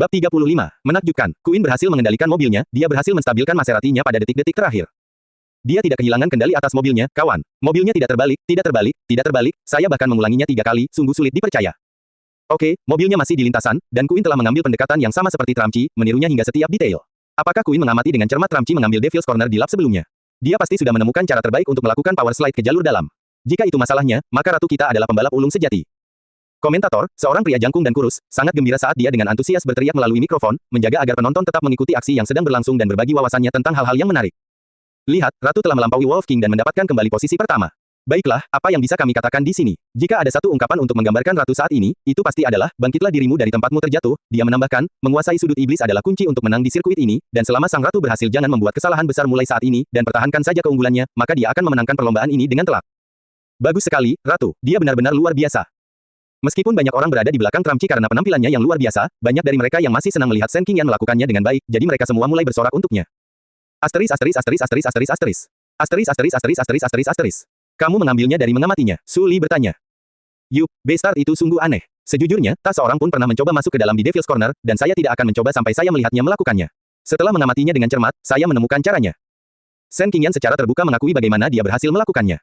Bab 35. Menakjubkan. Queen berhasil mengendalikan mobilnya, dia berhasil menstabilkan Maseratinya pada detik-detik terakhir. Dia tidak kehilangan kendali atas mobilnya, kawan. Mobilnya tidak terbalik, tidak terbalik, tidak terbalik, saya bahkan mengulanginya 3 kali, sungguh sulit dipercaya. Oke, mobilnya masih di lintasan, dan Queen telah mengambil pendekatan yang sama seperti Tramci, menirunya hingga setiap detail. Apakah Queen mengamati dengan cermat Tramci mengambil Devil's Corner di lap sebelumnya? Dia pasti sudah menemukan cara terbaik untuk melakukan power slide ke jalur dalam. Jika itu masalahnya, maka ratu kita adalah pembalap ulung sejati. Komentator, seorang pria jangkung dan kurus, sangat gembira saat dia dengan antusias berteriak melalui mikrofon, menjaga agar penonton tetap mengikuti aksi yang sedang berlangsung dan berbagi wawasannya tentang hal-hal yang menarik. Lihat, ratu telah melampaui Wolf King dan mendapatkan kembali posisi pertama. Baiklah, apa yang bisa kami katakan di sini? Jika ada satu ungkapan untuk menggambarkan ratu saat ini, itu pasti adalah, bangkitlah dirimu dari tempatmu terjatuh. Dia menambahkan, menguasai sudut iblis adalah kunci untuk menang di sirkuit ini, dan selama sang ratu berhasil jangan membuat kesalahan besar mulai saat ini, dan pertahankan saja keunggulannya, maka dia akan memenangkan perlombaan ini dengan telak. Bagus sekali, ratu, dia benar-benar luar biasa. Meskipun banyak orang berada di belakang Tramci karena penampilannya yang luar biasa, banyak dari mereka yang masih senang melihat Shen Qingyan melakukannya dengan baik, jadi mereka semua mulai bersorak untuknya. Asteris asteris asteris asteris asteris asteris. Asteris asteris asteris asteris asteris asteris. Kamu mengambilnya dari mengamatinya, Su Li bertanya. Yup, Beastars itu sungguh aneh. Sejujurnya, tak seorang pun pernah mencoba masuk ke dalam di Devil's Corner, dan saya tidak akan mencoba sampai saya melihatnya melakukannya. Setelah mengamatinya dengan cermat, saya menemukan caranya. Shen Qingyan secara terbuka mengakui bagaimana dia berhasil melakukannya.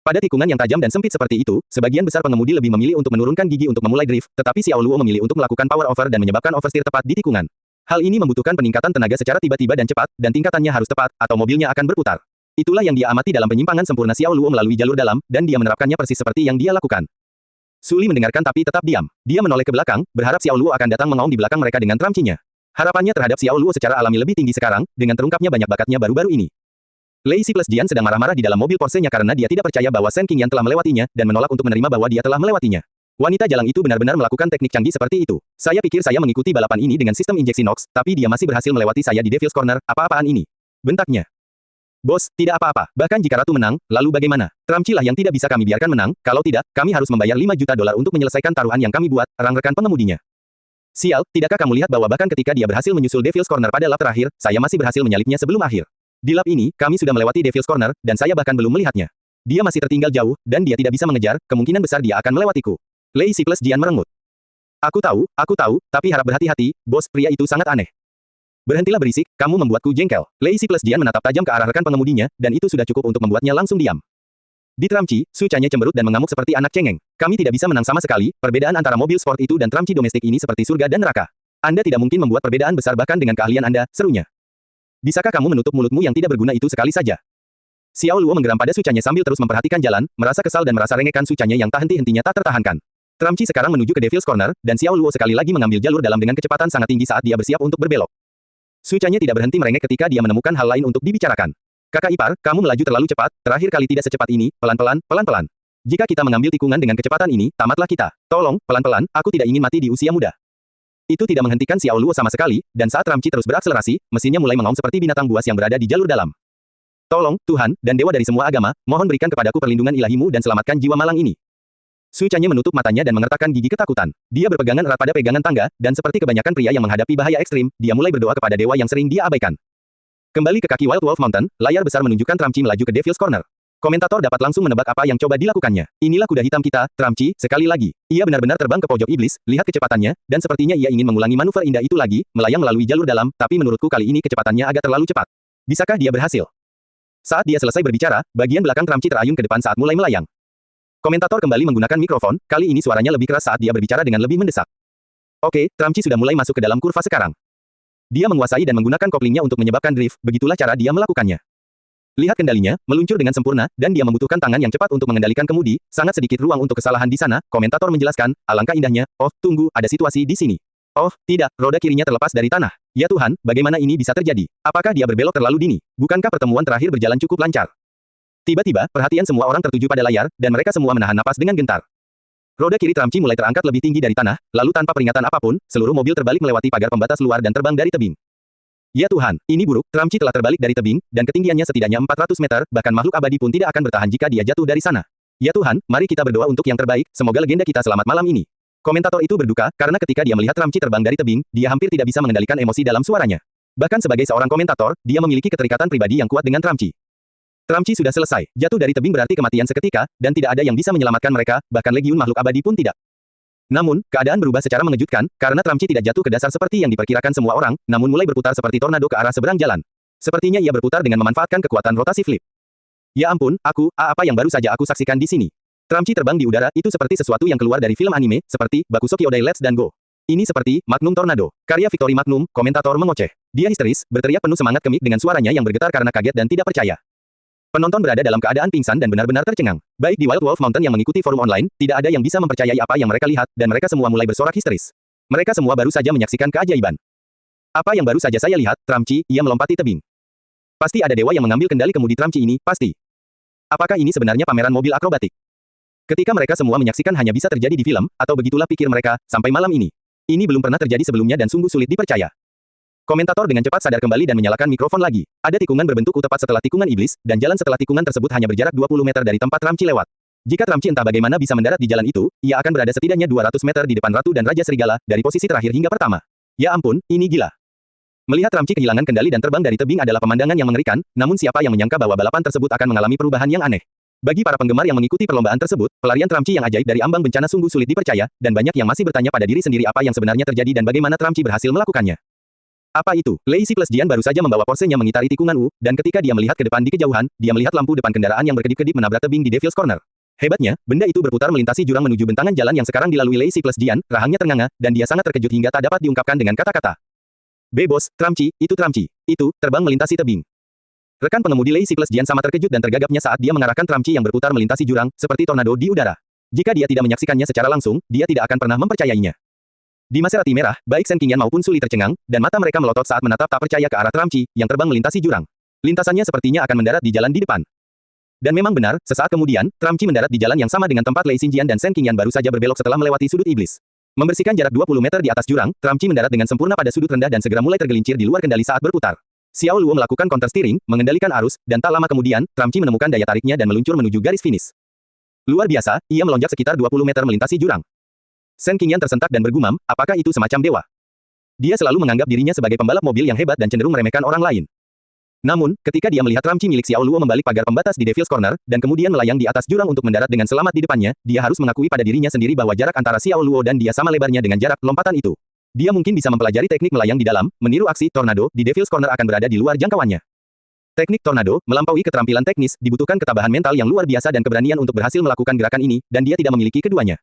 Pada tikungan yang tajam dan sempit seperti itu, sebagian besar pengemudi lebih memilih untuk menurunkan gigi untuk memulai drift, tetapi Xiao Luo memilih untuk melakukan power over dan menyebabkan oversteer tepat di tikungan. Hal ini membutuhkan peningkatan tenaga secara tiba-tiba dan cepat, dan tingkatannya harus tepat, atau mobilnya akan berputar. Itulah yang dia amati dalam penyimpangan sempurna Xiao Luo melalui jalur dalam, dan dia menerapkannya persis seperti yang dia lakukan. Su Li mendengarkan tapi tetap diam. Dia menoleh ke belakang, berharap Xiao Luo akan datang mengaum di belakang mereka dengan Tramcinya. Harapannya terhadap Xiao Luo secara alami lebih tinggi sekarang, dengan terungkapnya banyak bakatnya baru-baru ini. Lei Si plus Jian sedang marah-marah di dalam mobil Porsche-nya karena dia tidak percaya bahwa Shen Qingyan telah melewatinya, dan menolak untuk menerima bahwa dia telah melewatinya. Wanita jalang itu benar-benar melakukan teknik canggih seperti itu. Saya pikir saya mengikuti balapan ini dengan sistem injeksi NOx, tapi dia masih berhasil melewati saya di Devil's Corner, apa-apaan ini? Bentaknya. Bos, tidak apa-apa, bahkan jika Ratu menang, lalu bagaimana? Tramci lah yang tidak bisa kami biarkan menang, kalau tidak, kami harus membayar 5 juta dolar untuk menyelesaikan taruhan yang kami buat, erang rekan pengemudinya. Sial, tidakkah kamu lihat bahwa bahkan ketika dia berhasil menyusul Devil's Corner pada lap terakhir, saya masih berhasil menyalipnya sebelum akhir. Di lap ini, kami sudah melewati Devil's Corner, dan saya bahkan belum melihatnya. Dia masih tertinggal jauh, dan dia tidak bisa mengejar, kemungkinan besar dia akan melewatiku. Lei Si plus Jian merengut. Aku tahu, tapi harap berhati-hati, bos, pria itu sangat aneh. Berhentilah berisik, kamu membuatku jengkel. Lei Si plus Jian menatap tajam ke arah rekan pengemudinya, dan itu sudah cukup untuk membuatnya langsung diam. Di Tramci, Su Chanya cemberut dan mengamuk seperti anak cengeng. Kami tidak bisa menang sama sekali, perbedaan antara mobil sport itu dan Tramci domestik ini seperti surga dan neraka. Anda tidak mungkin membuat perbedaan besar bahkan dengan keahlian Anda, serunya. Bisakah kamu menutup mulutmu yang tidak berguna itu sekali saja? Xiao Luo menggeram pada Su Chanya sambil terus memperhatikan jalan, merasa kesal dan merasa rengekan Su Chanya yang tak henti-hentinya tak tertahankan. Tramci sekarang menuju ke Devil's Corner, dan Xiao Luo sekali lagi mengambil jalur dalam dengan kecepatan sangat tinggi saat dia bersiap untuk berbelok. Su Chanya tidak berhenti merengek ketika dia menemukan hal lain untuk dibicarakan. Kakak ipar, kamu melaju terlalu cepat, terakhir kali tidak secepat ini, pelan-pelan, pelan-pelan. Jika kita mengambil tikungan dengan kecepatan ini, tamatlah kita. Tolong, pelan-pelan, aku tidak ingin mati di usia muda. Itu tidak menghentikan Xiao Luo sama sekali, dan saat Tramci terus berakselerasi, mesinnya mulai mengaum seperti binatang buas yang berada di jalur dalam. Tolong, Tuhan, dan dewa dari semua agama, mohon berikan kepadaku perlindungan ilahimu dan selamatkan jiwa malang ini. Su Chanya menutup matanya dan mengertakkan gigi ketakutan. Dia berpegangan erat pada pegangan tangga, dan seperti kebanyakan pria yang menghadapi bahaya ekstrim, dia mulai berdoa kepada dewa yang sering dia abaikan. Kembali ke kaki Wild Wolf Mountain, layar besar menunjukkan Tramci melaju ke Devil's Corner. Komentator dapat langsung menebak apa yang coba dilakukannya. Inilah kuda hitam kita, Tramci, sekali lagi. Ia benar-benar terbang ke pojok iblis, lihat kecepatannya, dan sepertinya ia ingin mengulangi manuver indah itu lagi, melayang melalui jalur dalam, tapi menurutku kali ini kecepatannya agak terlalu cepat. Bisakah dia berhasil? Saat dia selesai berbicara, bagian belakang Tramci terayun ke depan saat mulai melayang. Komentator kembali menggunakan mikrofon, kali ini suaranya lebih keras saat dia berbicara dengan lebih mendesak. Oke, Tramci sudah mulai masuk ke dalam kurva sekarang. Dia menguasai dan menggunakan koplingnya untuk menyebabkan drift, begitulah cara dia melakukannya. Lihat kendalinya, meluncur dengan sempurna, dan dia membutuhkan tangan yang cepat untuk mengendalikan kemudi, sangat sedikit ruang untuk kesalahan di sana, komentator menjelaskan, alangkah indahnya, oh, tunggu, ada situasi di sini. Oh, tidak, roda kirinya terlepas dari tanah. Ya Tuhan, bagaimana ini bisa terjadi? Apakah dia berbelok terlalu dini? Bukankah pertemuan terakhir berjalan cukup lancar? Tiba-tiba, perhatian semua orang tertuju pada layar, dan mereka semua menahan napas dengan gentar. Roda kiri Tramci mulai terangkat lebih tinggi dari tanah, lalu tanpa peringatan apapun, seluruh mobil terbalik melewati pagar pembatas luar dan terbang dari tebing. Ya Tuhan, ini buruk, Tramci telah terbalik dari tebing, dan ketinggiannya setidaknya 400 meter, bahkan makhluk abadi pun tidak akan bertahan jika dia jatuh dari sana. Ya Tuhan, mari kita berdoa untuk yang terbaik, semoga legenda kita selamat malam ini. Komentator itu berduka, karena ketika dia melihat Tramci terbang dari tebing, dia hampir tidak bisa mengendalikan emosi dalam suaranya. Bahkan sebagai seorang komentator, dia memiliki keterikatan pribadi yang kuat dengan Tramci. Tramci sudah selesai, jatuh dari tebing berarti kematian seketika, dan tidak ada yang bisa menyelamatkan mereka, bahkan legiun makhluk abadi pun tidak. Namun, keadaan berubah secara mengejutkan, karena Tramci tidak jatuh ke dasar seperti yang diperkirakan semua orang, namun mulai berputar seperti tornado ke arah seberang jalan. Sepertinya ia berputar dengan memanfaatkan kekuatan rotasi flip. Ya ampun, apa yang baru saja aku saksikan di sini? Tramci terbang di udara, itu seperti sesuatu yang keluar dari film anime, seperti Bakusou Kyodai Let's dan Go. Ini seperti Magnum Tornado, karya Victory Magnum, komentator mengoceh. Dia histeris, berteriak penuh semangat ke mic dengan suaranya yang bergetar karena kaget dan tidak percaya. Penonton berada dalam keadaan pingsan dan benar-benar tercengang. Baik di Wild Wolf Mountain yang mengikuti forum online, tidak ada yang bisa mempercayai apa yang mereka lihat, dan mereka semua mulai bersorak histeris. Mereka semua baru saja menyaksikan keajaiban. Apa yang baru saja saya lihat, Tramci, ia melompati tebing. Pasti ada dewa yang mengambil kendali kemudi Tramci ini, pasti. Apakah ini sebenarnya pameran mobil akrobatik? Ketika mereka semua menyaksikan hanya bisa terjadi di film, atau begitulah pikir mereka, sampai malam ini. Ini belum pernah terjadi sebelumnya dan sungguh sulit dipercaya. Komentator dengan cepat sadar kembali dan menyalakan mikrofon lagi. Ada tikungan berbentuk U tepat setelah tikungan iblis, dan jalan setelah tikungan tersebut hanya berjarak 20 meter dari tempat Tramci lewat. Jika Tramci entah bagaimana bisa mendarat di jalan itu, ia akan berada setidaknya 200 meter di depan Ratu dan Raja Serigala, dari posisi terakhir hingga pertama. Ya ampun, ini gila. Melihat Tramci kehilangan kendali dan terbang dari tebing adalah pemandangan yang mengerikan, namun siapa yang menyangka bahwa balapan tersebut akan mengalami perubahan yang aneh. Bagi para penggemar yang mengikuti perlombaan tersebut, pelarian Tramci yang ajaib dari ambang bencana sungguh sulit dipercaya, dan banyak yang masih bertanya pada diri sendiri apa yang sebenarnya terjadi dan bagaimana Tramci berhasil melakukannya. Apa itu? Lacey plus Jian baru saja membawa Porsche-nya mengitari tikungan U, dan ketika dia melihat ke depan di kejauhan, dia melihat lampu depan kendaraan yang berkedip-kedip menabrak tebing di Devil's Corner. Hebatnya, benda itu berputar melintasi jurang menuju bentangan jalan yang sekarang dilalui Lacey plus Jian, rahangnya ternganga, dan dia sangat terkejut hingga tak dapat diungkapkan dengan kata-kata. Bos, Tramci, itu, terbang melintasi tebing. Rekan pengemudi Lacey plus Jian sama terkejut dan tergagapnya saat dia mengarahkan Tramci yang berputar melintasi jurang, seperti tornado di udara. Jika dia tidak menyaksikannya secara langsung, dia tidak akan pernah mempercayainya. Di Maserati merah, baik Shen Qingyan maupun Suli tercengang, dan mata mereka melotot saat menatap tak percaya ke arah Tramci, yang terbang melintasi jurang. Lintasannya sepertinya akan mendarat di jalan di depan. Dan memang benar, sesaat kemudian, Tramci mendarat di jalan yang sama dengan tempat Lei Xinjian dan Shen Qingyan baru saja berbelok setelah melewati sudut iblis. Membersihkan jarak 20 meter di atas jurang, Tramci mendarat dengan sempurna pada sudut rendah dan segera mulai tergelincir di luar kendali saat berputar. Xiao Luo melakukan counter steering, mengendalikan arus, dan tak lama kemudian, Tramci menemukan daya tariknya dan meluncur menuju garis finish. Luar biasa, ia melonjak sekitar 20 meter melintasi jurang. Shen Qingyan tersentak dan bergumam, apakah itu semacam dewa? Dia selalu menganggap dirinya sebagai pembalap mobil yang hebat dan cenderung meremehkan orang lain. Namun, ketika dia melihat Tramci milik Xiao Luo membalik pagar pembatas di Devil's Corner, dan kemudian melayang di atas jurang untuk mendarat dengan selamat di depannya, dia harus mengakui pada dirinya sendiri bahwa jarak antara Xiao Luo dan dia sama lebarnya dengan jarak lompatan itu. Dia mungkin bisa mempelajari teknik melayang di dalam, meniru aksi tornado, di Devil's Corner akan berada di luar jangkauannya. Teknik tornado, melampaui keterampilan teknis, dibutuhkan ketabahan mental yang luar biasa dan keberanian untuk berhasil melakukan gerakan ini, dan dia tidak memiliki keduanya.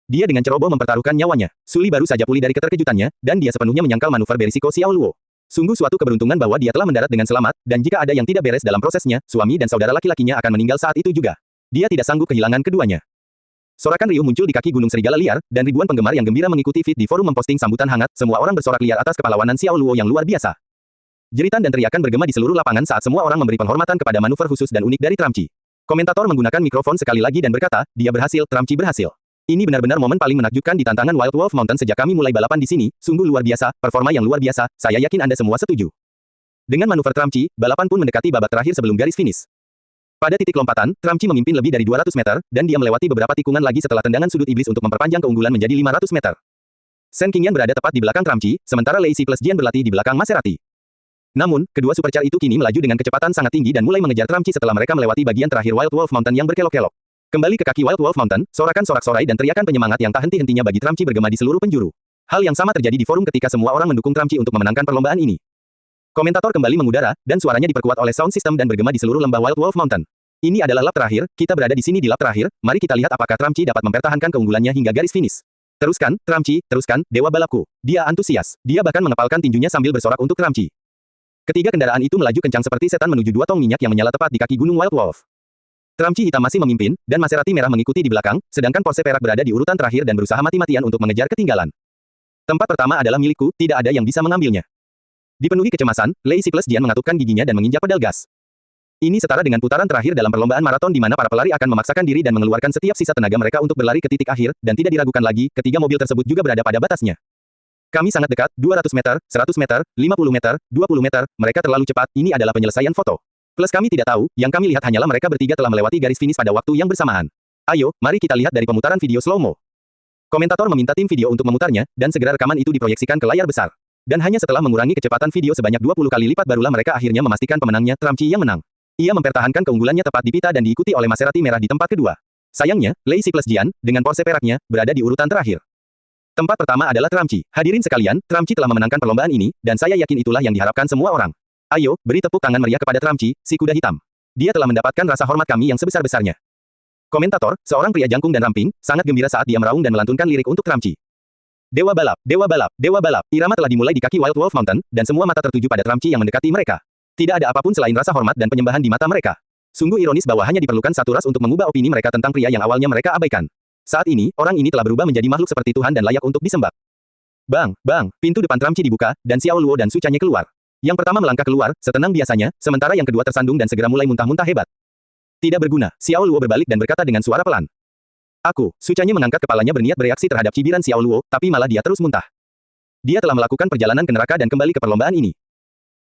Dia dengan ceroboh mempertaruhkan nyawanya. Suli baru saja pulih dari keterkejutannya, dan dia sepenuhnya menyangkal manuver berisiko Xiao Luo. Sungguh suatu keberuntungan bahwa dia telah mendarat dengan selamat, dan jika ada yang tidak beres dalam prosesnya, suami dan saudara laki-lakinya akan meninggal saat itu juga. Dia tidak sanggup kehilangan keduanya. Sorakan riuh muncul di kaki Gunung Serigala Liar, dan ribuan penggemar yang gembira mengikuti feed di forum memposting sambutan hangat, semua orang bersorak liar atas kepahlawanan Xiao Luo yang luar biasa. Jeritan dan teriakan bergema di seluruh lapangan saat semua orang memberi penghormatan kepada manuver khusus dan unik dari Tramci. Komentator menggunakan mikrofon sekali lagi dan berkata, dia berhasil, Tramci berhasil. Ini benar-benar momen paling menakjubkan di tantangan Wild Wolf Mountain sejak kami mulai balapan di sini, sungguh luar biasa, performa yang luar biasa, saya yakin Anda semua setuju. Dengan manuver Tramci, balapan pun mendekati babak terakhir sebelum garis finish. Pada titik lompatan, Tramci memimpin lebih dari 200 meter, dan dia melewati beberapa tikungan lagi setelah tendangan sudut iblis untuk memperpanjang keunggulan menjadi 500 meter. Shen Qingyan berada tepat di belakang Tramci, sementara Lacey plus Jian berlatih di belakang Maserati. Namun, kedua supercar itu kini melaju dengan kecepatan sangat tinggi dan mulai mengejar Tramci setelah mereka melewati bagian terakhir Wild Wolf Mountain yang berkelok-kelok. Kembali ke kaki Wild Wolf Mountain, sorakan sorak-sorai dan teriakan penyemangat yang tak henti-hentinya bagi Tramci bergema di seluruh penjuru. Hal yang sama terjadi di forum ketika semua orang mendukung Tramci untuk memenangkan perlombaan ini. Komentator kembali mengudara, dan suaranya diperkuat oleh sound system dan bergema di seluruh lembah Wild Wolf Mountain. Ini adalah lap terakhir, kita berada di sini di lap terakhir, mari kita lihat apakah Tramci dapat mempertahankan keunggulannya hingga garis finish. Teruskan, Tramci, teruskan, dewa balapku. Dia antusias. Dia bahkan mengepalkan tinjunya sambil bersorak untuk Tramci. Ketiga kendaraan itu melaju kencang seperti setan menuju dua tong minyak yang menyala tepat di kaki gunung Wild Wolf. Tramci hitam masih memimpin, dan Maserati merah mengikuti di belakang, sedangkan Porsche perak berada di urutan terakhir dan berusaha mati-matian untuk mengejar ketinggalan. Tempat pertama adalah milikku, tidak ada yang bisa mengambilnya. Dipenuhi kecemasan, Lacey plus Jian mengatupkan giginya dan menginjak pedal gas. Ini setara dengan putaran terakhir dalam perlombaan maraton di mana para pelari akan memaksakan diri dan mengeluarkan setiap sisa tenaga mereka untuk berlari ke titik akhir, dan tidak diragukan lagi, ketiga mobil tersebut juga berada pada batasnya. Kami sangat dekat, 200 meter, 100 meter, 50 meter, 20 meter, mereka terlalu cepat, ini adalah penyelesaian foto. Plus kami tidak tahu, yang kami lihat hanyalah mereka bertiga telah melewati garis finish pada waktu yang bersamaan. Ayo, mari kita lihat dari pemutaran video slow-mo. Komentator meminta tim video untuk memutarnya, dan segera rekaman itu diproyeksikan ke layar besar. Dan hanya setelah mengurangi kecepatan video sebanyak 20 kali lipat barulah mereka akhirnya memastikan pemenangnya, Tramci yang menang. Ia mempertahankan keunggulannya tepat di pita dan diikuti oleh Maserati merah di tempat kedua. Sayangnya, Lacey plus Jian, dengan Porsche peraknya, berada di urutan terakhir. Tempat pertama adalah Tramci. Hadirin sekalian, Tramci telah memenangkan perlombaan ini, dan saya yakin itulah yang diharapkan semua orang. Ayo, beri tepuk tangan meriah kepada Tramci, si kuda hitam. Dia telah mendapatkan rasa hormat kami yang sebesar-besarnya. Komentator, seorang pria jangkung dan ramping, sangat gembira saat dia meraung dan melantunkan lirik untuk Tramci. Dewa balap, dewa balap, dewa balap. Irama telah dimulai di kaki Wild Wolf Mountain, dan semua mata tertuju pada Tramci yang mendekati mereka. Tidak ada apapun selain rasa hormat dan penyembahan di mata mereka. Sungguh ironis bahwa hanya diperlukan satu ras untuk mengubah opini mereka tentang pria yang awalnya mereka abaikan. Saat ini, orang ini telah berubah menjadi makhluk seperti Tuhan dan layak untuk disembah. Bang, bang, pintu depan Tramci dibuka, dan Xiao Luo dan Su Chanye keluar. Yang pertama melangkah keluar, setenang biasanya, sementara yang kedua tersandung dan segera mulai muntah-muntah hebat. Tidak berguna, Xiao Luo berbalik dan berkata dengan suara pelan. Su Chanye mengangkat kepalanya berniat bereaksi terhadap cibiran Xiao Luo, tapi malah dia terus muntah. Dia telah melakukan perjalanan ke neraka dan kembali ke perlombaan ini.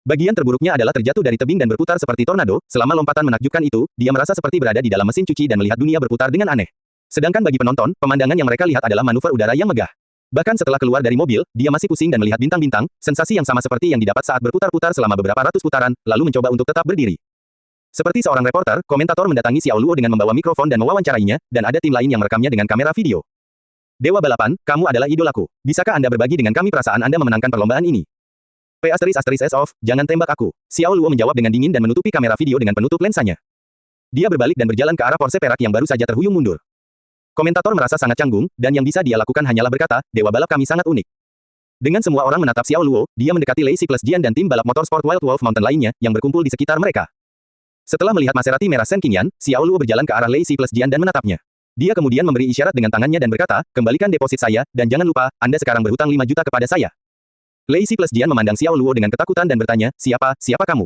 Bagian terburuknya adalah terjatuh dari tebing dan berputar seperti tornado. Selama lompatan menakjubkan itu, dia merasa seperti berada di dalam mesin cuci dan melihat dunia berputar dengan aneh. Sedangkan bagi penonton, pemandangan yang mereka lihat adalah manuver udara yang megah. Bahkan setelah keluar dari mobil, dia masih pusing dan melihat bintang-bintang, sensasi yang sama seperti yang didapat saat berputar-putar selama beberapa ratus putaran, lalu mencoba untuk tetap berdiri. Seperti seorang reporter, komentator mendatangi Xiao Luo dengan membawa mikrofon dan mewawancarainya, dan ada tim lain yang merekamnya dengan kamera video. Dewa balapan, kamu adalah idolaku. Bisakah Anda berbagi dengan kami perasaan Anda memenangkan perlombaan ini? Jangan tembak aku. Xiao Luo menjawab dengan dingin dan menutupi kamera video dengan penutup lensanya. Dia berbalik dan berjalan ke arah Porsche perak yang baru saja terhuyung mundur. Komentator merasa sangat canggung, dan yang bisa dia lakukan hanyalah berkata, Dewa balap kami sangat unik. Dengan semua orang menatap Xiao Luo, dia mendekati Lei Si plus Jian dan tim balap motorsport Wild Wolf Mountain lainnya, yang berkumpul di sekitar mereka. Setelah melihat Maserati merah Shen Qingyan, Xiao Luo berjalan ke arah Lei Si plus Jian dan menatapnya. Dia kemudian memberi isyarat dengan tangannya dan berkata, kembalikan deposit saya, dan jangan lupa, Anda sekarang berhutang 5 juta kepada saya. Lei Si plus Jian memandang Xiao Luo dengan ketakutan dan bertanya, siapa kamu?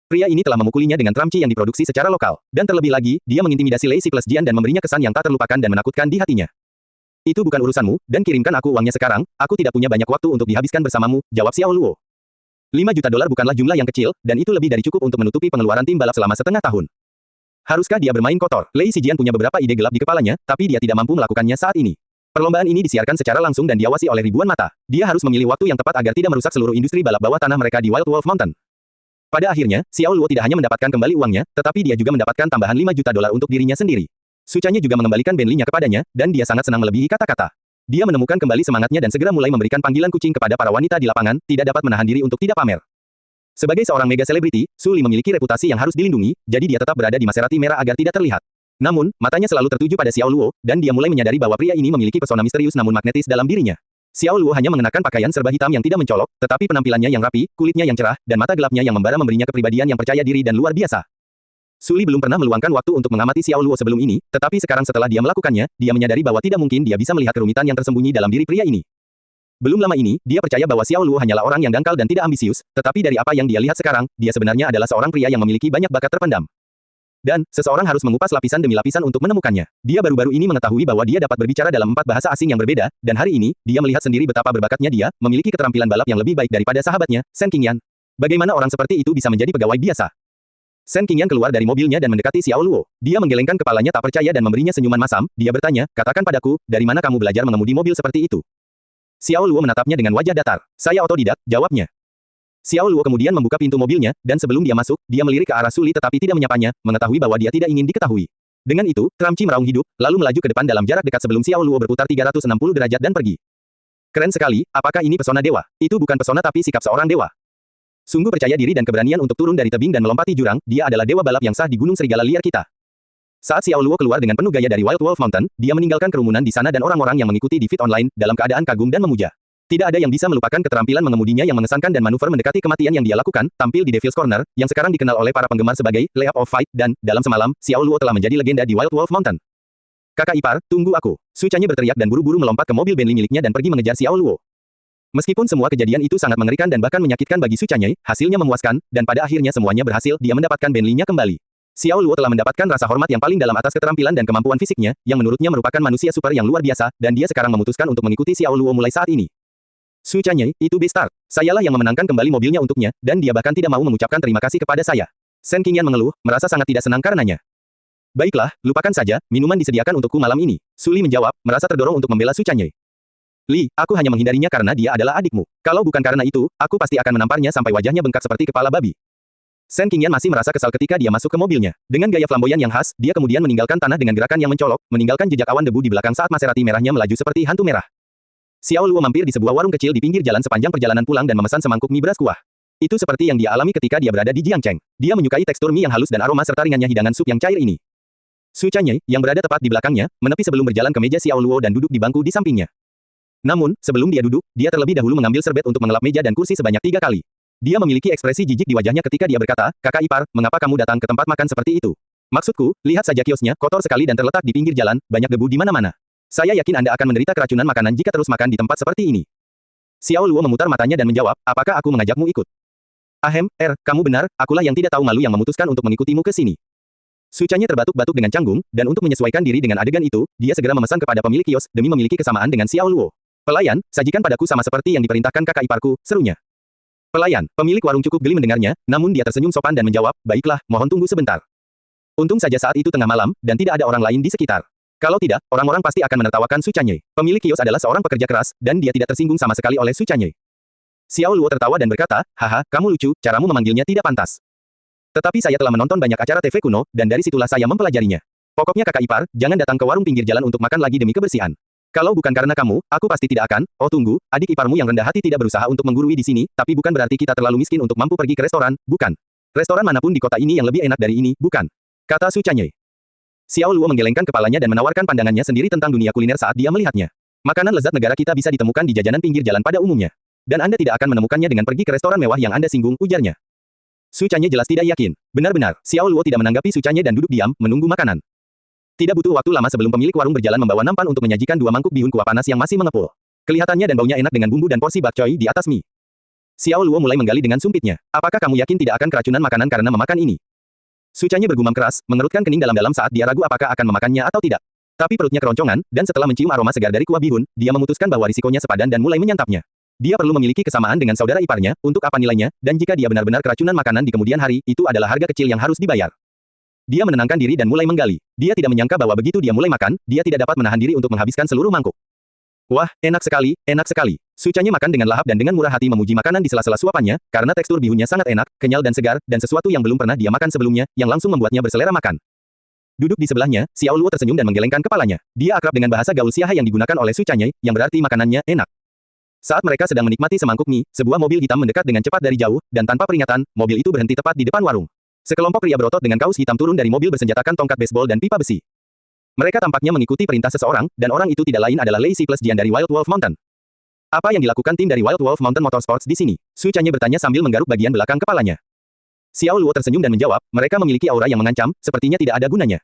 Pria ini telah memukulinya dengan Tramci yang diproduksi secara lokal. Dan terlebih lagi, dia mengintimidasi Lei Si plus Jian dan memberinya kesan yang tak terlupakan dan menakutkan di hatinya. Itu bukan urusanmu, dan kirimkan aku uangnya sekarang, aku tidak punya banyak waktu untuk dihabiskan bersamamu, jawab Xiao Luo. 5 juta dolar bukanlah jumlah yang kecil, dan itu lebih dari cukup untuk menutupi pengeluaran tim balap selama setengah tahun. Haruskah dia bermain kotor? Lei Si Jian punya beberapa ide gelap di kepalanya, tapi dia tidak mampu melakukannya saat ini. Perlombaan ini disiarkan secara langsung dan diawasi oleh ribuan mata. Dia harus memilih waktu yang tepat agar tidak merusak seluruh industri balap bawah tanah mereka di Wild Wolf Mountain. Pada akhirnya, Xiao Luo tidak hanya mendapatkan kembali uangnya, tetapi dia juga mendapatkan tambahan 5 juta dolar untuk dirinya sendiri. Su Chanye juga mengembalikan Bentley-nya kepadanya, dan dia sangat senang melebihi kata-kata. Dia menemukan kembali semangatnya dan segera mulai memberikan panggilan kucing kepada para wanita di lapangan, tidak dapat menahan diri untuk tidak pamer. Sebagai seorang mega selebriti, Su Li memiliki reputasi yang harus dilindungi, jadi dia tetap berada di Maserati merah agar tidak terlihat. Namun, matanya selalu tertuju pada Xiao Luo, dan dia mulai menyadari bahwa pria ini memiliki pesona misterius namun magnetis dalam dirinya. Xiao Luo hanya mengenakan pakaian serba hitam yang tidak mencolok, tetapi penampilannya yang rapi, kulitnya yang cerah, dan mata gelapnya yang membara memberinya kepribadian yang percaya diri dan luar biasa. Su Li belum pernah meluangkan waktu untuk mengamati Xiao Luo sebelum ini, tetapi sekarang setelah dia melakukannya, dia menyadari bahwa tidak mungkin dia bisa melihat kerumitan yang tersembunyi dalam diri pria ini. Belum lama ini, dia percaya bahwa Xiao Luo hanyalah orang yang dangkal dan tidak ambisius, tetapi dari apa yang dia lihat sekarang, dia sebenarnya adalah seorang pria yang memiliki banyak bakat terpendam. Dan, seseorang harus mengupas lapisan demi lapisan untuk menemukannya. Dia baru-baru ini mengetahui bahwa dia dapat berbicara dalam 4 bahasa asing yang berbeda, dan hari ini, dia melihat sendiri betapa berbakatnya dia, memiliki keterampilan balap yang lebih baik daripada sahabatnya, Shen Qingyan. Bagaimana orang seperti itu bisa menjadi pegawai biasa? Shen Qingyan keluar dari mobilnya dan mendekati Xiao Luo. Dia menggelengkan kepalanya tak percaya dan memberinya senyuman masam, dia bertanya, katakan padaku, dari mana kamu belajar mengemudi mobil seperti itu? Xiao Luo menatapnya dengan wajah datar. Saya otodidak, jawabnya. Xiao Luo kemudian membuka pintu mobilnya, dan sebelum dia masuk, dia melirik ke arah Su Li tetapi tidak menyapanya, mengetahui bahwa dia tidak ingin diketahui. Dengan itu, Tramci meraung hidup, lalu melaju ke depan dalam jarak dekat sebelum Xiao Luo berputar 360 derajat dan pergi. Keren sekali, apakah ini pesona dewa? Itu bukan pesona tapi sikap seorang dewa. Sungguh percaya diri dan keberanian untuk turun dari tebing dan melompati jurang, dia adalah dewa balap yang sah di Gunung Serigala Liar kita. Saat Xiao Luo keluar dengan penuh gaya dari Wild Wolf Mountain, dia meninggalkan kerumunan di sana dan orang-orang yang mengikuti di feed online, dalam keadaan kagum dan memuja. Tidak ada yang bisa melupakan keterampilan mengemudinya yang mengesankan dan manuver mendekati kematian yang dia lakukan, tampil di Devil's Corner, yang sekarang dikenal oleh para penggemar sebagai Leap of Fight, dan, dalam semalam, Xiao Luo telah menjadi legenda di Wild Wolf Mountain. Kakak ipar, tunggu aku. Su Chanye berteriak dan buru-buru melompat ke mobil Bentley miliknya dan pergi mengejar Xiao Luo. Meskipun semua kejadian itu sangat mengerikan dan bahkan menyakitkan bagi Su Chanye, hasilnya memuaskan, dan pada akhirnya semuanya berhasil, dia mendapatkan Bentley-nya kembali. Xiao Luo telah mendapatkan rasa hormat yang paling dalam atas keterampilan dan kemampuan fisiknya, yang menurutnya merupakan manusia super yang luar biasa, dan dia sekarang memutuskan untuk mengikuti Xiao Luo mulai saat ini. Su Chanye, itu Beastar. Sayalah yang memenangkan kembali mobilnya untuknya, dan dia bahkan tidak mau mengucapkan terima kasih kepada saya. Shen Qingyan mengeluh, merasa sangat tidak senang karenanya. Baiklah, lupakan saja, minuman disediakan untukku malam ini. Su Li menjawab, merasa terdorong untuk membela Su Chanye. Li, aku hanya menghindarinya karena dia adalah adikmu. Kalau bukan karena itu, aku pasti akan menamparnya sampai wajahnya bengkak seperti kepala babi. Shen Qingyan masih merasa kesal ketika dia masuk ke mobilnya. Dengan gaya flamboyan yang khas, dia kemudian meninggalkan tanah dengan gerakan yang mencolok, meninggalkan jejak awan debu di belakang saat Maserati merahnya melaju seperti hantu merah. Xiao Luo mampir di sebuah warung kecil di pinggir jalan sepanjang perjalanan pulang dan memesan semangkuk mie beras kuah. Itu seperti yang dia alami ketika dia berada di Jiangcheng. Dia menyukai tekstur mie yang halus dan aroma serta ringannya hidangan sup yang cair ini. Su Chanye, yang berada tepat di belakangnya, menepi sebelum berjalan ke meja Xiao Luo dan duduk di bangku di sampingnya. Namun, sebelum dia duduk, dia terlebih dahulu mengambil serbet untuk mengelap meja dan kursi sebanyak 3 kali. Dia memiliki ekspresi jijik di wajahnya ketika dia berkata, "Kakak ipar, mengapa kamu datang ke tempat makan seperti itu?" Maksudku, lihat saja kiosnya, kotor sekali dan terletak di pinggir jalan, banyak debu di mana-mana. Saya yakin Anda akan menderita keracunan makanan jika terus makan di tempat seperti ini. Xiao Luo memutar matanya dan menjawab, apakah aku mengajakmu ikut? Ahem, kamu benar, akulah yang tidak tahu malu yang memutuskan untuk mengikutimu ke sini. Su Chanye terbatuk-batuk dengan canggung, dan untuk menyesuaikan diri dengan adegan itu, dia segera memesan kepada pemilik kios, demi memiliki kesamaan dengan Xiao Luo. Pelayan, sajikan padaku sama seperti yang diperintahkan kakak iparku, serunya. Pelayan, pemilik warung cukup geli mendengarnya, namun dia tersenyum sopan dan menjawab, baiklah, mohon tunggu sebentar. Untung saja saat itu tengah malam, dan tidak ada orang lain di sekitar. Kalau tidak, orang-orang pasti akan menertawakan Su Chanye. Pemilik kios adalah seorang pekerja keras, dan dia tidak tersinggung sama sekali oleh Su Chanye. Xiao Luo tertawa dan berkata, haha, kamu lucu, caramu memanggilnya tidak pantas. Tetapi saya telah menonton banyak acara TV kuno, dan dari situlah saya mempelajarinya. Pokoknya kakak ipar, jangan datang ke warung pinggir jalan untuk makan lagi demi kebersihan. Kalau bukan karena kamu, aku pasti tidak akan. Oh tunggu, adik iparmu yang rendah hati tidak berusaha untuk menggurui di sini, tapi bukan berarti kita terlalu miskin untuk mampu pergi ke restoran, bukan? Restoran manapun di kota ini yang lebih enak dari ini, bukan? Kata Su Chanye. Xiao Luo menggelengkan kepalanya dan menawarkan pandangannya sendiri tentang dunia kuliner saat dia melihatnya. Makanan lezat negara kita bisa ditemukan di jajanan pinggir jalan pada umumnya. Dan Anda tidak akan menemukannya dengan pergi ke restoran mewah yang Anda singgung, ujarnya. Su Chanye jelas tidak yakin. Benar-benar, Xiao Luo tidak menanggapi Su Chanye dan duduk diam, menunggu makanan. Tidak butuh waktu lama sebelum pemilik warung berjalan membawa nampan untuk menyajikan 2 mangkuk bihun kuah panas yang masih mengepul. Kelihatannya dan baunya enak dengan bumbu dan porsi bakcoy di atas mie. Xiao Luo mulai menggali dengan sumpitnya. Apakah kamu yakin tidak akan keracunan makanan karena memakan ini? Su Chanye bergumam keras, mengerutkan kening dalam-dalam saat dia ragu apakah akan memakannya atau tidak. Tapi perutnya keroncongan, dan setelah mencium aroma segar dari kuah bihun, dia memutuskan bahwa risikonya sepadan dan mulai menyantapnya. Dia perlu memiliki kesamaan dengan saudara iparnya, untuk apa nilainya, dan jika dia benar-benar keracunan makanan di kemudian hari, itu adalah harga kecil yang harus dibayar. Dia menenangkan diri dan mulai menggali. Dia tidak menyangka bahwa begitu dia mulai makan, dia tidak dapat menahan diri untuk menghabiskan seluruh mangkuk. Wah, enak sekali, enak sekali. Su Chanye makan dengan lahap dan dengan murah hati memuji makanan di sela-sela suapannya, karena tekstur bihunnya sangat enak, kenyal dan segar, dan sesuatu yang belum pernah dia makan sebelumnya, yang langsung membuatnya berselera makan. Duduk di sebelahnya, Xiao Luo tersenyum dan menggelengkan kepalanya. Dia akrab dengan bahasa gaul Siaha yang digunakan oleh Su Chanye, yang berarti makanannya enak. Saat mereka sedang menikmati semangkuk mie, sebuah mobil hitam mendekat dengan cepat dari jauh, dan tanpa peringatan, mobil itu berhenti tepat di depan warung. Sekelompok pria berotot dengan kaus hitam turun dari mobil bersenjatakan tongkat baseball dan pipa besi. Mereka tampaknya mengikuti perintah seseorang, dan orang itu tidak lain adalah Lei Si plus Jian dari Wild Wolf Mountain. Apa yang dilakukan tim dari Wild Wolf Mountain Motorsports di sini? Su Chanye bertanya sambil menggaruk bagian belakang kepalanya. Xiao Luo tersenyum dan menjawab, mereka memiliki aura yang mengancam, sepertinya tidak ada gunanya.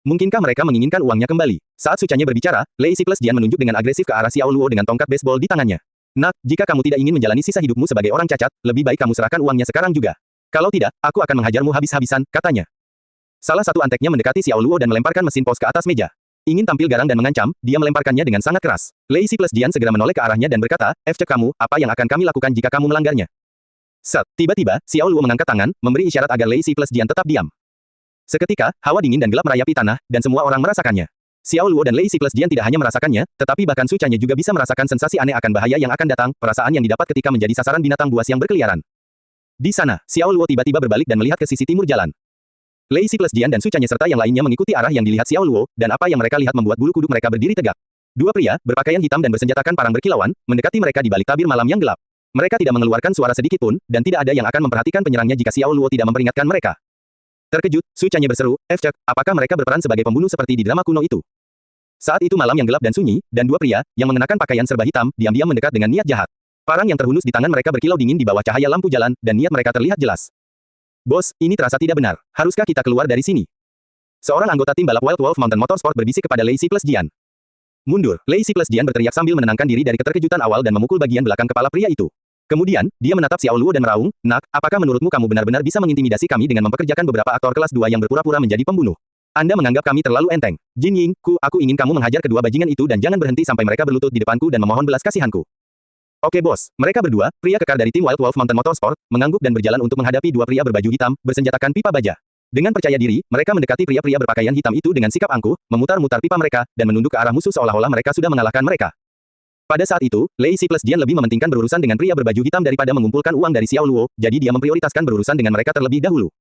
Mungkinkah mereka menginginkan uangnya kembali? Saat Su Chanye berbicara, Lei Si plus Jian menunjuk dengan agresif ke arah Xiao Luo dengan tongkat baseball di tangannya. Nak, jika kamu tidak ingin menjalani sisa hidupmu sebagai orang cacat, lebih baik kamu serahkan uangnya sekarang juga. Kalau tidak, aku akan menghajarmu habis-habisan, katanya. Salah satu anteknya mendekati Xiao Luo dan melemparkan mesin pos ke atas meja. Ingin tampil garang dan mengancam, dia melemparkannya dengan sangat keras. Lei Si plus Jian segera menoleh ke arahnya dan berkata, cek kamu, apa yang akan kami lakukan jika kamu melanggarnya? Set, tiba-tiba, Xiao Luo mengangkat tangan, memberi isyarat agar Lei Si plus Jian tetap diam. Seketika, hawa dingin dan gelap merayapi tanah, dan semua orang merasakannya. Xiao Luo dan Lei Si plus Jian tidak hanya merasakannya, tetapi bahkan Su Chanye juga bisa merasakan sensasi aneh akan bahaya yang akan datang, perasaan yang didapat ketika menjadi sasaran binatang buas yang berkeliaran. Di sana, Xiao Luo tiba-tiba berbalik dan melihat ke sisi timur jalan. Lei Si plus Jian dan Su Chanye serta yang lainnya mengikuti arah yang dilihat Xiao Luo, dan apa yang mereka lihat membuat bulu kuduk mereka berdiri tegak. 2 pria, berpakaian hitam dan bersenjatakan parang berkilauan, mendekati mereka di balik tabir malam yang gelap. Mereka tidak mengeluarkan suara sedikit pun, dan tidak ada yang akan memperhatikan penyerangnya jika Xiao Luo tidak memperingatkan mereka. Terkejut, Su Chanye berseru, cek, apakah mereka berperan sebagai pembunuh seperti di drama kuno itu? Saat itu malam yang gelap dan sunyi, dan 2 pria, yang mengenakan pakaian serba hitam, diam-diam mendekat dengan niat jahat. Parang yang terhunus di tangan mereka berkilau dingin di bawah cahaya lampu jalan, dan niat mereka terlihat jelas. Bos, ini terasa tidak benar. Haruskah kita keluar dari sini? Seorang anggota tim balap Wild Wolf Mountain Motorsport berbisik kepada Lei Si plus Jian. Mundur, Lei Si plus Jian berteriak sambil menenangkan diri dari keterkejutan awal dan memukul bagian belakang kepala pria itu. Kemudian, dia menatap Xiao Luo dan meraung, nak, apakah menurutmu kamu benar-benar bisa mengintimidasi kami dengan mempekerjakan beberapa aktor kelas 2 yang berpura-pura menjadi pembunuh? Anda menganggap kami terlalu enteng. Jin Ying, aku ingin kamu menghajar kedua bajingan itu dan jangan berhenti sampai mereka berlutut di depanku dan memohon belas kasihanku. Oke bos, mereka berdua, pria kekar dari tim Wild Wolf Mountain Motorsport, mengangguk dan berjalan untuk menghadapi 2 pria berbaju hitam, bersenjatakan pipa baja. Dengan percaya diri, mereka mendekati pria-pria berpakaian hitam itu dengan sikap angkuh, memutar-mutar pipa mereka, dan menunduk ke arah musuh seolah-olah mereka sudah mengalahkan mereka. Pada saat itu, Lei Si plus Jian lebih mementingkan berurusan dengan pria berbaju hitam daripada mengumpulkan uang dari Xiao Luo, jadi dia memprioritaskan berurusan dengan mereka terlebih dahulu.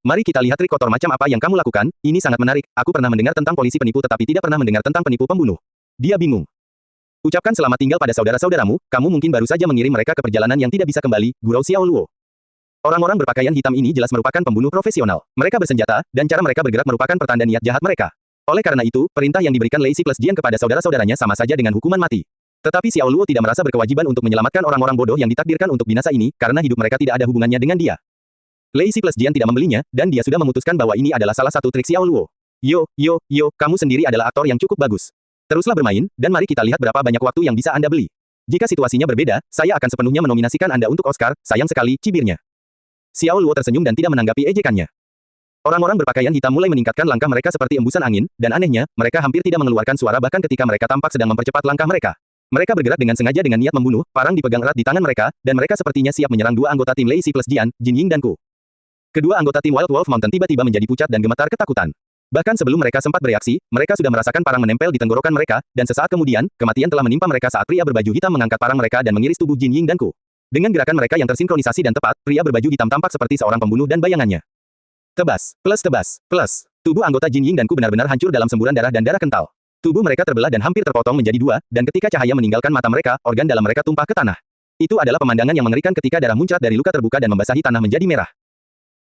Mari kita lihat trik kotor macam apa yang kamu lakukan, ini sangat menarik, aku pernah mendengar tentang polisi penipu tetapi tidak pernah mendengar tentang penipu pembunuh. Dia bingung. Ucapkan selamat tinggal pada saudara-saudaramu, kamu mungkin baru saja mengirim mereka ke perjalanan yang tidak bisa kembali, Gurau Xiao Luo. Orang-orang berpakaian hitam ini jelas merupakan pembunuh profesional. Mereka bersenjata, dan cara mereka bergerak merupakan pertanda niat jahat mereka. Oleh karena itu, perintah yang diberikan Lei Si plus Jian kepada saudara-saudaranya sama saja dengan hukuman mati. Tetapi Xiao Luo tidak merasa berkewajiban untuk menyelamatkan orang-orang bodoh yang ditakdirkan untuk binasa ini, karena hidup mereka tidak ada hubungannya dengan dia. Lei Si plus Jian tidak membelinya, dan dia sudah memutuskan bahwa ini adalah salah satu trik Xiao Luo. Yo, kamu sendiri adalah aktor yang cukup bagus. Teruslah bermain, dan mari kita lihat berapa banyak waktu yang bisa Anda beli. Jika situasinya berbeda, saya akan sepenuhnya menominasikan Anda untuk Oscar, sayang sekali, cibirnya. Xiao Luo tersenyum dan tidak menanggapi ejekannya. Orang-orang berpakaian hitam mulai meningkatkan langkah mereka seperti embusan angin, dan anehnya, mereka hampir tidak mengeluarkan suara bahkan ketika mereka tampak sedang mempercepat langkah mereka. Mereka bergerak dengan sengaja dengan niat membunuh, parang dipegang erat di tangan mereka, dan mereka sepertinya siap menyerang dua anggota tim Lei Si plus Jian, Jin Ying dan Ku. Kedua anggota tim Wild Wolf Mountain tiba-tiba menjadi pucat dan gemetar ketakutan. Bahkan sebelum mereka sempat bereaksi, mereka sudah merasakan parang menempel di tenggorokan mereka, dan sesaat kemudian, kematian telah menimpa mereka saat pria berbaju hitam mengangkat parang mereka dan mengiris tubuh Jin Ying dan Ku. Dengan gerakan mereka yang tersinkronisasi dan tepat, pria berbaju hitam tampak seperti seorang pembunuh dan bayangannya. Tebas, plus. Tubuh anggota Jin Ying dan Ku benar-benar hancur dalam semburan darah dan darah kental. Tubuh mereka terbelah dan hampir terpotong menjadi dua, dan ketika cahaya meninggalkan mata mereka, organ dalam mereka tumpah ke tanah. Itu adalah pemandangan yang mengerikan ketika darah muncrat dari luka terbuka dan membasahi tanah menjadi merah.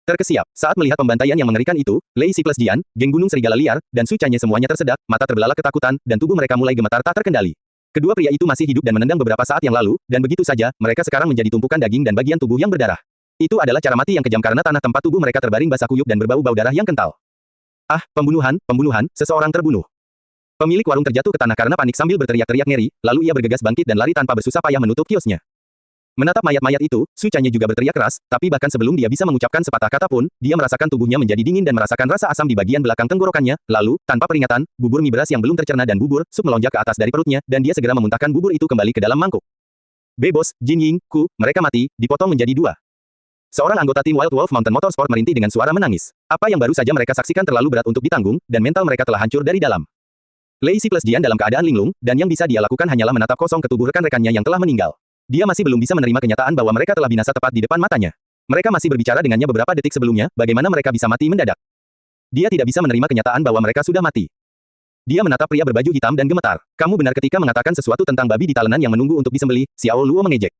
Terkesiap, saat melihat pembantaian yang mengerikan itu, Lei Si plus Jian, geng gunung serigala liar, dan Su Chanye semuanya tersedak, mata terbelalak ketakutan, dan tubuh mereka mulai gemetar tak terkendali. Kedua pria itu masih hidup dan menendang beberapa saat yang lalu, dan begitu saja, mereka sekarang menjadi tumpukan daging dan bagian tubuh yang berdarah. Itu adalah cara mati yang kejam karena tanah tempat tubuh mereka terbaring basah kuyup dan berbau-bau darah yang kental. Ah, pembunuhan, seseorang terbunuh. Pemilik warung terjatuh ke tanah karena panik sambil berteriak-teriak ngeri, lalu ia bergegas bangkit dan lari tanpa bersusah payah menutup kiosnya. Menatap mayat-mayat itu, Su Chanye juga berteriak keras, tapi bahkan sebelum dia bisa mengucapkan sepatah kata pun, dia merasakan tubuhnya menjadi dingin dan merasakan rasa asam di bagian belakang tenggorokannya, lalu, tanpa peringatan, bubur mie beras yang belum tercerna dan bubur sup melonjak ke atas dari perutnya, dan dia segera memuntahkan bubur itu kembali ke dalam mangkuk. Bebos, Jin Ying, Ku, mereka mati, dipotong menjadi dua. Seorang anggota tim Wild Wolf Mountain Motorsport merintih dengan suara menangis. Apa yang baru saja mereka saksikan terlalu berat untuk ditanggung, dan mental mereka telah hancur dari dalam. Lei Si plus Jian dalam keadaan linglung, dan yang bisa dia lakukan hanyalah menatap kosong ke tubuh rekan-rekannya yang telah meninggal. Dia masih belum bisa menerima kenyataan bahwa mereka telah binasa tepat di depan matanya. Mereka masih berbicara dengannya beberapa detik sebelumnya, bagaimana mereka bisa mati mendadak. Dia tidak bisa menerima kenyataan bahwa mereka sudah mati. Dia menatap pria berbaju hitam dan gemetar. Kamu benar ketika mengatakan sesuatu tentang babi di talenan yang menunggu untuk disembelih, Xiao Luo mengejek.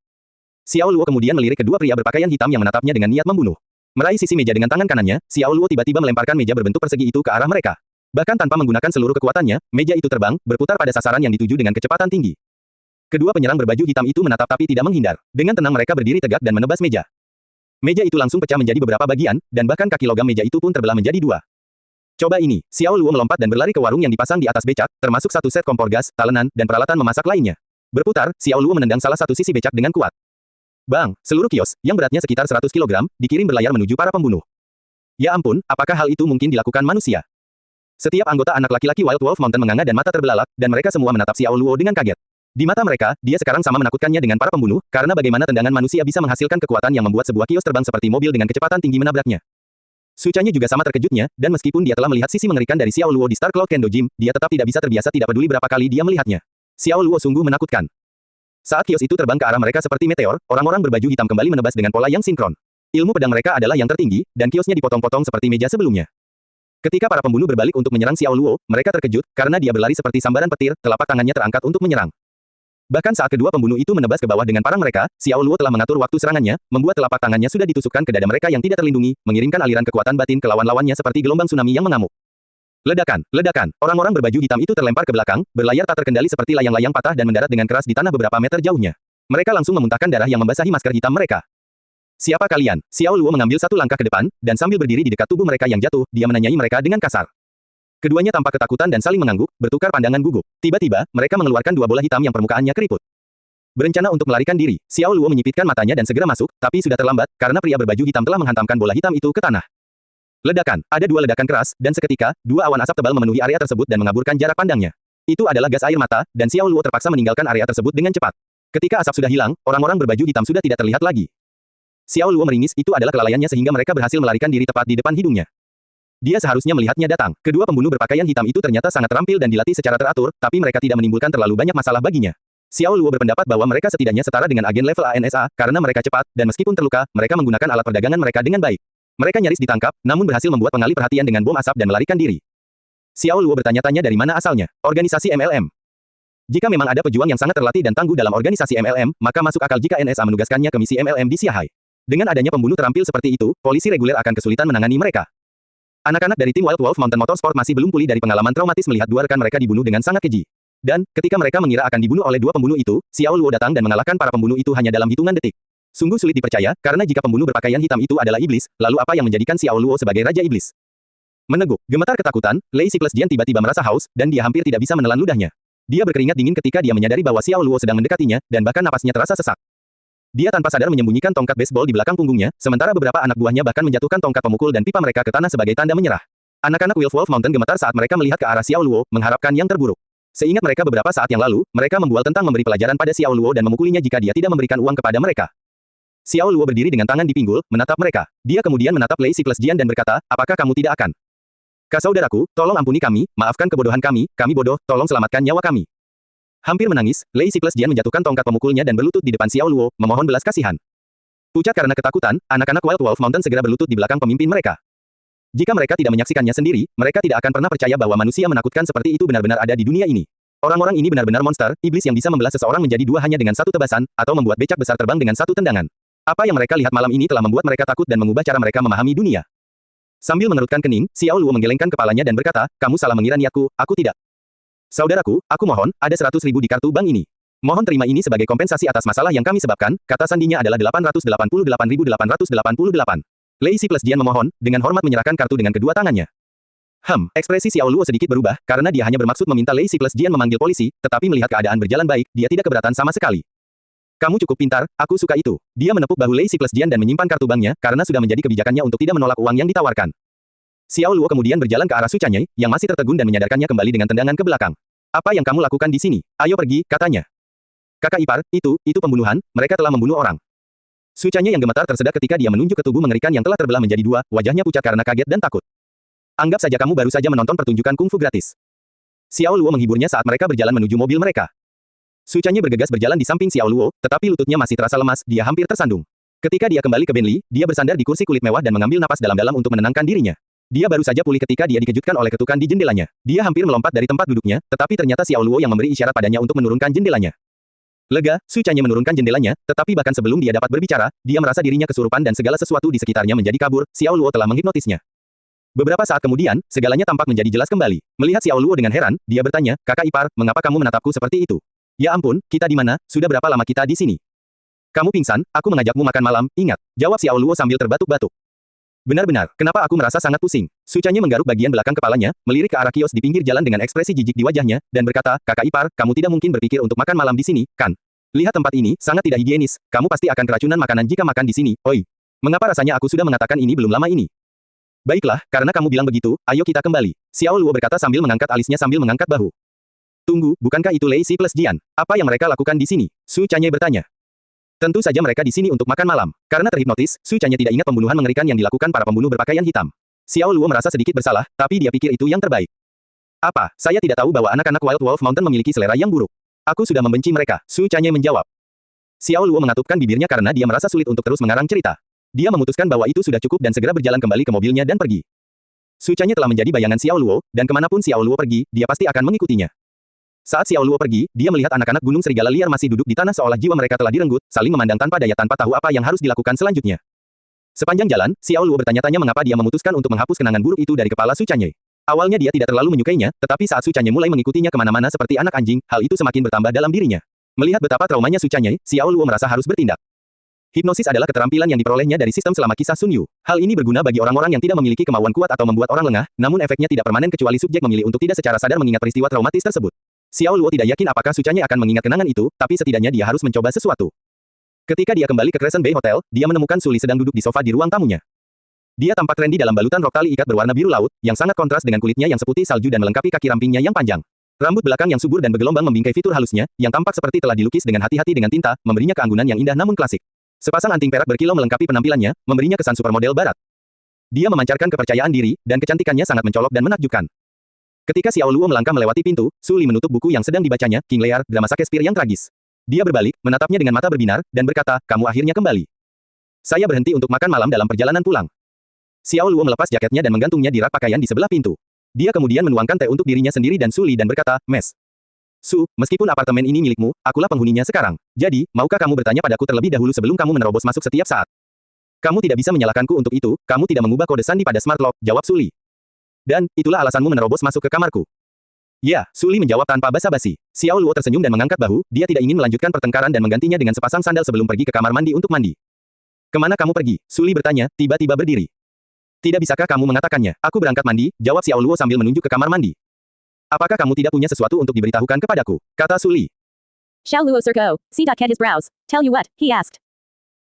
Xiao Luo kemudian melirik kedua pria berpakaian hitam yang menatapnya dengan niat membunuh. Meraih sisi meja dengan tangan kanannya, Xiao Luo tiba-tiba melemparkan meja berbentuk persegi itu ke arah mereka. Bahkan tanpa menggunakan seluruh kekuatannya, meja itu terbang, berputar pada sasaran yang dituju dengan kecepatan tinggi. Kedua penyerang berbaju hitam itu menatap tapi tidak menghindar. Dengan tenang mereka berdiri tegak dan menebas meja. Meja itu langsung pecah menjadi beberapa bagian, dan bahkan kaki logam meja itu pun terbelah menjadi dua. Coba ini, Xiao Luo melompat dan berlari ke warung yang dipasang di atas becak, termasuk satu set kompor gas, talenan, dan peralatan memasak lainnya. Berputar, Xiao Luo menendang salah satu sisi becak dengan kuat. Bang, seluruh kios, yang beratnya sekitar 100 kg, dikirim berlayar menuju para pembunuh. Ya ampun, apakah hal itu mungkin dilakukan manusia? Setiap anggota anak laki-laki Wild Wolf Mountain menganga dan mata terbelalak, dan mereka semua menatap Xiao Luo dengan kaget. Di mata mereka, dia sekarang sama menakutkannya dengan para pembunuh, karena bagaimana tendangan manusia bisa menghasilkan kekuatan yang membuat sebuah kios terbang seperti mobil dengan kecepatan tinggi menabraknya. Su Chanye juga sama terkejutnya, dan meskipun dia telah melihat sisi mengerikan dari Xiao Luo di Star Cloud Kendo Gym, dia tetap tidak bisa terbiasa tidak peduli berapa kali dia melihatnya. Xiao Luo sungguh menakutkan. Saat kios itu terbang ke arah mereka seperti meteor, orang-orang berbaju hitam kembali menebas dengan pola yang sinkron. Ilmu pedang mereka adalah yang tertinggi, dan kiosnya dipotong-potong seperti meja sebelumnya. Ketika para pembunuh berbalik untuk menyerang Xiao Luo, mereka terkejut, karena dia berlari seperti sambaran petir, telapak tangannya terangkat untuk menyerang. Bahkan saat kedua pembunuh itu menebas ke bawah dengan parang mereka, Xiao Luo telah mengatur waktu serangannya, membuat telapak tangannya sudah ditusukkan ke dada mereka yang tidak terlindungi, mengirimkan aliran kekuatan batin ke lawan-lawannya seperti gelombang tsunami yang mengamuk. Ledakan, ledakan, orang-orang berbaju hitam itu terlempar ke belakang, berlayar tak terkendali seperti layang-layang patah dan mendarat dengan keras di tanah beberapa meter jauhnya. Mereka langsung memuntahkan darah yang membasahi masker hitam mereka. Siapa kalian? Xiao Luo mengambil satu langkah ke depan, dan sambil berdiri di dekat tubuh mereka yang jatuh, dia menanyai mereka dengan kasar. Keduanya tampak ketakutan dan saling mengangguk, bertukar pandangan gugup. Tiba-tiba, mereka mengeluarkan dua bola hitam yang permukaannya keriput. Berencana untuk melarikan diri, Xiao Luo menyipitkan matanya dan segera masuk, tapi sudah terlambat, karena pria berbaju hitam telah menghantamkan bola hitam itu ke tanah. Ledakan, ada dua ledakan keras, dan seketika, dua awan asap tebal memenuhi area tersebut dan mengaburkan jarak pandangnya. Itu adalah gas air mata, dan Xiao Luo terpaksa meninggalkan area tersebut dengan cepat. Ketika asap sudah hilang, orang-orang berbaju hitam sudah tidak terlihat lagi. Xiao Luo meringis, itu adalah kelalaiannya sehingga mereka berhasil melarikan diri tepat di depan hidungnya. Dia seharusnya melihatnya datang. Kedua pembunuh berpakaian hitam itu ternyata sangat terampil dan dilatih secara teratur, tapi mereka tidak menimbulkan terlalu banyak masalah baginya. Xiao Luo berpendapat bahwa mereka setidaknya setara dengan agen level ANSA, karena mereka cepat, dan meskipun terluka, mereka menggunakan alat perdagangan mereka dengan baik. Mereka nyaris ditangkap, namun berhasil membuat pengalih perhatian dengan bom asap dan melarikan diri. Xiao Luo bertanya-tanya dari mana asalnya. Organisasi MLM. Jika memang ada pejuang yang sangat terlatih dan tangguh dalam organisasi MLM, maka masuk akal jika NSA menugaskannya ke misi MLM di Siahai. Dengan adanya pembunuh terampil seperti itu, polisi reguler akan kesulitan menangani mereka. Anak-anak dari tim Wild Wolf Mountain Motorsport masih belum pulih dari pengalaman traumatis melihat dua rekan mereka dibunuh dengan sangat keji. Dan, ketika mereka mengira akan dibunuh oleh dua pembunuh itu, Xiao Luo datang dan mengalahkan para pembunuh itu hanya dalam hitungan detik. Sungguh sulit dipercaya, karena jika pembunuh berpakaian hitam itu adalah iblis, lalu apa yang menjadikan Xiao Luo sebagai Raja Iblis? Meneguk, gemetar ketakutan, Lei Si plus Jian tiba-tiba merasa haus, dan dia hampir tidak bisa menelan ludahnya. Dia berkeringat dingin ketika dia menyadari bahwa Xiao Luo sedang mendekatinya, dan bahkan napasnya terasa sesak. Dia tanpa sadar menyembunyikan tongkat baseball di belakang punggungnya, sementara beberapa anak buahnya bahkan menjatuhkan tongkat pemukul dan pipa mereka ke tanah sebagai tanda menyerah. Anak-anak Wild Wolf Mountain gemetar saat mereka melihat ke arah Xiao Luo, mengharapkan yang terburuk. Seingat mereka beberapa saat yang lalu, mereka membual tentang memberi pelajaran pada Xiao Luo dan memukulinya jika dia tidak memberikan uang kepada mereka. Xiao Luo berdiri dengan tangan di pinggul, menatap mereka. Dia kemudian menatap Lei Si plus Jian dan berkata, apakah kamu tidak akan? Saudaraku, tolong ampuni kami, maafkan kebodohan kami bodoh, tolong selamatkan nyawa kami. Hampir menangis, Lei Si plus Jian menjatuhkan tongkat pemukulnya dan berlutut di depan Xiao Luo, memohon belas kasihan. Pucat karena ketakutan, anak-anak Wild Wolf Mountain segera berlutut di belakang pemimpin mereka. Jika mereka tidak menyaksikannya sendiri, mereka tidak akan pernah percaya bahwa manusia menakutkan seperti itu benar-benar ada di dunia ini. Orang-orang ini benar-benar monster, iblis yang bisa membelah seseorang menjadi dua hanya dengan satu tebasan, atau membuat becak besar terbang dengan satu tendangan. Apa yang mereka lihat malam ini telah membuat mereka takut dan mengubah cara mereka memahami dunia. Sambil mengerutkan kening, Xiao Luo menggelengkan kepalanya dan berkata, kamu salah mengira niatku, aku tidak. Saudaraku, aku mohon, ada 100.000 di kartu bank ini. Mohon terima ini sebagai kompensasi atas masalah yang kami sebabkan, kata sandinya adalah 888.888. Lei Si plus Jian memohon, dengan hormat menyerahkan kartu dengan kedua tangannya. Ekspresi Xiao Luo sedikit berubah, karena dia hanya bermaksud meminta Lei Si plus Jian memanggil polisi, tetapi melihat keadaan berjalan baik, dia tidak keberatan sama sekali. Kamu cukup pintar, aku suka itu. Dia menepuk bahu Lei Si plus Jian dan menyimpan kartu banknya, karena sudah menjadi kebijakannya untuk tidak menolak uang yang ditawarkan. Xiao Luo kemudian berjalan ke arah Su Chanyai, yang masih tertegun dan menyadarkannya kembali dengan tendangan ke belakang. Apa yang kamu lakukan di sini? Ayo pergi, katanya. Kakak ipar, itu pembunuhan, mereka telah membunuh orang. Su Chanyai yang gemetar tersedak ketika dia menunjuk ke tubuh mengerikan yang telah terbelah menjadi dua, wajahnya pucat karena kaget dan takut. Anggap saja kamu baru saja menonton pertunjukan kungfu gratis. Xiao Luo menghiburnya saat mereka berjalan menuju mobil mereka. Su Chanyai bergegas berjalan di samping Xiao Luo, tetapi lututnya masih terasa lemas, dia hampir tersandung. Ketika dia kembali ke Bentley, dia bersandar di kursi kulit mewah dan mengambil napas dalam-dalam untuk menenangkan dirinya. Dia baru saja pulih ketika dia dikejutkan oleh ketukan di jendelanya. Dia hampir melompat dari tempat duduknya, tetapi ternyata Xiao Luo yang memberi isyarat padanya untuk menurunkan jendelanya. Lega, Su Chanyai menurunkan jendelanya, tetapi bahkan sebelum dia dapat berbicara, dia merasa dirinya kesurupan dan segala sesuatu di sekitarnya menjadi kabur. Xiao Luo telah menghipnotisnya. Beberapa saat kemudian, segalanya tampak menjadi jelas kembali. Melihat Xiao Luo dengan heran, dia bertanya, kakak ipar, mengapa kamu menatapku seperti itu? Ya ampun, kita di mana? Sudah berapa lama kita di sini? Kamu pingsan, aku mengajakmu makan malam, ingat. Jawab Xiao Luo sambil terbatuk-batuk. Benar-benar, kenapa aku merasa sangat pusing? Su Chanyai menggaruk bagian belakang kepalanya, melirik ke arah kios di pinggir jalan dengan ekspresi jijik di wajahnya, dan berkata, kakak ipar, kamu tidak mungkin berpikir untuk makan malam di sini, kan? Lihat tempat ini, sangat tidak higienis, kamu pasti akan keracunan makanan jika makan di sini, oi. Mengapa rasanya aku sudah mengatakan ini belum lama ini? Baiklah, karena kamu bilang begitu, ayo kita kembali. Xiao Luo berkata sambil mengangkat alisnya sambil mengangkat bahu. Tunggu, bukankah itu Lei Si plus Jian? Apa yang mereka lakukan di sini? Su Chanyai bertanya. Tentu saja mereka di sini untuk makan malam. Karena terhipnotis, Su Chanyai tidak ingat pembunuhan mengerikan yang dilakukan para pembunuh berpakaian hitam. Xiao Luo merasa sedikit bersalah, tapi dia pikir itu yang terbaik. Apa? Saya tidak tahu bahwa anak-anak Wild Wolf Mountain memiliki selera yang buruk. Aku sudah membenci mereka, Su Chanyai menjawab. Xiao Luo mengatupkan bibirnya karena dia merasa sulit untuk terus mengarang cerita. Dia memutuskan bahwa itu sudah cukup dan segera berjalan kembali ke mobilnya dan pergi. Su Chanyai telah menjadi bayangan Xiao Luo, dan kemanapun Xiao Luo pergi, dia pasti akan mengikutinya. Saat Xiao Luo pergi, dia melihat anak-anak gunung serigala liar masih duduk di tanah seolah jiwa mereka telah direnggut, saling memandang tanpa daya tanpa tahu apa yang harus dilakukan selanjutnya. Sepanjang jalan, Xiao Luo bertanya-tanya mengapa dia memutuskan untuk menghapus kenangan buruk itu dari kepala Su Chanyai. Awalnya dia tidak terlalu menyukainya, tetapi saat Su Chanyai mulai mengikutinya kemana-mana seperti anak anjing, hal itu semakin bertambah dalam dirinya. Melihat betapa traumanya Su Chanyai, Xiao Luo merasa harus bertindak. Hipnosis adalah keterampilan yang diperolehnya dari sistem selama kisah Sun Yu. Hal ini berguna bagi orang-orang yang tidak memiliki kemauan kuat atau membuat orang lengah, namun efeknya tidak permanen kecuali subjek memilih untuk tidak secara sadar mengingat peristiwa traumatis tersebut. Xiao Luo tidak yakin apakah Su Chanyai akan mengingat kenangan itu, tapi setidaknya dia harus mencoba sesuatu. Ketika dia kembali ke Crescent Bay Hotel, dia menemukan Su Li sedang duduk di sofa di ruang tamunya. Dia tampak trendy dalam balutan rok tali ikat berwarna biru laut, yang sangat kontras dengan kulitnya yang seputih salju dan melengkapi kaki rampingnya yang panjang. Rambut belakang yang subur dan bergelombang membingkai fitur halusnya, yang tampak seperti telah dilukis dengan hati-hati dengan tinta, memberinya keanggunan yang indah namun klasik. Sepasang anting perak berkilau melengkapi penampilannya, memberinya kesan supermodel barat. Dia memancarkan kepercayaan diri, dan kecantikannya sangat mencolok dan menakjubkan. Ketika Xiao Luo melangkah melewati pintu, Su Li menutup buku yang sedang dibacanya, King Lear, drama Shakespeare yang tragis. Dia berbalik, menatapnya dengan mata berbinar, dan berkata, kamu akhirnya kembali. Saya berhenti untuk makan malam dalam perjalanan pulang. Xiao Luo melepas jaketnya dan menggantungnya di rak pakaian di sebelah pintu. Dia kemudian menuangkan teh untuk dirinya sendiri dan Su Li dan berkata, Mes. Su, meskipun apartemen ini milikmu, akulah penghuninya sekarang. Jadi, maukah kamu bertanya padaku terlebih dahulu sebelum kamu menerobos masuk setiap saat? Kamu tidak bisa menyalahkanku untuk itu, kamu tidak mengubah kode sandi pada smart lock, jawab Su Li. Dan, itulah alasanmu menerobos masuk ke kamarku. Ya, Su Li menjawab tanpa basa-basi. Xiao Luo tersenyum dan mengangkat bahu, dia tidak ingin melanjutkan pertengkaran dan menggantinya dengan sepasang sandal sebelum pergi ke kamar mandi untuk mandi. Kemana kamu pergi? Su Li bertanya, tiba-tiba berdiri. Tidak bisakah kamu mengatakannya? Aku berangkat mandi, jawab Xiao Luo sambil menunjuk ke kamar mandi. Apakah kamu tidak punya sesuatu untuk diberitahukan kepadaku? Kata Su Li. Xiao Luo Circo, C.Cat his brows. Tell you what, he asked.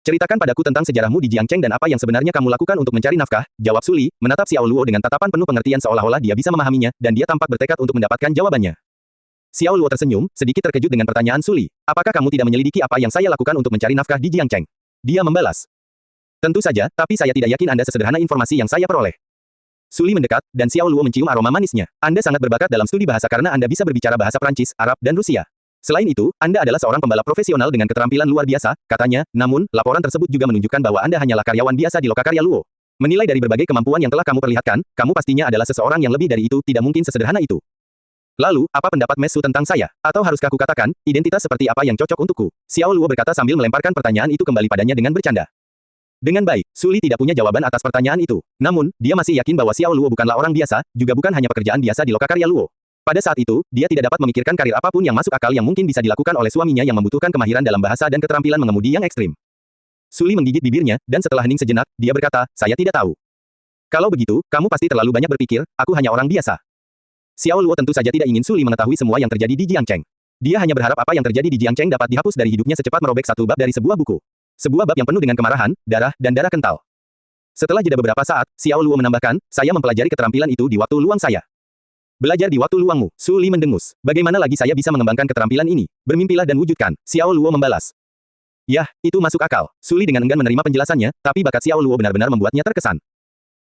Ceritakan padaku tentang sejarahmu di Jiangcheng dan apa yang sebenarnya kamu lakukan untuk mencari nafkah, jawab Su Li, menatap Xiao Luo dengan tatapan penuh pengertian seolah-olah dia bisa memahaminya, dan dia tampak bertekad untuk mendapatkan jawabannya. Xiao Luo tersenyum, sedikit terkejut dengan pertanyaan Su Li. Apakah kamu tidak menyelidiki apa yang saya lakukan untuk mencari nafkah di Jiangcheng? Dia membalas. Tentu saja, tapi saya tidak yakin Anda sesederhana informasi yang saya peroleh. Su Li mendekat, dan Xiao Luo mencium aroma manisnya. Anda sangat berbakat dalam studi bahasa karena Anda bisa berbicara bahasa Prancis, Arab, dan Rusia. Selain itu, Anda adalah seorang pembalap profesional dengan keterampilan luar biasa, katanya, namun, laporan tersebut juga menunjukkan bahwa Anda hanyalah karyawan biasa di Lokakarya Luo. Menilai dari berbagai kemampuan yang telah kamu perlihatkan, kamu pastinya adalah seseorang yang lebih dari itu, tidak mungkin sesederhana itu. Lalu, apa pendapat Mesu tentang saya? Atau haruskah kukatakan, identitas seperti apa yang cocok untukku? Xiao Luo berkata sambil melemparkan pertanyaan itu kembali padanya dengan bercanda. Dengan baik, Su Li tidak punya jawaban atas pertanyaan itu. Namun, dia masih yakin bahwa Xiao Luo bukanlah orang biasa, juga bukan hanya pekerjaan biasa di Lokakarya Luo. Pada saat itu, dia tidak dapat memikirkan karir apapun yang masuk akal yang mungkin bisa dilakukan oleh suaminya yang membutuhkan kemahiran dalam bahasa dan keterampilan mengemudi yang ekstrim. Su Li menggigit bibirnya, dan setelah hening sejenak, dia berkata, saya tidak tahu. Kalau begitu, kamu pasti terlalu banyak berpikir, aku hanya orang biasa. Xiao Luo tentu saja tidak ingin Su Li mengetahui semua yang terjadi di Jiangcheng. Dia hanya berharap apa yang terjadi di Jiangcheng dapat dihapus dari hidupnya secepat merobek satu bab dari sebuah buku. Sebuah bab yang penuh dengan kemarahan, darah, dan darah kental. Setelah jeda beberapa saat, Xiao Luo menambahkan, saya mempelajari keterampilan itu di waktu luang saya. Belajar di waktu luangmu, Su Li mendengus. Bagaimana lagi saya bisa mengembangkan keterampilan ini? Bermimpilah dan wujudkan, Xiao Luo membalas. Yah, itu masuk akal. Su Li dengan enggan menerima penjelasannya, tapi bakat Xiao Luo benar-benar membuatnya terkesan.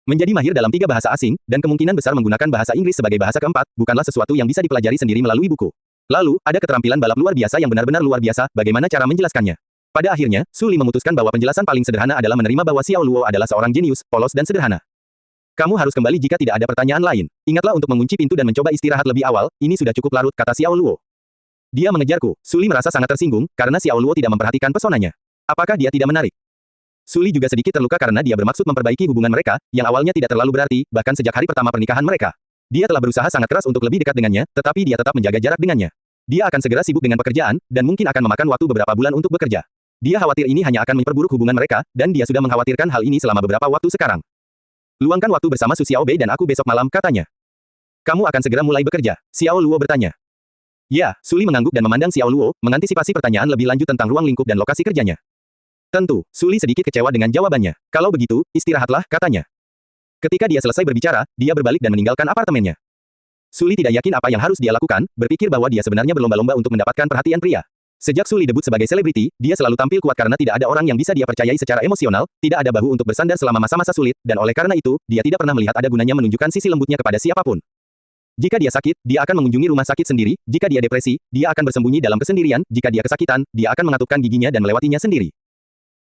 Menjadi mahir dalam 3 bahasa asing, dan kemungkinan besar menggunakan bahasa Inggris sebagai bahasa keempat, bukanlah sesuatu yang bisa dipelajari sendiri melalui buku. Lalu, ada keterampilan balap luar biasa yang benar-benar luar biasa, bagaimana cara menjelaskannya? Pada akhirnya, Su Li memutuskan bahwa penjelasan paling sederhana adalah menerima bahwa Xiao Luo adalah seorang jenius, polos dan sederhana. Kamu harus kembali jika tidak ada pertanyaan lain. Ingatlah untuk mengunci pintu dan mencoba istirahat lebih awal, ini sudah cukup larut, kata Xiao Luo. Dia mengejarku. Su Li merasa sangat tersinggung, karena Xiao Luo tidak memperhatikan pesonanya. Apakah dia tidak menarik? Su Li juga sedikit terluka karena dia bermaksud memperbaiki hubungan mereka, yang awalnya tidak terlalu berarti, bahkan sejak hari pertama pernikahan mereka. Dia telah berusaha sangat keras untuk lebih dekat dengannya, tetapi dia tetap menjaga jarak dengannya. Dia akan segera sibuk dengan pekerjaan, dan mungkin akan memakan waktu beberapa bulan untuk bekerja. Dia khawatir ini hanya akan memperburuk hubungan mereka, dan dia sudah mengkhawatirkan hal ini selama beberapa waktu sekarang. Luangkan waktu bersama Su Xiaobei dan aku besok malam, katanya. Kamu akan segera mulai bekerja? Xiao Luo bertanya. Ya, Su Li mengangguk dan memandang Xiao Luo, mengantisipasi pertanyaan lebih lanjut tentang ruang lingkup dan lokasi kerjanya. Tentu, Su Li sedikit kecewa dengan jawabannya. Kalau begitu, istirahatlah, katanya. Ketika dia selesai berbicara, dia berbalik dan meninggalkan apartemennya. Su Li tidak yakin apa yang harus dia lakukan, berpikir bahwa dia sebenarnya berlomba-lomba untuk mendapatkan perhatian pria. Sejak Su Li debut sebagai selebriti, dia selalu tampil kuat karena tidak ada orang yang bisa dia percayai secara emosional, tidak ada bahu untuk bersandar selama masa-masa sulit, dan oleh karena itu, dia tidak pernah melihat ada gunanya menunjukkan sisi lembutnya kepada siapapun. Jika dia sakit, dia akan mengunjungi rumah sakit sendiri, jika dia depresi, dia akan bersembunyi dalam kesendirian, jika dia kesakitan, dia akan mengatupkan giginya dan melewatinya sendiri.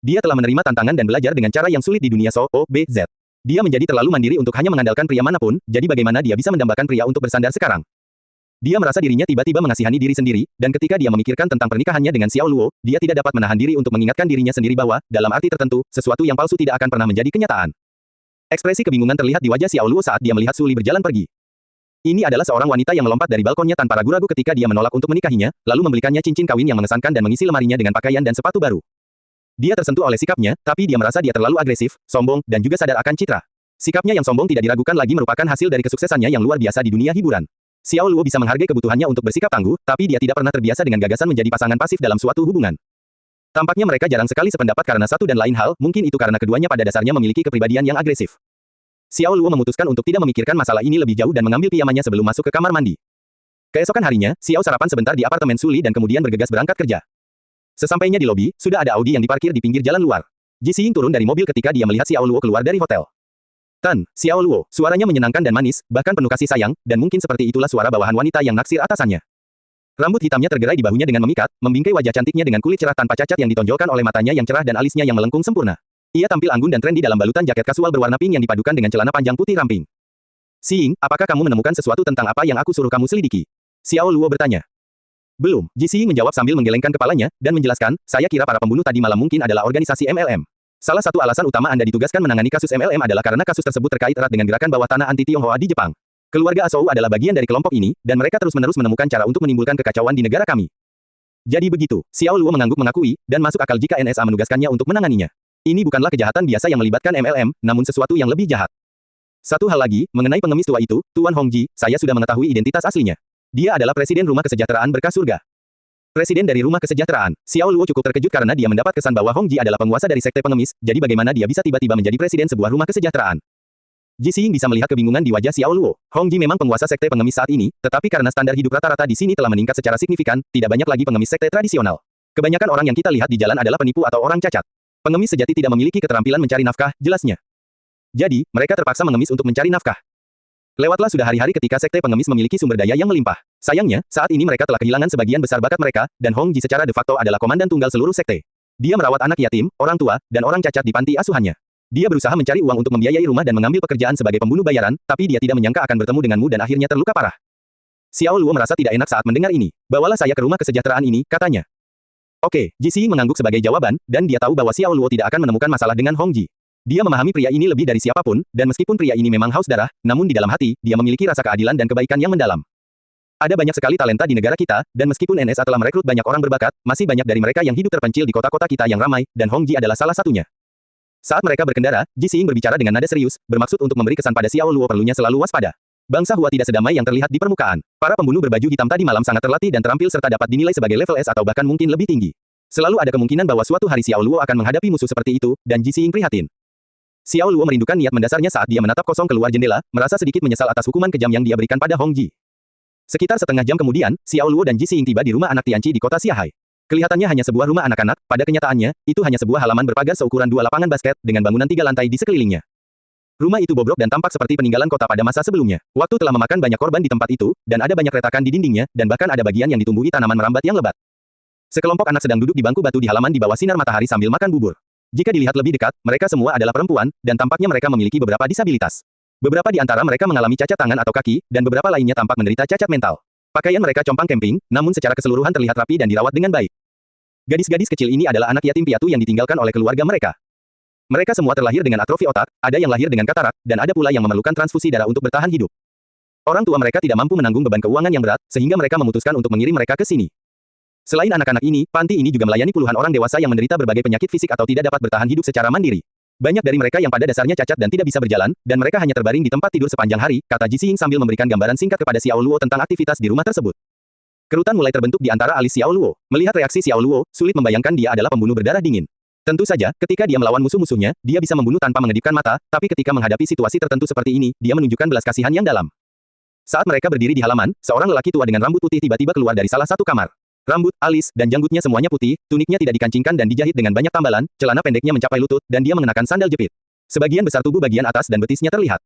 Dia telah menerima tantangan dan belajar dengan cara yang sulit di dunia So-O-B-Z. Dia menjadi terlalu mandiri untuk hanya mengandalkan pria manapun, jadi bagaimana dia bisa mendambakan pria untuk bersandar sekarang? Dia merasa dirinya tiba-tiba mengasihani diri sendiri, dan ketika dia memikirkan tentang pernikahannya dengan Xiao Luo, dia tidak dapat menahan diri untuk mengingatkan dirinya sendiri bahwa, dalam arti tertentu, sesuatu yang palsu tidak akan pernah menjadi kenyataan. Ekspresi kebingungan terlihat di wajah Xiao Luo saat dia melihat Su Li berjalan pergi. Ini adalah seorang wanita yang melompat dari balkonnya tanpa ragu-ragu ketika dia menolak untuk menikahinya, lalu membelikannya cincin kawin yang mengesankan dan mengisi lemarinya dengan pakaian dan sepatu baru. Dia tersentuh oleh sikapnya, tapi dia merasa dia terlalu agresif, sombong, dan juga sadar akan citra. Sikapnya yang sombong tidak diragukan lagi merupakan hasil dari kesuksesannya yang luar biasa di dunia hiburan. Xiao Luo bisa menghargai kebutuhannya untuk bersikap tangguh, tapi dia tidak pernah terbiasa dengan gagasan menjadi pasangan pasif dalam suatu hubungan. Tampaknya mereka jarang sekali sependapat karena satu dan lain hal, mungkin itu karena keduanya pada dasarnya memiliki kepribadian yang agresif. Xiao Luo memutuskan untuk tidak memikirkan masalah ini lebih jauh dan mengambil pijamannya sebelum masuk ke kamar mandi. Keesokan harinya, Xiao sarapan sebentar di apartemen Su Li dan kemudian bergegas berangkat kerja. Sesampainya di lobi, sudah ada Audi yang diparkir di pinggir jalan luar. Ji Xiying turun dari mobil ketika dia melihat Xiao Luo keluar dari hotel. Tan, Xiao Luo, suaranya menyenangkan dan manis, bahkan penuh kasih sayang, dan mungkin seperti itulah suara bawahan wanita yang naksir atasannya. Rambut hitamnya tergerai di bahunya dengan memikat, membingkai wajah cantiknya dengan kulit cerah tanpa cacat yang ditonjolkan oleh matanya yang cerah dan alisnya yang melengkung sempurna. Ia tampil anggun dan trendy dalam balutan jaket kasual berwarna pink yang dipadukan dengan celana panjang putih ramping. Xiying, apakah kamu menemukan sesuatu tentang apa yang aku suruh kamu selidiki? Xiao Luo bertanya. Belum, Ji Xiying menjawab sambil menggelengkan kepalanya, dan menjelaskan, saya kira para pembunuh tadi malam mungkin adalah organisasi MLM. Salah satu alasan utama Anda ditugaskan menangani kasus MLM adalah karena kasus tersebut terkait erat dengan gerakan bawah tanah anti-Tionghoa di Jepang. Keluarga Asou adalah bagian dari kelompok ini, dan mereka terus-menerus menemukan cara untuk menimbulkan kekacauan di negara kami. Jadi begitu, Xiao Luo mengangguk mengakui, dan masuk akal jika NSA menugaskannya untuk menanganinya. Ini bukanlah kejahatan biasa yang melibatkan MLM, namun sesuatu yang lebih jahat. Satu hal lagi, mengenai pengemis tua itu, Tuan Hongji, saya sudah mengetahui identitas aslinya. Dia adalah Presiden Rumah Kesejahteraan Berkah Surga. Presiden dari Rumah Kesejahteraan, Xiao Luo cukup terkejut karena dia mendapat kesan bahwa Hongji adalah penguasa dari sekte pengemis, jadi bagaimana dia bisa tiba-tiba menjadi presiden sebuah rumah kesejahteraan. Ji Xiying bisa melihat kebingungan di wajah Xiao Luo. Hongji memang penguasa sekte pengemis saat ini, tetapi karena standar hidup rata-rata di sini telah meningkat secara signifikan, tidak banyak lagi pengemis sekte tradisional. Kebanyakan orang yang kita lihat di jalan adalah penipu atau orang cacat. Pengemis sejati tidak memiliki keterampilan mencari nafkah, jelasnya. Jadi, mereka terpaksa mengemis untuk mencari nafkah. Lewatlah sudah hari-hari ketika sekte pengemis memiliki sumber daya yang melimpah. Sayangnya, saat ini mereka telah kehilangan sebagian besar bakat mereka, dan Hongji secara de facto adalah komandan tunggal seluruh sekte. Dia merawat anak yatim, orang tua, dan orang cacat di panti asuhannya. Dia berusaha mencari uang untuk membiayai rumah dan mengambil pekerjaan sebagai pembunuh bayaran, tapi dia tidak menyangka akan bertemu denganmu dan akhirnya terluka parah. Xiao Luo merasa tidak enak saat mendengar ini. Bawalah saya ke rumah kesejahteraan ini, katanya. Oke, Ji Xiying mengangguk sebagai jawaban, dan dia tahu bahwa Xiao Luo tidak akan menemukan masalah dengan Hongji. Dia memahami pria ini lebih dari siapapun, dan meskipun pria ini memang haus darah, namun di dalam hati, dia memiliki rasa keadilan dan kebaikan yang mendalam. Ada banyak sekali talenta di negara kita, dan meskipun NSA telah merekrut banyak orang berbakat, masih banyak dari mereka yang hidup terpencil di kota-kota kita yang ramai, dan Hongji adalah salah satunya. Saat mereka berkendara, Ji Xiying berbicara dengan nada serius, bermaksud untuk memberi kesan pada Xiao Luo perlunya selalu waspada. Bangsa Hua tidak sedamai yang terlihat di permukaan. Para pembunuh berbaju hitam tadi malam sangat terlatih dan terampil serta dapat dinilai sebagai level S atau bahkan mungkin lebih tinggi. Selalu ada kemungkinan bahwa suatu hari Xiao Luo akan menghadapi musuh seperti itu, dan Ji Xiying prihatin. Xiao Luo merindukan niat mendasarnya saat dia menatap kosong keluar jendela, merasa sedikit menyesal atas hukuman kejam yang dia berikan pada Hongji. Sekitar setengah jam kemudian, Xiao Luo dan Ji Xiying tiba di rumah anak Tianqi di kota Xiahai. Kelihatannya hanya sebuah rumah anak-anak, pada kenyataannya, itu hanya sebuah halaman berpagar seukuran 2 lapangan basket, dengan bangunan 3 lantai di sekelilingnya. Rumah itu bobrok dan tampak seperti peninggalan kota pada masa sebelumnya. Waktu telah memakan banyak korban di tempat itu, dan ada banyak retakan di dindingnya, dan bahkan ada bagian yang ditumbuhi tanaman merambat yang lebat. Sekelompok anak sedang duduk di bangku batu di halaman di bawah sinar matahari sambil makan bubur. Jika dilihat lebih dekat, mereka semua adalah perempuan, dan tampaknya mereka memiliki beberapa disabilitas. Beberapa di antara mereka mengalami cacat tangan atau kaki, dan beberapa lainnya tampak menderita cacat mental. Pakaian mereka compang camping, namun secara keseluruhan terlihat rapi dan dirawat dengan baik. Gadis-gadis kecil ini adalah anak yatim piatu yang ditinggalkan oleh keluarga mereka. Mereka semua terlahir dengan atrofi otak, ada yang lahir dengan katarak, dan ada pula yang memerlukan transfusi darah untuk bertahan hidup. Orang tua mereka tidak mampu menanggung beban keuangan yang berat, sehingga mereka memutuskan untuk mengirim mereka ke sini. Selain anak-anak ini, panti ini juga melayani puluhan orang dewasa yang menderita berbagai penyakit fisik atau tidak dapat bertahan hidup secara mandiri. Banyak dari mereka yang pada dasarnya cacat dan tidak bisa berjalan, dan mereka hanya terbaring di tempat tidur sepanjang hari, kata Ji Xiying sambil memberikan gambaran singkat kepada Xiao Luo tentang aktivitas di rumah tersebut. Kerutan mulai terbentuk di antara alis Xiao Luo. Melihat reaksi Xiao Luo, sulit membayangkan dia adalah pembunuh berdarah dingin. Tentu saja, ketika dia melawan musuh-musuhnya, dia bisa membunuh tanpa mengedipkan mata, tapi ketika menghadapi situasi tertentu seperti ini, dia menunjukkan belas kasihan yang dalam. Saat mereka berdiri di halaman, seorang lelaki tua dengan rambut putih tiba-tiba keluar dari salah satu kamar. Rambut, alis, dan janggutnya semuanya putih, tuniknya tidak dikancingkan dan dijahit dengan banyak tambalan, celana pendeknya mencapai lutut, dan dia mengenakan sandal jepit. Sebagian besar tubuh bagian atas dan betisnya terlihat.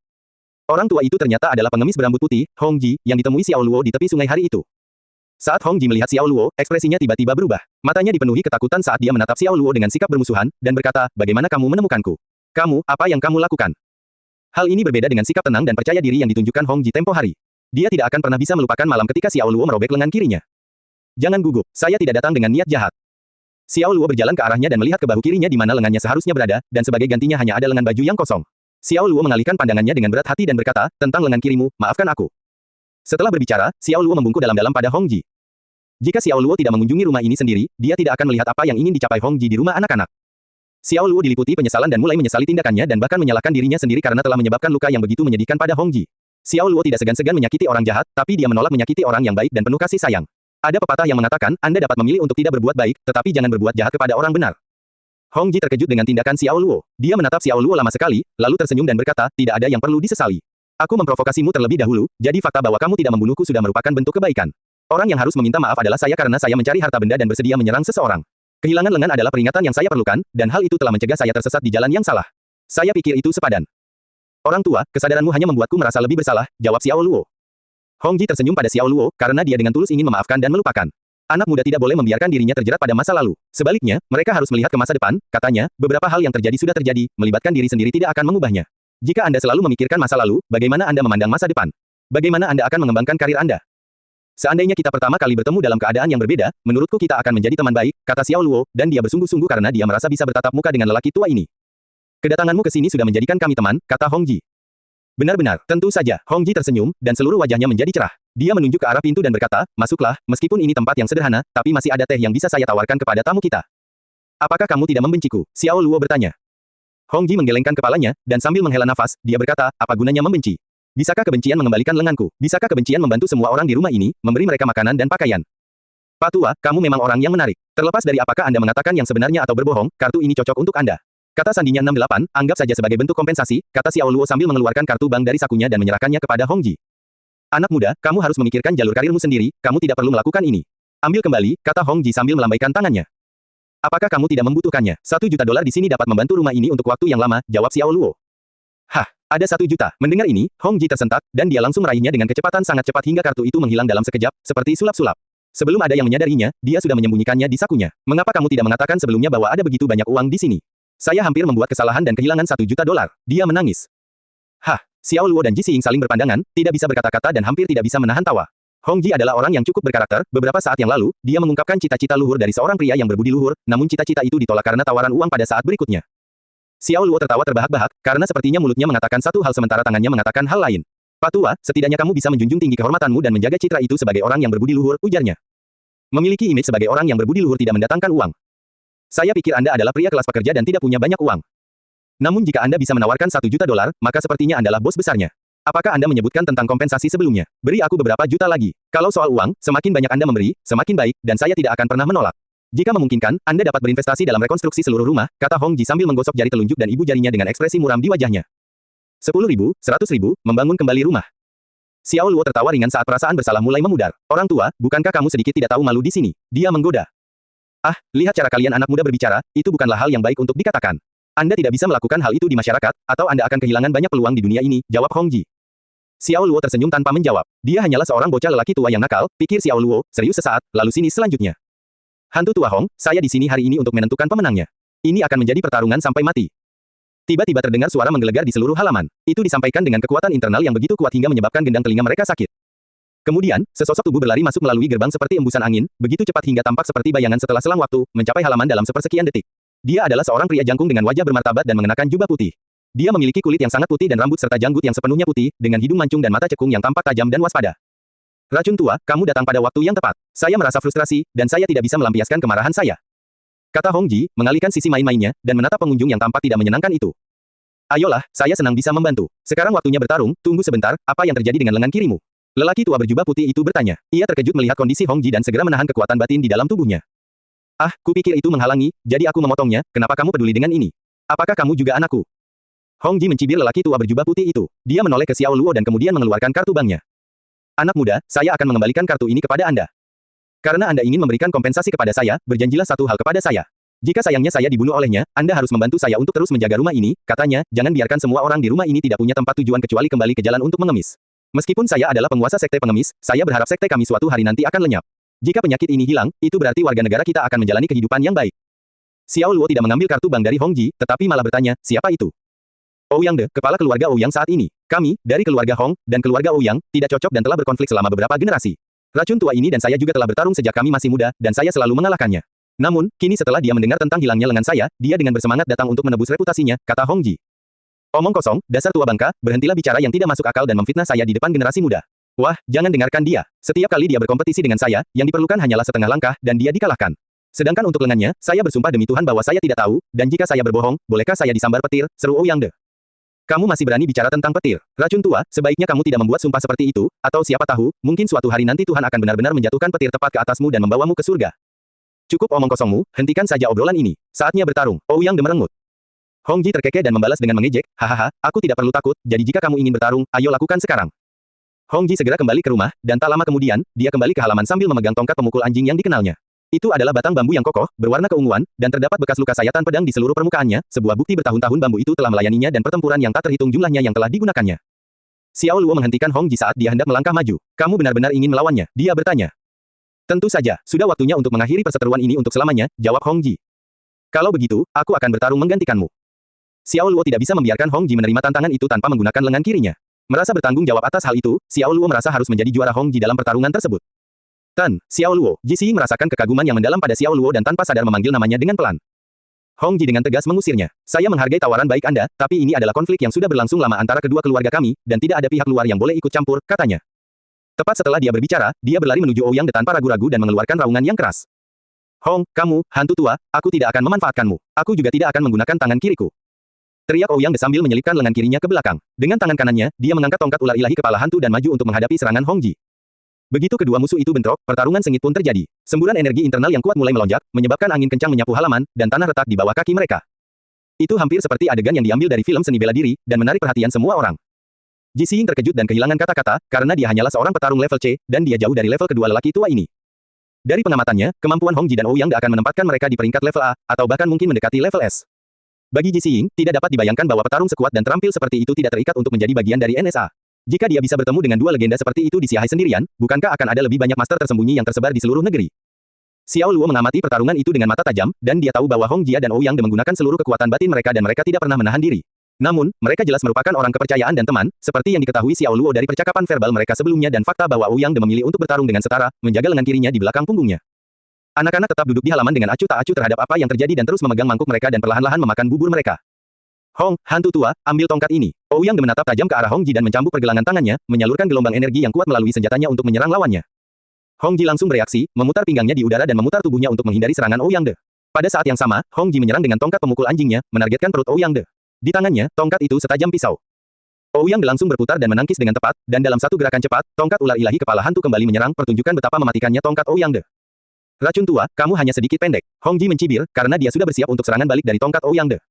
Orang tua itu ternyata adalah pengemis berambut putih, Hongji, yang ditemui Xiao Luo di tepi sungai hari itu. Saat Hongji melihat Xiao Luo, ekspresinya tiba-tiba berubah. Matanya dipenuhi ketakutan saat dia menatap Xiao Luo dengan sikap bermusuhan, dan berkata, bagaimana kamu menemukanku? Kamu, apa yang kamu lakukan? Hal ini berbeda dengan sikap tenang dan percaya diri yang ditunjukkan Hongji tempo hari. Dia tidak akan pernah bisa melupakan malam ketika Xiao Luo merobek lengan kirinya. Jangan gugup, saya tidak datang dengan niat jahat. Xiao Luo berjalan ke arahnya dan melihat ke bahu kirinya di mana lengannya seharusnya berada, dan sebagai gantinya hanya ada lengan baju yang kosong. Xiao Luo mengalihkan pandangannya dengan berat hati dan berkata, tentang lengan kirimu, maafkan aku. Setelah berbicara, Xiao Luo membungkuk dalam-dalam pada Hongji. Jika Xiao Luo tidak mengunjungi rumah ini sendiri, dia tidak akan melihat apa yang ingin dicapai Hongji di rumah anak-anak. Xiao Luo diliputi penyesalan dan mulai menyesali tindakannya dan bahkan menyalahkan dirinya sendiri karena telah menyebabkan luka yang begitu menyedihkan pada Hongji. Xiao Luo tidak segan-segan menyakiti orang jahat, tapi dia menolak menyakiti orang yang baik dan penuh kasih sayang. Ada pepatah yang mengatakan, Anda dapat memilih untuk tidak berbuat baik, tetapi jangan berbuat jahat kepada orang benar. Hongji terkejut dengan tindakan Xiao Luo. Dia menatap Xiao Luo lama sekali, lalu tersenyum dan berkata, tidak ada yang perlu disesali. Aku memprovokasimu terlebih dahulu, jadi fakta bahwa kamu tidak membunuhku sudah merupakan bentuk kebaikan. Orang yang harus meminta maaf adalah saya karena saya mencari harta benda dan bersedia menyerang seseorang. Kehilangan lengan adalah peringatan yang saya perlukan, dan hal itu telah mencegah saya tersesat di jalan yang salah. Saya pikir itu sepadan. Orang tua, kesadaranmu hanya membuatku merasa lebih bersalah, jawab Xiao Luo. Hongji tersenyum pada Xiao Luo, karena dia dengan tulus ingin memaafkan dan melupakan. Anak muda tidak boleh membiarkan dirinya terjerat pada masa lalu. Sebaliknya, mereka harus melihat ke masa depan, katanya, beberapa hal yang terjadi sudah terjadi, melibatkan diri sendiri tidak akan mengubahnya. Jika Anda selalu memikirkan masa lalu, bagaimana Anda memandang masa depan? Bagaimana Anda akan mengembangkan karir Anda? Seandainya kita pertama kali bertemu dalam keadaan yang berbeda, menurutku kita akan menjadi teman baik, kata Xiao Luo, dan dia bersungguh-sungguh karena dia merasa bisa bertatap muka dengan lelaki tua ini. Kedatanganmu ke sini sudah menjadikan kami teman, kata Hong Ji. Benar-benar, tentu saja, Hong Ji tersenyum, dan seluruh wajahnya menjadi cerah. Dia menunjuk ke arah pintu dan berkata, masuklah, meskipun ini tempat yang sederhana, tapi masih ada teh yang bisa saya tawarkan kepada tamu kita. Apakah kamu tidak membenciku? Xiao Luo bertanya. Hong Ji menggelengkan kepalanya, dan sambil menghela nafas, dia berkata, apa gunanya membenci? Bisakah kebencian mengembalikan lenganku? Bisakah kebencian membantu semua orang di rumah ini, memberi mereka makanan dan pakaian? Pak Tua, kamu memang orang yang menarik. Terlepas dari apakah Anda mengatakan yang sebenarnya atau berbohong, kartu ini cocok untuk Anda. Kata sandinya 68, anggap saja sebagai bentuk kompensasi, kata Xiao Luo sambil mengeluarkan kartu bank dari sakunya dan menyerahkannya kepada Hong Ji. Anak muda, kamu harus memikirkan jalur karirmu sendiri, kamu tidak perlu melakukan ini. Ambil kembali, kata Hong Ji sambil melambaikan tangannya. Apakah kamu tidak membutuhkannya? $1 juta di sini dapat membantu rumah ini untuk waktu yang lama, jawab Xiao Luo. Hah, ada $1 juta. Mendengar ini, Hong Ji tersentak, dan dia langsung meraihnya dengan kecepatan sangat cepat hingga kartu itu menghilang dalam sekejap, seperti sulap-sulap. Sebelum ada yang menyadarinya, dia sudah menyembunyikannya di sakunya. Mengapa kamu tidak mengatakan sebelumnya bahwa ada begitu banyak uang di sini? Saya hampir membuat kesalahan dan kehilangan $1 juta. Dia menangis. Hah, Xiao Luo dan Ji Xing saling berpandangan, tidak bisa berkata-kata dan hampir tidak bisa menahan tawa. Hong Ji adalah orang yang cukup berkarakter, beberapa saat yang lalu, dia mengungkapkan cita-cita luhur dari seorang pria yang berbudi luhur, namun cita-cita itu ditolak karena tawaran uang pada saat berikutnya. Xiao Luo tertawa terbahak-bahak, karena sepertinya mulutnya mengatakan satu hal sementara tangannya mengatakan hal lain. Pak Tua, setidaknya kamu bisa menjunjung tinggi kehormatanmu dan menjaga citra itu sebagai orang yang berbudi luhur, ujarnya. Memiliki image sebagai orang yang berbudi luhur tidak mendatangkan uang. Saya pikir Anda adalah pria kelas pekerja dan tidak punya banyak uang. Namun jika Anda bisa menawarkan $1 juta, maka sepertinya Anda adalah bos besarnya. Apakah Anda menyebutkan tentang kompensasi sebelumnya? Beri aku beberapa juta lagi. Kalau soal uang, semakin banyak Anda memberi, semakin baik, dan saya tidak akan pernah menolak. Jika memungkinkan, Anda dapat berinvestasi dalam rekonstruksi seluruh rumah, kata Hong Ji sambil menggosok jari telunjuk dan ibu jarinya dengan ekspresi muram di wajahnya. 10.000, 100.000, membangun kembali rumah. Xiao Luo tertawa ringan saat perasaan bersalah mulai memudar. Orang tua, bukankah kamu sedikit tidak tahu malu di sini? Dia menggoda. Ah, lihat cara kalian anak muda berbicara, itu bukanlah hal yang baik untuk dikatakan. Anda tidak bisa melakukan hal itu di masyarakat, atau Anda akan kehilangan banyak peluang di dunia ini, jawab Hong Ji. Xiao Luo tersenyum tanpa menjawab. Dia hanyalah seorang bocah lelaki tua yang nakal, pikir Xiao Luo, serius sesaat, lalu sini selanjutnya. Hantu tua Hong, saya di sini hari ini untuk menentukan pemenangnya. Ini akan menjadi pertarungan sampai mati. Tiba-tiba terdengar suara menggelegar di seluruh halaman. Itu disampaikan dengan kekuatan internal yang begitu kuat hingga menyebabkan gendang telinga mereka sakit. Kemudian, sesosok tubuh berlari masuk melalui gerbang seperti embusan angin, begitu cepat hingga tampak seperti bayangan setelah selang waktu, mencapai halaman dalam sepersekian detik. Dia adalah seorang pria jangkung dengan wajah bermartabat dan mengenakan jubah putih. Dia memiliki kulit yang sangat putih dan rambut serta janggut yang sepenuhnya putih, dengan hidung mancung dan mata cekung yang tampak tajam dan waspada. Racun tua, kamu datang pada waktu yang tepat. Saya merasa frustrasi, dan saya tidak bisa melampiaskan kemarahan saya. Kata Hong Ji, mengalihkan sisi main-mainnya, dan menatap pengunjung yang tampak tidak menyenangkan itu. Ayolah, saya senang bisa membantu. Sekarang waktunya bertarung, tunggu sebentar, apa yang terjadi dengan lengan kirimu? Lelaki tua berjubah putih itu bertanya. Ia terkejut melihat kondisi Hong Ji dan segera menahan kekuatan batin di dalam tubuhnya. Ah, kupikir itu menghalangi, jadi aku memotongnya, kenapa kamu peduli dengan ini? Apakah kamu juga anakku? Hong Ji mencibir lelaki tua berjubah putih itu. Dia menoleh ke Xiao Luo dan kemudian mengeluarkan kartu banknya. Anak muda, saya akan mengembalikan kartu ini kepada Anda. Karena Anda ingin memberikan kompensasi kepada saya, berjanjilah satu hal kepada saya. Jika sayangnya saya dibunuh olehnya, Anda harus membantu saya untuk terus menjaga rumah ini, katanya, jangan biarkan semua orang di rumah ini tidak punya tempat tujuan kecuali kembali ke jalan untuk mengemis. Meskipun saya adalah penguasa sekte pengemis, saya berharap sekte kami suatu hari nanti akan lenyap. Jika penyakit ini hilang, itu berarti warga negara kita akan menjalani kehidupan yang baik. Xiao Luo tidak mengambil kartu bank dari Hong Ji, tetapi malah bertanya, siapa itu? Ouyang De, kepala keluarga Ouyang saat ini. Kami, dari keluarga Hong, dan keluarga Ouyang, tidak cocok dan telah berkonflik selama beberapa generasi. Racun tua ini dan saya juga telah bertarung sejak kami masih muda, dan saya selalu mengalahkannya. Namun, kini setelah dia mendengar tentang hilangnya lengan saya, dia dengan bersemangat datang untuk menebus reputasinya, kata Hong Ji. Omong kosong, dasar tua bangka, berhentilah bicara yang tidak masuk akal dan memfitnah saya di depan generasi muda. Wah, jangan dengarkan dia. Setiap kali dia berkompetisi dengan saya, yang diperlukan hanyalah setengah langkah, dan dia dikalahkan. Sedangkan untuk lengannya, saya bersumpah demi Tuhan bahwa saya tidak tahu, dan jika saya berbohong, bolehkah saya disambar petir, seru Ouyang De. Kamu masih berani bicara tentang petir. Racun tua, sebaiknya kamu tidak membuat sumpah seperti itu, atau siapa tahu, mungkin suatu hari nanti Tuhan akan benar-benar menjatuhkan petir tepat ke atasmu dan membawamu ke surga. Cukup omong kosongmu, hentikan saja obrolan ini. Saatnya bertarung. Ouyang De merengut. Hong Ji terkekeh dan membalas dengan mengejek, hahaha, aku tidak perlu takut, jadi jika kamu ingin bertarung, ayo lakukan sekarang. Hong Ji segera kembali ke rumah, dan tak lama kemudian, dia kembali ke halaman sambil memegang tongkat pemukul anjing yang dikenalnya. Itu adalah batang bambu yang kokoh, berwarna keunguan, dan terdapat bekas luka sayatan pedang di seluruh permukaannya, sebuah bukti bertahun-tahun bambu itu telah melayaninya dan pertempuran yang tak terhitung jumlahnya yang telah digunakannya. Xiao Luo menghentikan Hong Ji saat dia hendak melangkah maju. Kamu benar-benar ingin melawannya? Dia bertanya. Tentu saja, sudah waktunya untuk mengakhiri perseteruan ini untuk selamanya, jawab Hong Ji. Kalau begitu, aku akan bertarung menggantikanmu. Xiao Luo tidak bisa membiarkan Hong Ji menerima tantangan itu tanpa menggunakan lengan kirinya. Merasa bertanggung jawab atas hal itu, Xiao Luo merasa harus menjadi juara Hong Ji dalam pertarungan tersebut. Tan, Xiao Luo. Ji Xiying merasakan kekaguman yang mendalam pada Xiao Luo dan tanpa sadar memanggil namanya dengan pelan. Hong Ji dengan tegas mengusirnya. Saya menghargai tawaran baik Anda, tapi ini adalah konflik yang sudah berlangsung lama antara kedua keluarga kami, dan tidak ada pihak luar yang boleh ikut campur, katanya. Tepat setelah dia berbicara, dia berlari menuju Ouyang De tanpa ragu-ragu dan mengeluarkan raungan yang keras. Hong, kamu, hantu tua, aku tidak akan memanfaatkanmu. Aku juga tidak akan menggunakan tangan kiriku. Teriak Ouyang De sambil menyelipkan lengan kirinya ke belakang. Dengan tangan kanannya, dia mengangkat tongkat ular ilahi kepala hantu dan maju untuk menghadapi serangan Hong Ji. Begitu kedua musuh itu bentrok, pertarungan sengit pun terjadi. Semburan energi internal yang kuat mulai melonjak, menyebabkan angin kencang menyapu halaman, dan tanah retak di bawah kaki mereka. Itu hampir seperti adegan yang diambil dari film seni bela diri, dan menarik perhatian semua orang. Ji Xiying terkejut dan kehilangan kata-kata, karena dia hanyalah seorang petarung level C, dan dia jauh dari level kedua lelaki tua ini. Dari pengamatannya, kemampuan Hong Ji dan Ouyang De akan menempatkan mereka di peringkat level A, atau bahkan mungkin mendekati level S. Bagi Ji Xiying, tidak dapat dibayangkan bahwa petarung sekuat dan terampil seperti itu tidak terikat untuk menjadi bagian dari NSA. Jika dia bisa bertemu dengan dua legenda seperti itu di Siahai sendirian, bukankah akan ada lebih banyak master tersembunyi yang tersebar di seluruh negeri? Xiao Luo mengamati pertarungan itu dengan mata tajam, dan dia tahu bahwa Hong Jia dan Ouyang De menggunakan seluruh kekuatan batin mereka dan mereka tidak pernah menahan diri. Namun, mereka jelas merupakan orang kepercayaan dan teman, seperti yang diketahui Xiao Luo dari percakapan verbal mereka sebelumnya dan fakta bahwa Ouyang De memilih untuk bertarung dengan setara, menjaga lengan kirinya di belakang punggungnya. Anak-anak tetap duduk di halaman dengan acuh tak acuh terhadap apa yang terjadi dan terus memegang mangkuk mereka dan perlahan-lahan memakan bubur mereka. Hong, hantu tua, ambil tongkat ini. Ouyang De menatap tajam ke arah Hong Ji dan mencambuk pergelangan tangannya, menyalurkan gelombang energi yang kuat melalui senjatanya untuk menyerang lawannya. Hong Ji langsung bereaksi, memutar pinggangnya di udara dan memutar tubuhnya untuk menghindari serangan Ouyang De. Pada saat yang sama, Hong Ji menyerang dengan tongkat pemukul anjingnya, menargetkan perut Ouyang De. Di tangannya, tongkat itu setajam pisau. Ouyang De langsung berputar dan menangkis dengan tepat, dan dalam satu gerakan cepat, tongkat ular ilahi kepala hantu kembali menyerang, pertunjukan betapa mematikannya tongkat Ouyang De. Racun tua, kamu hanya sedikit pendek. Hong Ji mencibir, karena dia sudah bersiap untuk serangan balik dari tongkat Ouyang De.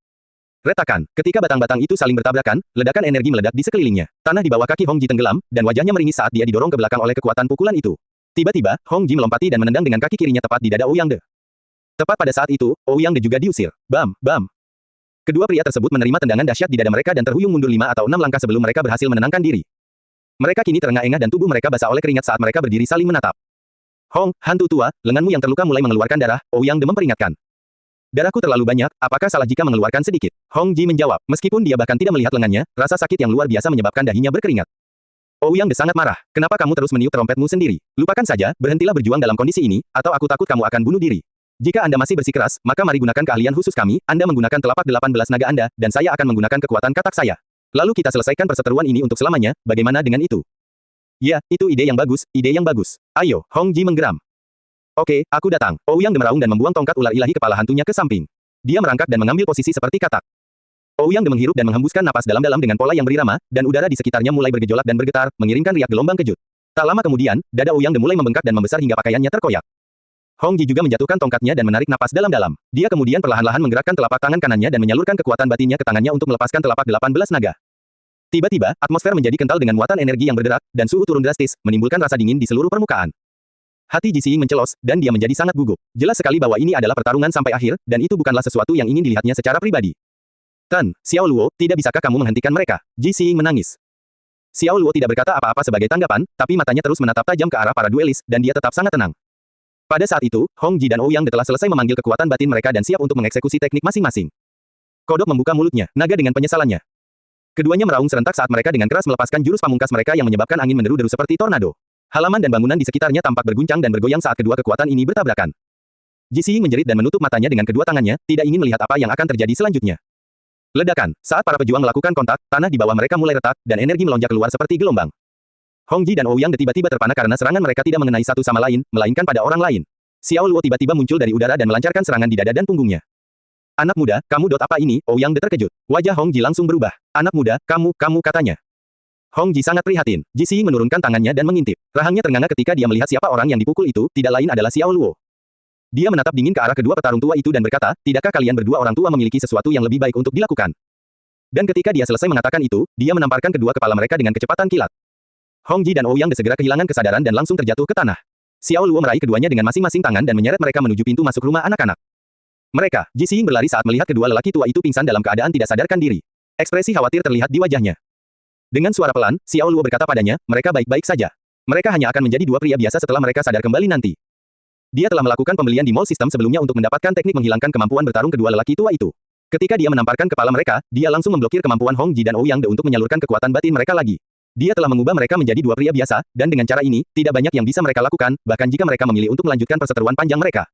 Retakan. Ketika batang-batang itu saling bertabrakan, ledakan energi meledak di sekelilingnya. Tanah di bawah kaki Hong Ji tenggelam, dan wajahnya meringis saat dia didorong ke belakang oleh kekuatan pukulan itu. Tiba-tiba, Hong Ji melompati dan menendang dengan kaki kirinya tepat di dada Ouyang De. Tepat pada saat itu, Ouyang De juga diusir. Bam, bam. Kedua pria tersebut menerima tendangan dahsyat di dada mereka dan terhuyung mundur 5 atau 6 langkah sebelum mereka berhasil menenangkan diri. Mereka kini terengah-engah dan tubuh mereka basah oleh keringat saat mereka berdiri saling menatap. Hong, hantu tua, lenganmu yang terluka mulai mengeluarkan darah, Ouyang De memperingatkan. Darahku terlalu banyak, apakah salah jika mengeluarkan sedikit? Hong Ji menjawab, meskipun dia bahkan tidak melihat lengannya, rasa sakit yang luar biasa menyebabkan dahinya berkeringat. Ouyang De sangat marah, kenapa kamu terus meniup trompetmu sendiri? Lupakan saja, berhentilah berjuang dalam kondisi ini, atau aku takut kamu akan bunuh diri. Jika Anda masih bersikeras, maka mari gunakan keahlian khusus kami, Anda menggunakan telapak 18 naga Anda, dan saya akan menggunakan kekuatan katak saya. Lalu kita selesaikan perseteruan ini untuk selamanya, bagaimana dengan itu? Ya, itu ide yang bagus, ide yang bagus. Ayo, Hong Ji menggeram. Oke, aku datang. Ouyang De meraung dan membuang tongkat ular ilahi kepala hantunya ke samping. Dia merangkak dan mengambil posisi seperti katak. Ouyang De menghirup dan menghembuskan napas dalam-dalam dengan pola yang berirama, dan udara di sekitarnya mulai bergejolak dan bergetar, mengirimkan riak gelombang kejut. Tak lama kemudian, dada Ouyang De mulai membengkak dan membesar hingga pakaiannya terkoyak. Hong Ji juga menjatuhkan tongkatnya dan menarik napas dalam-dalam. Dia kemudian perlahan-lahan menggerakkan telapak tangan kanannya dan menyalurkan kekuatan batinnya ke tangannya untuk melepaskan telapak 18 naga. Tiba-tiba, atmosfer menjadi kental dengan muatan energi yang berderak, dan suhu turun drastis, menimbulkan rasa dingin di seluruh permukaan. Hati Ji Xiying mencelos, dan dia menjadi sangat gugup. Jelas sekali bahwa ini adalah pertarungan sampai akhir, dan itu bukanlah sesuatu yang ingin dilihatnya secara pribadi. Tan, Xiao Luo, tidak bisakah kamu menghentikan mereka? Ji Xiying menangis. Xiao Luo tidak berkata apa-apa sebagai tanggapan, tapi matanya terus menatap tajam ke arah para duelis, dan dia tetap sangat tenang. Pada saat itu, Hong Ji dan Ouyang De telah selesai memanggil kekuatan batin mereka dan siap untuk mengeksekusi teknik masing-masing. Kodok membuka mulutnya, naga dengan penyesalannya. Keduanya meraung serentak saat mereka dengan keras melepaskan jurus pamungkas mereka yang menyebabkan angin menderu-deru seperti tornado. Halaman dan bangunan di sekitarnya tampak berguncang dan bergoyang saat kedua kekuatan ini bertabrakan. Ji Xiying menjerit dan menutup matanya dengan kedua tangannya, tidak ingin melihat apa yang akan terjadi selanjutnya. Ledakan. Saat para pejuang melakukan kontak, tanah di bawah mereka mulai retak, dan energi melonjak keluar seperti gelombang. Hong Ji dan Ouyang De tiba-tiba terpana karena serangan mereka tidak mengenai satu sama lain, melainkan pada orang lain. Xiao Luo tiba-tiba muncul dari udara dan melancarkan serangan di dada dan punggungnya. Anak muda, kamu apa ini? Ouyang De terkejut. Wajah Hong Ji langsung berubah. Anak muda, kamu katanya. Hong Ji sangat prihatin. Ji Xiying menurunkan tangannya dan mengintip. Rahangnya ternganga ketika dia melihat siapa orang yang dipukul itu, tidak lain adalah Xiao Luo. Dia menatap dingin ke arah kedua petarung tua itu dan berkata, tidakkah kalian berdua orang tua memiliki sesuatu yang lebih baik untuk dilakukan? Dan ketika dia selesai mengatakan itu, dia menamparkan kedua kepala mereka dengan kecepatan kilat. Hong Ji dan Ouyang De segera kehilangan kesadaran dan langsung terjatuh ke tanah. Xiao Luo meraih keduanya dengan masing-masing tangan dan menyeret mereka menuju pintu masuk rumah anak-anak. Mereka, Ji Xiying berlari saat melihat kedua lelaki tua itu pingsan dalam keadaan tidak sadarkan diri. Ekspresi khawatir terlihat di wajahnya. Dengan suara pelan, Xiao Luo berkata padanya, mereka baik-baik saja. Mereka hanya akan menjadi dua pria biasa setelah mereka sadar kembali nanti. Dia telah melakukan pembelian di mall sistem sebelumnya untuk mendapatkan teknik menghilangkan kemampuan bertarung kedua lelaki tua itu. Ketika dia menamparkan kepala mereka, dia langsung memblokir kemampuan Hong Ji dan Ouyang De untuk menyalurkan kekuatan batin mereka lagi. Dia telah mengubah mereka menjadi dua pria biasa, dan dengan cara ini, tidak banyak yang bisa mereka lakukan, bahkan jika mereka memilih untuk melanjutkan perseteruan panjang mereka.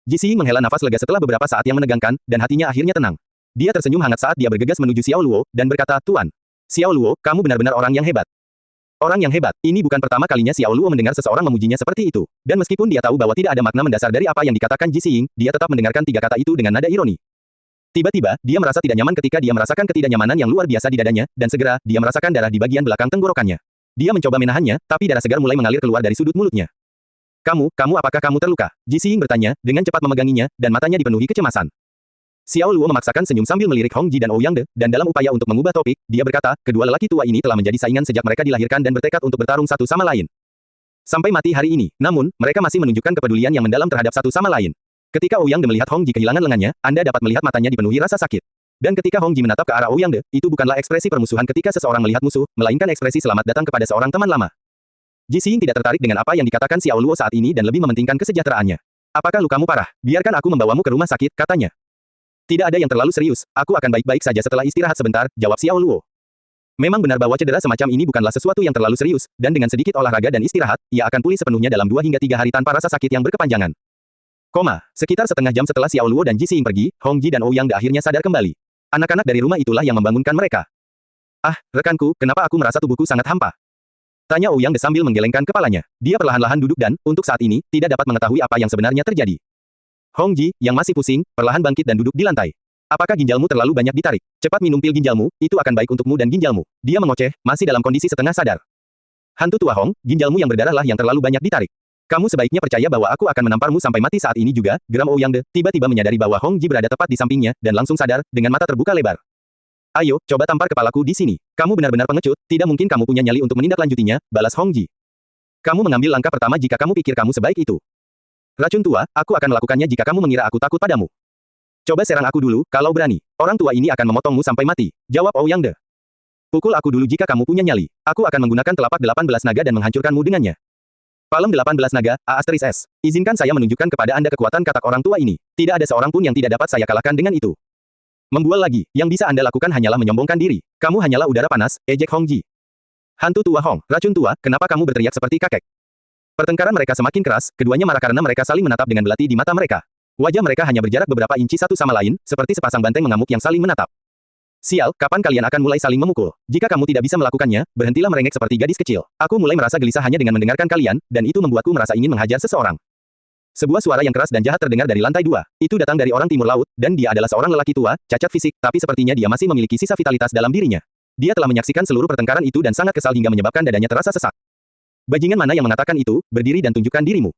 Ji Xing menghela nafas lega setelah beberapa saat yang menegangkan, dan hatinya akhirnya tenang. Dia tersenyum hangat saat dia bergegas menuju Xiao Luo, dan berkata, Tuan. Xiao Luo, kamu benar-benar orang yang hebat. Orang yang hebat, ini bukan pertama kalinya Xiao Luo mendengar seseorang memujinya seperti itu. Dan meskipun dia tahu bahwa tidak ada makna mendasar dari apa yang dikatakan Ji Xing, dia tetap mendengarkan tiga kata itu dengan nada ironi. Tiba-tiba, dia merasa tidak nyaman ketika dia merasakan ketidaknyamanan yang luar biasa di dadanya, dan segera, dia merasakan darah di bagian belakang tenggorokannya. Dia mencoba menahannya, tapi darah segar mulai mengalir keluar dari sudut mulutnya. Apakah kamu terluka? Ji Xing bertanya, dengan cepat memeganginya, dan matanya dipenuhi kecemasan. Xiao Luo memaksakan senyum sambil melirik Hong Ji dan Ouyang De, dan dalam upaya untuk mengubah topik, dia berkata, kedua lelaki tua ini telah menjadi saingan sejak mereka dilahirkan dan bertekad untuk bertarung satu sama lain. Sampai mati hari ini, namun, mereka masih menunjukkan kepedulian yang mendalam terhadap satu sama lain. Ketika Ouyang De melihat Hong Ji kehilangan lengannya, Anda dapat melihat matanya dipenuhi rasa sakit. Dan ketika Hong Ji menatap ke arah Ouyang De, itu bukanlah ekspresi permusuhan ketika seseorang melihat musuh, melainkan ekspresi selamat datang kepada seorang teman lama. Ji Xing tidak tertarik dengan apa yang dikatakan Xiao Luo saat ini dan lebih mementingkan kesejahteraannya. Apakah lukamu parah? Biarkan aku membawamu ke rumah sakit, katanya. Tidak ada yang terlalu serius, aku akan baik-baik saja setelah istirahat sebentar, jawab Xiao Luo. Memang benar bahwa cedera semacam ini bukanlah sesuatu yang terlalu serius, dan dengan sedikit olahraga dan istirahat, ia akan pulih sepenuhnya dalam 2 hingga 3 hari tanpa rasa sakit yang berkepanjangan. Sekitar setengah jam setelah Xiao Luo dan Ji Xing pergi, Hong Ji dan Ouyang De akhirnya sadar kembali. Anak-anak dari rumah itulah yang membangunkan mereka. Ah, rekanku, kenapa aku merasa tubuhku sangat hampa? Tanya Ouyang De sambil menggelengkan kepalanya. Dia perlahan-lahan duduk dan, untuk saat ini, tidak dapat mengetahui apa yang sebenarnya terjadi. Hong Ji, yang masih pusing, perlahan bangkit dan duduk di lantai. Apakah ginjalmu terlalu banyak ditarik? Cepat minum pil ginjalmu, itu akan baik untukmu dan ginjalmu. Dia mengoceh, masih dalam kondisi setengah sadar. Hantu tua Hong, ginjalmu yang berdarahlah yang terlalu banyak ditarik. Kamu sebaiknya percaya bahwa aku akan menamparmu sampai mati saat ini juga, geram Ouyang De, tiba-tiba menyadari bahwa Hong Ji berada tepat di sampingnya, dan langsung sadar, dengan mata terbuka lebar. Ayo, coba tampar kepalaku di sini. Kamu benar-benar pengecut, tidak mungkin kamu punya nyali untuk menindaklanjutinya, balas Hong Ji. Kamu mengambil langkah pertama jika kamu pikir kamu sebaik itu. Racun tua, aku akan melakukannya jika kamu mengira aku takut padamu. Coba serang aku dulu, kalau berani. Orang tua ini akan memotongmu sampai mati, jawab Ouyang De. Pukul aku dulu jika kamu punya nyali. Aku akan menggunakan telapak 18 naga dan menghancurkanmu dengannya. Palem 18 naga, A*S. Izinkan saya menunjukkan kepada Anda kekuatan katak orang tua ini. Tidak ada seorang pun yang tidak dapat saya kalahkan dengan itu. Membual lagi, yang bisa Anda lakukan hanyalah menyombongkan diri. Kamu hanyalah udara panas, ejek Hong Ji. Hantu tua Hong, racun tua, kenapa kamu berteriak seperti kakek? Pertengkaran mereka semakin keras, keduanya marah karena mereka saling menatap dengan belati di mata mereka. Wajah mereka hanya berjarak beberapa inci satu sama lain, seperti sepasang banteng mengamuk yang saling menatap. Sial, kapan kalian akan mulai saling memukul? Jika kamu tidak bisa melakukannya, berhentilah merengek seperti gadis kecil. Aku mulai merasa gelisah hanya dengan mendengarkan kalian, dan itu membuatku merasa ingin menghajar seseorang. Sebuah suara yang keras dan jahat terdengar dari lantai 2. Itu datang dari orang timur laut, dan dia adalah seorang lelaki tua, cacat fisik, tapi sepertinya dia masih memiliki sisa vitalitas dalam dirinya. Dia telah menyaksikan seluruh pertengkaran itu dan sangat kesal hingga menyebabkan dadanya terasa sesak. Bajingan mana yang mengatakan itu? Berdiri dan tunjukkan dirimu.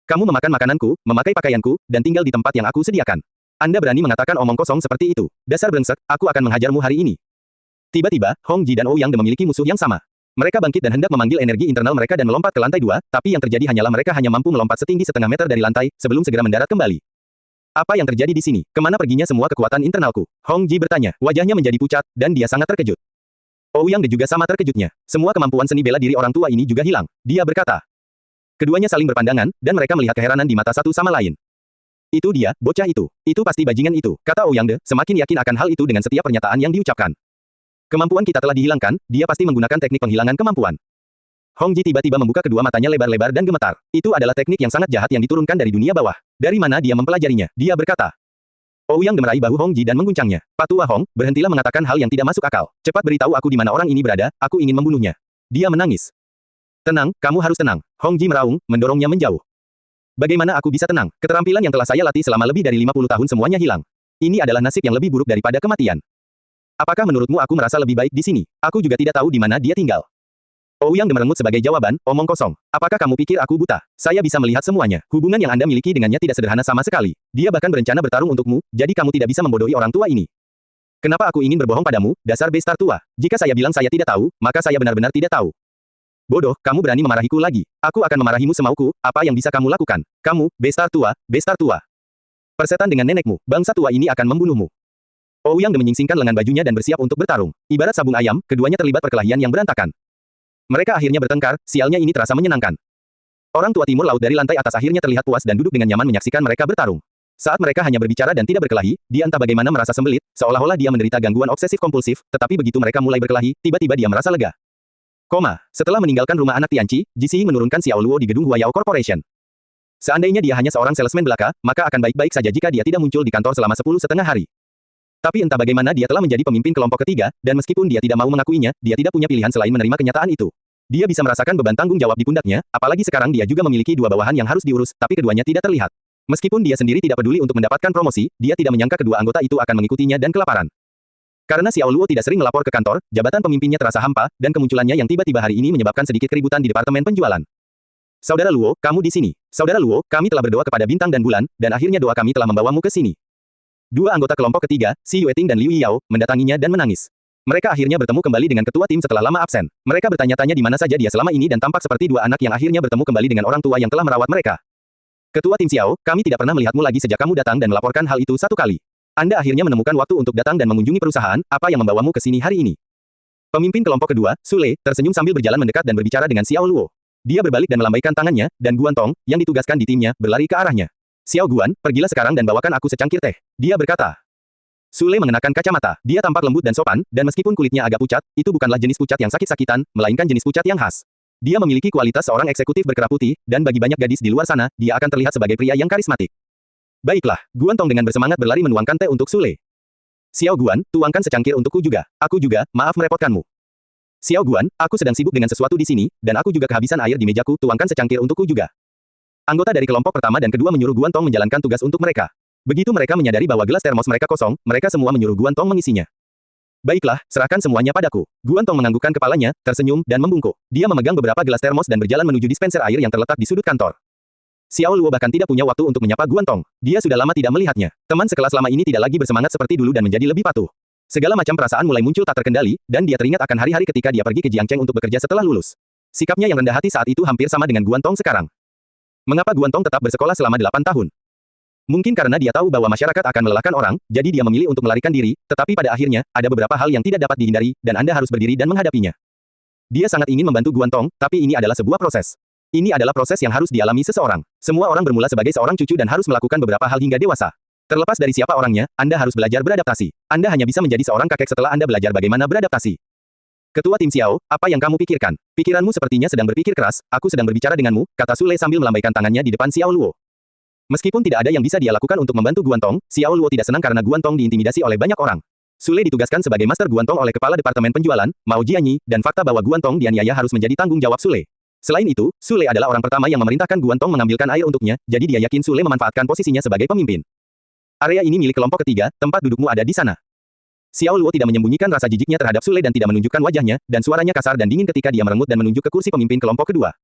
Kamu memakan makananku, memakai pakaianku, dan tinggal di tempat yang aku sediakan. Anda berani mengatakan omong kosong seperti itu. Dasar brengsek, aku akan menghajarmu hari ini. Tiba-tiba, Hong Ji dan Ouyang De memiliki musuh yang sama. Mereka bangkit dan hendak memanggil energi internal mereka dan melompat ke lantai 2, tapi yang terjadi hanyalah mereka hanya mampu melompat setinggi setengah meter dari lantai, sebelum segera mendarat kembali. Apa yang terjadi di sini? Kemana perginya semua kekuatan internalku? Hong Ji bertanya, wajahnya menjadi pucat, dan dia sangat terkejut. Ouyang De juga sama terkejutnya. Semua kemampuan seni bela diri orang tua ini juga hilang. Dia berkata. Keduanya saling berpandangan, dan mereka melihat keheranan di mata satu sama lain. Itu dia, bocah itu. Itu pasti bajingan itu, kata Ouyang De, semakin yakin akan hal itu dengan setiap pernyataan yang diucapkan. Kemampuan kita telah dihilangkan, dia pasti menggunakan teknik penghilangan kemampuan. Hong Ji tiba-tiba membuka kedua matanya lebar-lebar dan gemetar. Itu adalah teknik yang sangat jahat yang diturunkan dari dunia bawah. Dari mana dia mempelajarinya? Dia berkata. Ouyang De meraih bahu Hong Ji dan mengguncangnya. Patua Hong, berhentilah mengatakan hal yang tidak masuk akal. Cepat beritahu aku di mana orang ini berada, aku ingin membunuhnya. Dia menangis. Tenang, kamu harus tenang. Hong Ji meraung, mendorongnya menjauh. Bagaimana aku bisa tenang? Keterampilan yang telah saya latih selama lebih dari 50 tahun semuanya hilang. Ini adalah nasib yang lebih buruk daripada kematian. Apakah menurutmu aku merasa lebih baik di sini? Aku juga tidak tahu di mana dia tinggal. Ouyang De merengut sebagai jawaban, omong kosong. Apakah kamu pikir aku buta? Saya bisa melihat semuanya. Hubungan yang Anda miliki dengannya tidak sederhana sama sekali. Dia bahkan berencana bertarung untukmu, jadi kamu tidak bisa membodohi orang tua ini. Kenapa aku ingin berbohong padamu, dasar besar tua? Jika saya bilang saya tidak tahu, maka saya benar-benar tidak tahu. Bodoh, kamu berani memarahiku lagi. Aku akan memarahimu semauku, apa yang bisa kamu lakukan? Kamu, besar tua, besar tua. Persetan dengan nenekmu, bangsa tua ini akan membunuhmu. Ouyang De menyingsingkan lengan bajunya dan bersiap untuk bertarung. Ibarat sabung ayam, keduanya terlibat perkelahian yang berantakan. Mereka akhirnya bertengkar, sialnya ini terasa menyenangkan. Orang tua timur laut dari lantai atas akhirnya terlihat puas dan duduk dengan nyaman menyaksikan mereka bertarung. Saat mereka hanya berbicara dan tidak berkelahi, dia entah bagaimana merasa sembelit, seolah-olah dia menderita gangguan obsesif kompulsif, tetapi begitu mereka mulai berkelahi, tiba-tiba dia merasa lega. Setelah meninggalkan rumah anak Tianqi, Jixi menurunkan Xiao Luo di gedung Huayao Corporation. Seandainya dia hanya seorang salesman belaka, maka akan baik-baik saja jika dia tidak muncul di kantor selama 10,5 hari. Tapi entah bagaimana dia telah menjadi pemimpin kelompok ketiga, dan meskipun dia tidak mau mengakuinya, dia tidak punya pilihan selain menerima kenyataan itu. Dia bisa merasakan beban tanggung jawab di pundaknya, apalagi sekarang dia juga memiliki dua bawahan yang harus diurus, tapi keduanya tidak terlihat. Meskipun dia sendiri tidak peduli untuk mendapatkan promosi, dia tidak menyangka kedua anggota itu akan mengikutinya dan kelaparan. Karena Xiao Luo tidak sering melapor ke kantor, jabatan pemimpinnya terasa hampa, dan kemunculannya yang tiba-tiba hari ini menyebabkan sedikit keributan di departemen penjualan. Saudara Luo, kamu di sini. Saudara Luo, kami telah berdoa kepada bintang dan bulan, dan akhirnya doa kami telah membawamu ke sini. Dua anggota kelompok ketiga, Xi Yueting dan Liu Yao, mendatanginya dan menangis. Mereka akhirnya bertemu kembali dengan ketua tim setelah lama absen. Mereka bertanya-tanya di mana saja dia selama ini dan tampak seperti dua anak yang akhirnya bertemu kembali dengan orang tua yang telah merawat mereka. Ketua tim Xiao, kami tidak pernah melihatmu lagi sejak kamu datang dan melaporkan hal itu satu kali. Anda akhirnya menemukan waktu untuk datang dan mengunjungi perusahaan, apa yang membawamu ke sini hari ini? Pemimpin kelompok kedua, Sule, tersenyum sambil berjalan mendekat dan berbicara dengan Xiao Luo. Dia berbalik dan melambaikan tangannya, dan Guan Tong, yang ditugaskan di timnya, berlari ke arahnya. Xiao Guan, pergilah sekarang dan bawakan aku secangkir teh. Dia berkata. Sule mengenakan kacamata. Dia tampak lembut dan sopan, dan meskipun kulitnya agak pucat, itu bukanlah jenis pucat yang sakit-sakitan, melainkan jenis pucat yang khas. Dia memiliki kualitas seorang eksekutif berkerah putih, dan bagi banyak gadis di luar sana, dia akan terlihat sebagai pria yang karismatik. Baiklah, Guan Tong dengan bersemangat berlari menuangkan teh untuk Sule. Xiao Guan, tuangkan secangkir untukku juga. Aku juga, maaf merepotkanmu. Xiao Guan, aku sedang sibuk dengan sesuatu di sini, dan aku juga kehabisan air di mejaku, tuangkan secangkir untukku juga. Anggota dari kelompok pertama dan kedua menyuruh Guan Tong menjalankan tugas untuk mereka. Begitu mereka menyadari bahwa gelas termos mereka kosong, mereka semua menyuruh Guan Tong mengisinya. Baiklah, serahkan semuanya padaku. Guan Tong menganggukkan kepalanya, tersenyum, dan membungkuk. Dia memegang beberapa gelas termos dan berjalan menuju dispenser air yang terletak di sudut kantor. Xiao Luo bahkan tidak punya waktu untuk menyapa Guan Tong. Dia sudah lama tidak melihatnya. Teman sekelas lama ini tidak lagi bersemangat seperti dulu dan menjadi lebih patuh. Segala macam perasaan mulai muncul tak terkendali, dan dia teringat akan hari-hari ketika dia pergi ke Jiangcheng untuk bekerja setelah lulus. Sikapnya yang rendah hati saat itu hampir sama dengan Guan Tong sekarang. Mengapa Guan Tong tetap bersekolah selama 8 tahun? Mungkin karena dia tahu bahwa masyarakat akan melelahkan orang, jadi dia memilih untuk melarikan diri, tetapi pada akhirnya, ada beberapa hal yang tidak dapat dihindari, dan Anda harus berdiri dan menghadapinya. Dia sangat ingin membantu Guan Tong, tapi ini adalah sebuah proses. Ini adalah proses yang harus dialami seseorang. Semua orang bermula sebagai seorang cucu dan harus melakukan beberapa hal hingga dewasa. Terlepas dari siapa orangnya, Anda harus belajar beradaptasi. Anda hanya bisa menjadi seorang kakek setelah Anda belajar bagaimana beradaptasi. Ketua tim Xiao, apa yang kamu pikirkan? Pikiranmu sepertinya sedang berpikir keras, aku sedang berbicara denganmu, kata Sule sambil melambaikan tangannya di depan Xiao Luo. Meskipun tidak ada yang bisa dia lakukan untuk membantu Guan Tong, Xiao Luo tidak senang karena Guan Tong diintimidasi oleh banyak orang. Sule ditugaskan sebagai master Guan Tong oleh kepala departemen penjualan, Mao Jianyi, dan fakta bahwa Guan Tong dianiaya harus menjadi tanggung jawab Sule. Selain itu, Sule adalah orang pertama yang memerintahkan Guan Tong mengambilkan air untuknya, jadi dia yakin Sule memanfaatkan posisinya sebagai pemimpin. Area ini milik kelompok ketiga, tempat dudukmu ada di sana. Xiao Luo tidak menyembunyikan rasa jijiknya terhadap Sule dan tidak menunjukkan wajahnya, dan suaranya kasar dan dingin ketika dia merengut dan menunjuk ke kursi pemimpin kelompok kedua.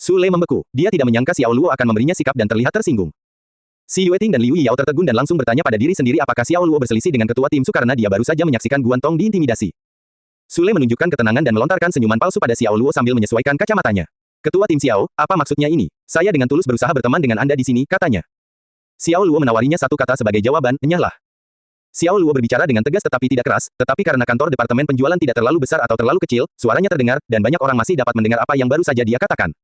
Sule membeku. Dia tidak menyangka Xiao Luo akan memberinya sikap dan terlihat tersinggung. Xi Yueting dan Liu Yao tertegun dan langsung bertanya pada diri sendiri apakah Xiao Luo berselisih dengan ketua tim Su karena dia baru saja menyaksikan Guan Tong diintimidasi. Sule menunjukkan ketenangan dan melontarkan senyuman palsu pada Xiao Luo sambil menyesuaikan kacamatanya. Ketua tim Xiao, apa maksudnya ini? Saya dengan tulus berusaha berteman dengan Anda di sini, katanya. Xiao Luo menawarinya satu kata sebagai jawaban, enyahlah. Xiao Luo berbicara dengan tegas tetapi tidak keras, tetapi karena kantor departemen penjualan tidak terlalu besar atau terlalu kecil, suaranya terdengar, dan banyak orang masih dapat mendengar apa yang baru saja dia katakan.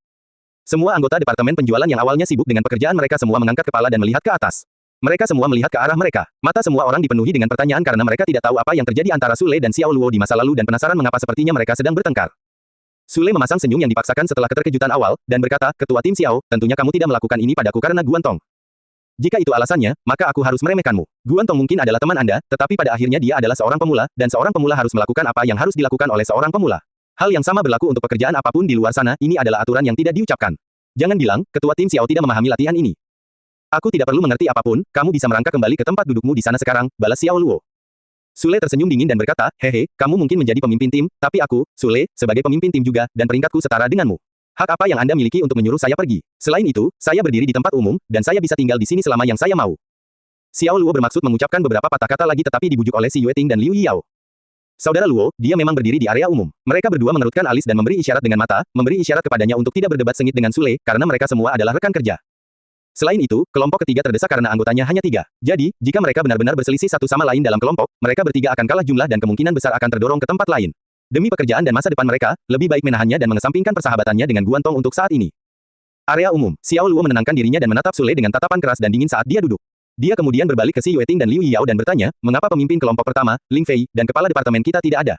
Semua anggota departemen penjualan yang awalnya sibuk dengan pekerjaan mereka semua mengangkat kepala dan melihat ke atas. Mereka semua melihat ke arah mereka. Mata semua orang dipenuhi dengan pertanyaan karena mereka tidak tahu apa yang terjadi antara Sule dan Xiao Luo di masa lalu dan penasaran mengapa sepertinya mereka sedang bertengkar. Sule memasang senyum yang dipaksakan setelah keterkejutan awal, dan berkata, Ketua tim Xiao, tentunya kamu tidak melakukan ini padaku karena Guan Tong. Jika itu alasannya, maka aku harus meremehkanmu. Guan Tong mungkin adalah teman Anda, tetapi pada akhirnya dia adalah seorang pemula, dan seorang pemula harus melakukan apa yang harus dilakukan oleh seorang pemula. Hal yang sama berlaku untuk pekerjaan apapun di luar sana, ini adalah aturan yang tidak diucapkan. Jangan bilang, Ketua tim Xiao tidak memahami latihan ini. Aku tidak perlu mengerti apapun, kamu bisa merangkak kembali ke tempat dudukmu di sana sekarang, balas Xiao Luo. Sule tersenyum dingin dan berkata, hehe, kamu mungkin menjadi pemimpin tim, tapi aku, Sule, sebagai pemimpin tim juga, dan peringkatku setara denganmu. Hak apa yang Anda miliki untuk menyuruh saya pergi? Selain itu, saya berdiri di tempat umum, dan saya bisa tinggal di sini selama yang saya mau. Xiao Luo bermaksud mengucapkan beberapa patah kata lagi tetapi dibujuk oleh Xi Yueting dan Liu Yao. Saudara Luo, dia memang berdiri di area umum. Mereka berdua mengerutkan alis dan memberi isyarat dengan mata, memberi isyarat kepadanya untuk tidak berdebat sengit dengan Sule, karena mereka semua adalah rekan kerja. Selain itu, kelompok ketiga terdesak karena anggotanya hanya 3. Jadi, jika mereka benar-benar berselisih satu sama lain dalam kelompok, mereka bertiga akan kalah jumlah dan kemungkinan besar akan terdorong ke tempat lain. Demi pekerjaan dan masa depan mereka, lebih baik menahannya dan mengesampingkan persahabatannya dengan Guan Tong untuk saat ini. Area umum, Xiao Luo menenangkan dirinya dan menatap Sule dengan tatapan keras dan dingin saat dia duduk. Dia kemudian berbalik ke Xi Yueting dan Liu Yao dan bertanya, mengapa pemimpin kelompok pertama, Ling Fei, dan kepala departemen kita tidak ada?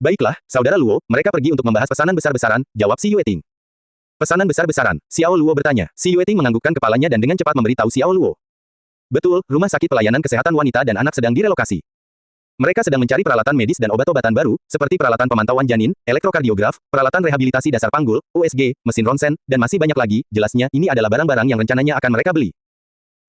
Baiklah, saudara Luo, mereka pergi untuk membahas pesanan besar-besaran, jawab si Yueting. Pesanan besar-besaran, Xiao Luo bertanya. Si Yueting menganggukkan kepalanya dan dengan cepat memberitahu Xiao Luo. Betul, rumah sakit pelayanan kesehatan wanita dan anak sedang direlokasi. Mereka sedang mencari peralatan medis dan obat-obatan baru, seperti peralatan pemantauan janin, elektrokardiograf, peralatan rehabilitasi dasar panggul, USG, mesin ronsen, dan masih banyak lagi. Jelasnya, ini adalah barang-barang yang rencananya akan mereka beli.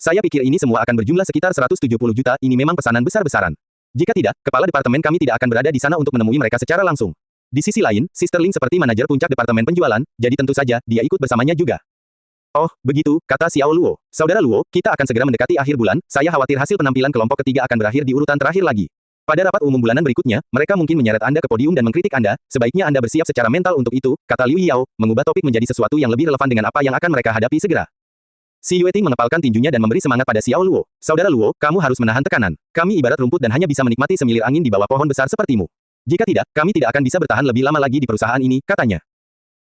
Saya pikir ini semua akan berjumlah sekitar 170 juta, ini memang pesanan besar-besaran. Jika tidak, kepala departemen kami tidak akan berada di sana untuk menemui mereka secara langsung. Di sisi lain, Sister Ling seperti manajer puncak departemen penjualan, jadi tentu saja, dia ikut bersamanya juga. Oh, begitu, kata Xiao Luo. Saudara Luo, kita akan segera mendekati akhir bulan, saya khawatir hasil penampilan kelompok ketiga akan berakhir di urutan terakhir lagi. Pada rapat umum bulanan berikutnya, mereka mungkin menyeret Anda ke podium dan mengkritik Anda, sebaiknya Anda bersiap secara mental untuk itu, kata Liu Yao, mengubah topik menjadi sesuatu yang lebih relevan dengan apa yang akan mereka hadapi segera. Si Yueting mengepalkan tinjunya dan memberi semangat pada Xiao Luo. Saudara Luo, kamu harus menahan tekanan. Kami ibarat rumput dan hanya bisa menikmati semilir angin di bawah pohon besar sepertimu. Jika tidak, kami tidak akan bisa bertahan lebih lama lagi di perusahaan ini, katanya.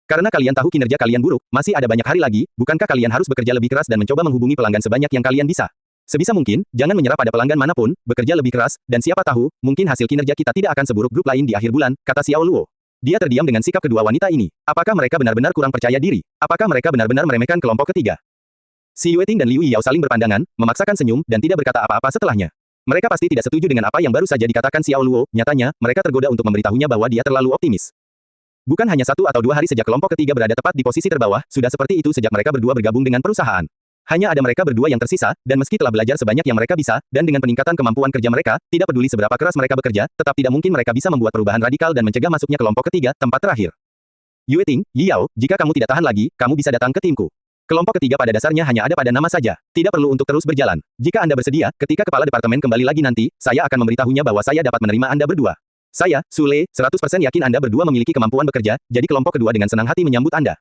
Karena kalian tahu kinerja kalian buruk, masih ada banyak hari lagi, bukankah kalian harus bekerja lebih keras dan mencoba menghubungi pelanggan sebanyak yang kalian bisa? Sebisa mungkin, jangan menyerah pada pelanggan manapun, bekerja lebih keras, dan siapa tahu, mungkin hasil kinerja kita tidak akan seburuk grup lain di akhir bulan, kata Xiao Luo. Dia terdiam dengan sikap kedua wanita ini. Apakah mereka benar-benar kurang percaya diri? Apakah mereka benar-benar meremehkan kelompok ketiga? Si Yueting dan Liu Yao saling berpandangan, memaksakan senyum, dan tidak berkata apa-apa setelahnya. Mereka pasti tidak setuju dengan apa yang baru saja dikatakan Xiao Luo, nyatanya, mereka tergoda untuk memberitahunya bahwa dia terlalu optimis. Bukan hanya 1 atau 2 hari sejak kelompok ketiga berada tepat di posisi terbawah, sudah seperti itu sejak mereka berdua bergabung dengan perusahaan. Hanya ada mereka berdua yang tersisa, dan meski telah belajar sebanyak yang mereka bisa, dan dengan peningkatan kemampuan kerja mereka, tidak peduli seberapa keras mereka bekerja, tetap tidak mungkin mereka bisa membuat perubahan radikal dan mencegah masuknya kelompok ketiga, tempat terakhir. Yueting, Yao, jika kamu tidak tahan lagi, kamu bisa datang ke timku. Kelompok ketiga pada dasarnya hanya ada pada nama saja. Tidak perlu untuk terus berjalan. Jika Anda bersedia, ketika kepala departemen kembali lagi nanti, saya akan memberitahunya bahwa saya dapat menerima Anda berdua. Saya, Sule, 100% yakin Anda berdua memiliki kemampuan bekerja, jadi kelompok kedua dengan senang hati menyambut Anda.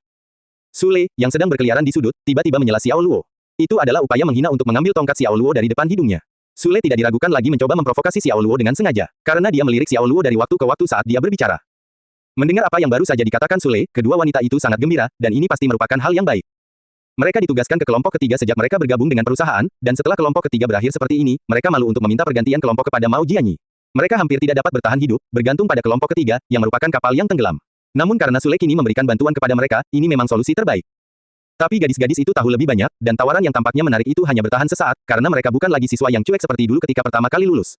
Sule, yang sedang berkeliaran di sudut, tiba-tiba menyela Xiao Luo. Itu adalah upaya menghina untuk mengambil tongkat Xiao Luo dari depan hidungnya. Sule tidak diragukan lagi mencoba memprovokasi Xiao Luo dengan sengaja, karena dia melirik Xiao Luo dari waktu ke waktu saat dia berbicara. Mendengar apa yang baru saja dikatakan Sule, kedua wanita itu sangat gembira, dan ini pasti merupakan hal yang baik. Mereka ditugaskan ke kelompok ketiga sejak mereka bergabung dengan perusahaan, dan setelah kelompok ketiga berakhir seperti ini, mereka malu untuk meminta pergantian kelompok kepada Mao Jianyi. Mereka hampir tidak dapat bertahan hidup, bergantung pada kelompok ketiga, yang merupakan kapal yang tenggelam. Namun karena Sule kini memberikan bantuan kepada mereka, ini memang solusi terbaik. Tapi gadis-gadis itu tahu lebih banyak, dan tawaran yang tampaknya menarik itu hanya bertahan sesaat, karena mereka bukan lagi siswa yang cuek seperti dulu ketika pertama kali lulus.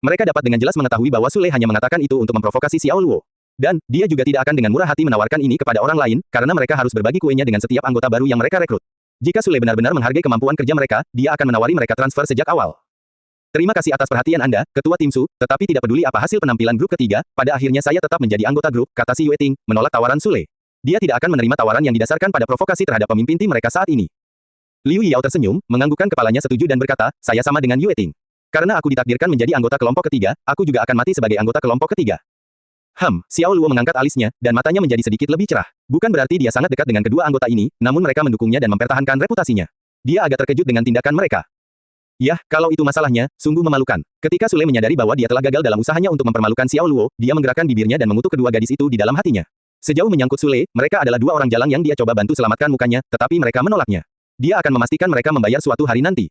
Mereka dapat dengan jelas mengetahui bahwa Sule hanya mengatakan itu untuk memprovokasi Xiao Luo. Dan, dia juga tidak akan dengan murah hati menawarkan ini kepada orang lain, karena mereka harus berbagi kuenya dengan setiap anggota baru yang mereka rekrut. Jika Sule benar-benar menghargai kemampuan kerja mereka, dia akan menawari mereka transfer sejak awal. Terima kasih atas perhatian Anda, Ketua Tim Su, tetapi tidak peduli apa hasil penampilan grup ketiga, pada akhirnya saya tetap menjadi anggota grup, kata si Yueting, menolak tawaran Sule. Dia tidak akan menerima tawaran yang didasarkan pada provokasi terhadap pemimpin tim mereka saat ini. Liu Yao tersenyum, menganggukkan kepalanya setuju dan berkata, saya sama dengan Yueting. Karena aku ditakdirkan menjadi anggota kelompok ketiga, aku juga akan mati sebagai anggota kelompok ketiga. Xiao Luo mengangkat alisnya, dan matanya menjadi sedikit lebih cerah. Bukan berarti dia sangat dekat dengan kedua anggota ini, namun mereka mendukungnya dan mempertahankan reputasinya. Dia agak terkejut dengan tindakan mereka. Yah, kalau itu masalahnya, sungguh memalukan. Ketika Sule menyadari bahwa dia telah gagal dalam usahanya untuk mempermalukan Xiao Luo, dia menggerakkan bibirnya dan mengutuk kedua gadis itu di dalam hatinya. Sejauh menyangkut Sule, mereka adalah dua orang jalang yang dia coba bantu selamatkan mukanya, tetapi mereka menolaknya. Dia akan memastikan mereka membayar suatu hari nanti.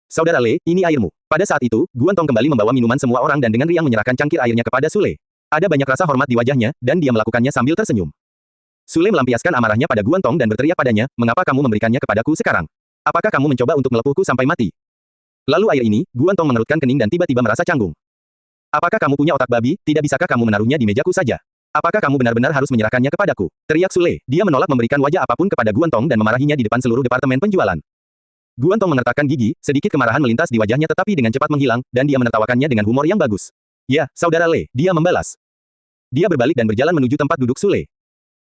Saudara Le, ini airmu. Pada saat itu, Guantong kembali membawa minuman semua orang dan dengan riang menyerahkan cangkir airnya kepada Sule. Ada banyak rasa hormat di wajahnya, dan dia melakukannya sambil tersenyum. Sule melampiaskan amarahnya pada Guantong dan berteriak padanya, mengapa kamu memberikannya kepadaku sekarang? Apakah kamu mencoba untuk melepuhku sampai mati? Lalu air ini, Guantong mengerutkan kening dan tiba-tiba merasa canggung. Apakah kamu punya otak babi, tidak bisakah kamu menaruhnya di mejaku saja? Apakah kamu benar-benar harus menyerahkannya kepadaku? Teriak Sule, dia menolak memberikan wajah apapun kepada Guantong dan memarahinya di depan seluruh departemen penjualan. Guantong mengertakkan gigi, sedikit kemarahan melintas di wajahnya tetapi dengan cepat menghilang, dan dia menertawakannya dengan humor yang bagus. Ya, saudara Le, dia membalas. Dia berbalik dan berjalan menuju tempat duduk Sule.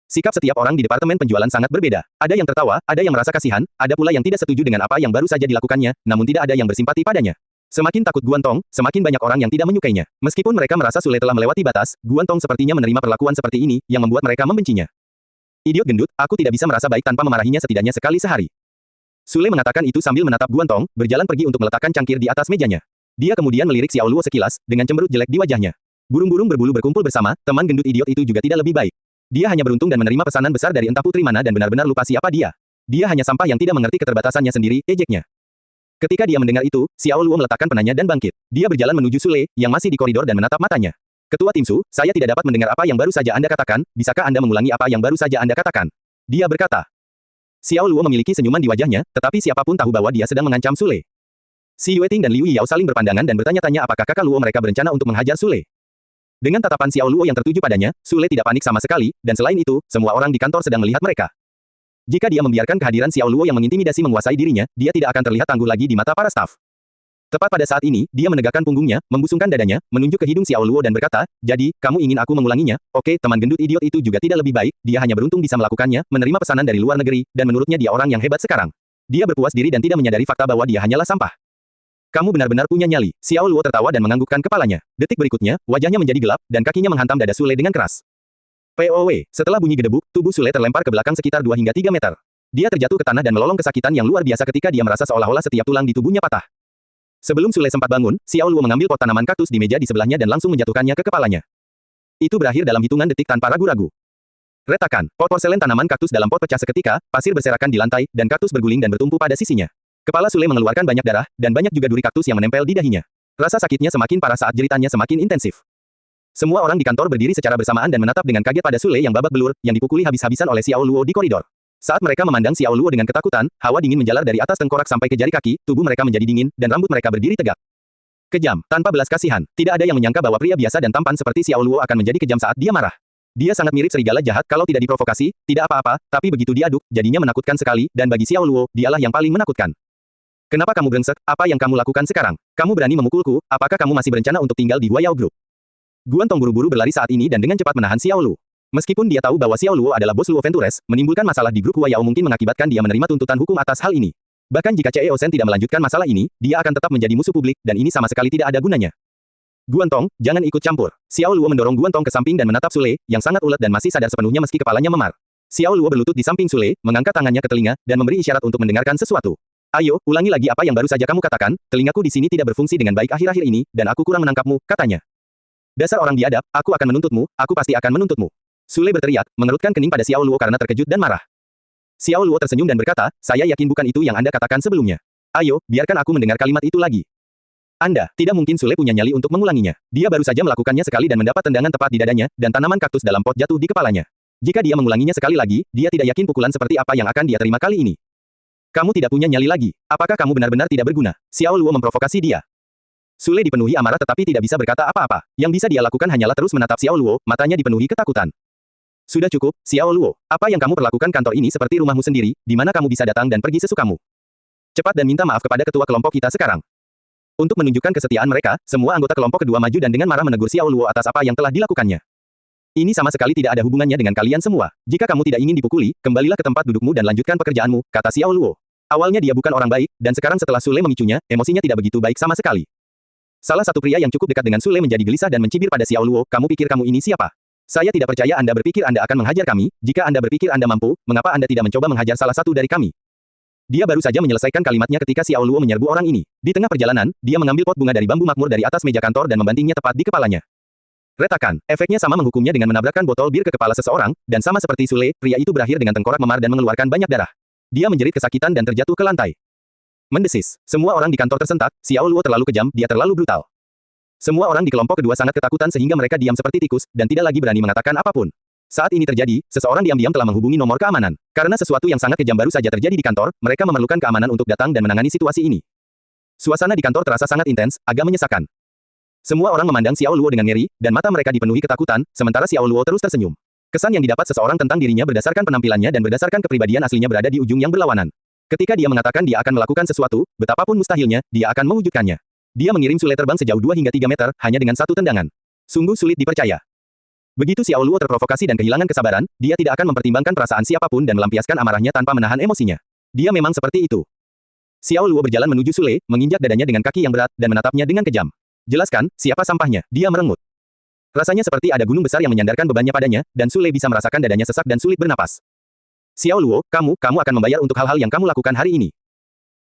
Sikap setiap orang di departemen penjualan sangat berbeda. Ada yang tertawa, ada yang merasa kasihan, ada pula yang tidak setuju dengan apa yang baru saja dilakukannya, namun tidak ada yang bersimpati padanya. Semakin takut Guantong, semakin banyak orang yang tidak menyukainya. Meskipun mereka merasa Sule telah melewati batas, Guantong sepertinya menerima perlakuan seperti ini, yang membuat mereka membencinya. Idiot gendut, aku tidak bisa merasa baik tanpa memarahinya setidaknya sekali sehari. Sule mengatakan itu sambil menatap Guantong, berjalan pergi untuk meletakkan cangkir di atas mejanya. Dia kemudian melirik Xiao Luo sekilas, dengan cemberut jelek di wajahnya. Burung-burung berbulu berkumpul bersama, teman gendut idiot itu juga tidak lebih baik. Dia hanya beruntung dan menerima pesanan besar dari entah putri mana dan benar-benar lupa siapa dia. Dia hanya sampah yang tidak mengerti keterbatasannya sendiri, ejeknya. Ketika dia mendengar itu, Xiao Luo meletakkan penanya dan bangkit. Dia berjalan menuju Sule, yang masih di koridor dan menatap matanya. Ketua Tim Su, saya tidak dapat mendengar apa yang baru saja Anda katakan, bisakah Anda mengulangi apa yang baru saja Anda katakan? Dia berkata. Xiao Luo memiliki senyuman di wajahnya, tetapi siapapun tahu bahwa dia sedang mengancam Sule. Si Yueting dan Liu Yao saling berpandangan dan bertanya-tanya apakah kakak Luo mereka berencana untuk menghajar Sule. Dengan tatapan Xiao Luo yang tertuju padanya, Sule tidak panik sama sekali, dan selain itu, semua orang di kantor sedang melihat mereka. Jika dia membiarkan kehadiran Xiao Luo yang mengintimidasi menguasai dirinya, dia tidak akan terlihat tangguh lagi di mata para staf. Tepat pada saat ini, dia menegakkan punggungnya, membusungkan dadanya, menunjuk ke hidung Xiao Luo dan berkata, jadi, kamu ingin aku mengulanginya? Oke, teman gendut idiot itu juga tidak lebih baik, dia hanya beruntung bisa melakukannya, menerima pesanan dari luar negeri, dan menurutnya dia orang yang hebat sekarang. Dia berpuas diri dan tidak menyadari fakta bahwa dia hanyalah sampah. Kamu benar-benar punya nyali. Xiao Luo tertawa dan menganggukkan kepalanya. Detik berikutnya, wajahnya menjadi gelap, dan kakinya menghantam dada Sule dengan keras. POW, setelah bunyi gedebuk, tubuh Sule terlempar ke belakang sekitar 2 hingga 3 meter. Dia terjatuh ke tanah dan melolong kesakitan yang luar biasa ketika dia merasa seolah-olah setiap tulang di tubuhnya patah. Sebelum Sule sempat bangun, Xiao Luo mengambil pot tanaman kaktus di meja di sebelahnya dan langsung menjatuhkannya ke kepalanya. Itu berakhir dalam hitungan detik tanpa ragu-ragu. Retakan, pot porselen tanaman kaktus dalam pot pecah seketika, pasir berserakan di lantai, dan kaktus berguling dan bertumpu pada sisinya. Kepala Sule mengeluarkan banyak darah, dan banyak juga duri kaktus yang menempel di dahinya. Rasa sakitnya semakin parah saat jeritannya semakin intensif. Semua orang di kantor berdiri secara bersamaan dan menatap dengan kaget pada Sule yang babak belur, yang dipukuli habis-habisan oleh Xiao Luo di koridor. Saat mereka memandang Xiao Luo dengan ketakutan, hawa dingin menjalar dari atas tengkorak sampai ke jari kaki, tubuh mereka menjadi dingin, dan rambut mereka berdiri tegak. Kejam, tanpa belas kasihan, tidak ada yang menyangka bahwa pria biasa dan tampan seperti Xiao Luo akan menjadi kejam saat dia marah. Dia sangat mirip serigala jahat kalau tidak diprovokasi, tidak apa-apa, tapi begitu diaduk, jadinya menakutkan sekali, dan bagi Xiao Luo, dialah yang paling menakutkan. Kenapa kamu brengsek? Apa yang kamu lakukan sekarang? Kamu berani memukulku? Apakah kamu masih berencana untuk tinggal di Guayao Group? Guan Tong buru-buru berlari saat ini dan dengan cepat menahan Xiao Luo. Meskipun dia tahu bahwa Xiao Luo adalah bos Luo Ventures, menimbulkan masalah di grup Guayao mungkin mengakibatkan dia menerima tuntutan hukum atas hal ini. Bahkan jika Cheo Sen tidak melanjutkan masalah ini, dia akan tetap menjadi musuh publik, dan ini sama sekali tidak ada gunanya. Guan Tong, jangan ikut campur. Xiao Luo mendorong Guan Tong ke samping dan menatap Sule, yang sangat ulet dan masih sadar sepenuhnya meski kepalanya memar. Xiao Luo berlutut di samping Sule, mengangkat tangannya ke telinga, dan memberi isyarat untuk mendengarkan sesuatu. Ayo, ulangi lagi apa yang baru saja kamu katakan, telingaku di sini tidak berfungsi dengan baik akhir-akhir ini, dan aku kurang menangkapmu, katanya. Dasar orang biadab, aku akan menuntutmu, aku pasti akan menuntutmu. Sule berteriak, mengerutkan kening pada Xiao Luo karena terkejut dan marah. Xiao Luo tersenyum dan berkata, saya yakin bukan itu yang Anda katakan sebelumnya. Ayo, biarkan aku mendengar kalimat itu lagi. Anda, tidak mungkin Sule punya nyali untuk mengulanginya. Dia baru saja melakukannya sekali dan mendapat tendangan tepat di dadanya, dan tanaman kaktus dalam pot jatuh di kepalanya. Jika dia mengulanginya sekali lagi, dia tidak yakin pukulan seperti apa yang akan dia terima kali ini. Kamu tidak punya nyali lagi. Apakah kamu benar-benar tidak berguna? Xiao Luo memprovokasi dia. Sule dipenuhi amarah tetapi tidak bisa berkata apa-apa. Yang bisa dia lakukan hanyalah terus menatap Xiao Luo, matanya dipenuhi ketakutan. Sudah cukup, Xiao Luo. Apa yang kamu perlakukan kantor ini seperti rumahmu sendiri, di mana kamu bisa datang dan pergi sesukamu. Cepat dan minta maaf kepada ketua kelompok kita sekarang. Untuk menunjukkan kesetiaan mereka, semua anggota kelompok kedua maju dan dengan marah menegur Xiao Luo atas apa yang telah dilakukannya. Ini sama sekali tidak ada hubungannya dengan kalian semua. Jika kamu tidak ingin dipukuli, kembalilah ke tempat dudukmu dan lanjutkan pekerjaanmu, kata Xiao Luo. Awalnya dia bukan orang baik, dan sekarang setelah Sule memicunya, emosinya tidak begitu baik sama sekali. Salah satu pria yang cukup dekat dengan Sule menjadi gelisah dan mencibir pada Xiao Luo, kamu pikir kamu ini siapa? Saya tidak percaya Anda berpikir Anda akan menghajar kami, jika Anda berpikir Anda mampu, mengapa Anda tidak mencoba menghajar salah satu dari kami? Dia baru saja menyelesaikan kalimatnya ketika Xiao Luo menyerbu orang ini. Di tengah perjalanan, dia mengambil pot bunga dari bambu makmur dari atas meja kantor dan membantingnya tepat di kepalanya. Retakan, efeknya sama menghukumnya dengan menabrakkan botol bir ke kepala seseorang, dan sama seperti Sule, pria itu berakhir dengan tengkorak memar dan mengeluarkan banyak darah. Dia menjerit kesakitan dan terjatuh ke lantai. Mendesis, semua orang di kantor tersentak, Xiao Luo terlalu kejam, dia terlalu brutal. Semua orang di kelompok kedua sangat ketakutan sehingga mereka diam seperti tikus, dan tidak lagi berani mengatakan apapun. Saat ini terjadi, seseorang diam-diam telah menghubungi nomor keamanan. Karena sesuatu yang sangat kejam baru saja terjadi di kantor, mereka memerlukan keamanan untuk datang dan menangani situasi ini. Suasana di kantor terasa sangat intens, agak menyesakan. Semua orang memandang Xiao Luo dengan ngeri, dan mata mereka dipenuhi ketakutan, sementara Xiao Luo terus tersenyum. Kesan yang didapat seseorang tentang dirinya berdasarkan penampilannya dan berdasarkan kepribadian aslinya berada di ujung yang berlawanan. Ketika dia mengatakan dia akan melakukan sesuatu, betapapun mustahilnya, dia akan mewujudkannya. Dia mengirim Sule terbang sejauh 2 hingga 3 meter, hanya dengan satu tendangan. Sungguh sulit dipercaya. Begitu Xiao Luo terprovokasi dan kehilangan kesabaran, dia tidak akan mempertimbangkan perasaan siapapun dan melampiaskan amarahnya tanpa menahan emosinya. Dia memang seperti itu. Xiao Luo berjalan menuju Sule, menginjak dadanya dengan kaki yang berat, dan menatapnya dengan kejam. Jelaskan, siapa sampahnya? Dia merengut. Rasanya seperti ada gunung besar yang menyandarkan bebannya padanya, dan Sule bisa merasakan dadanya sesak dan sulit bernapas. Xiao Luo, kamu akan membayar untuk hal-hal yang kamu lakukan hari ini.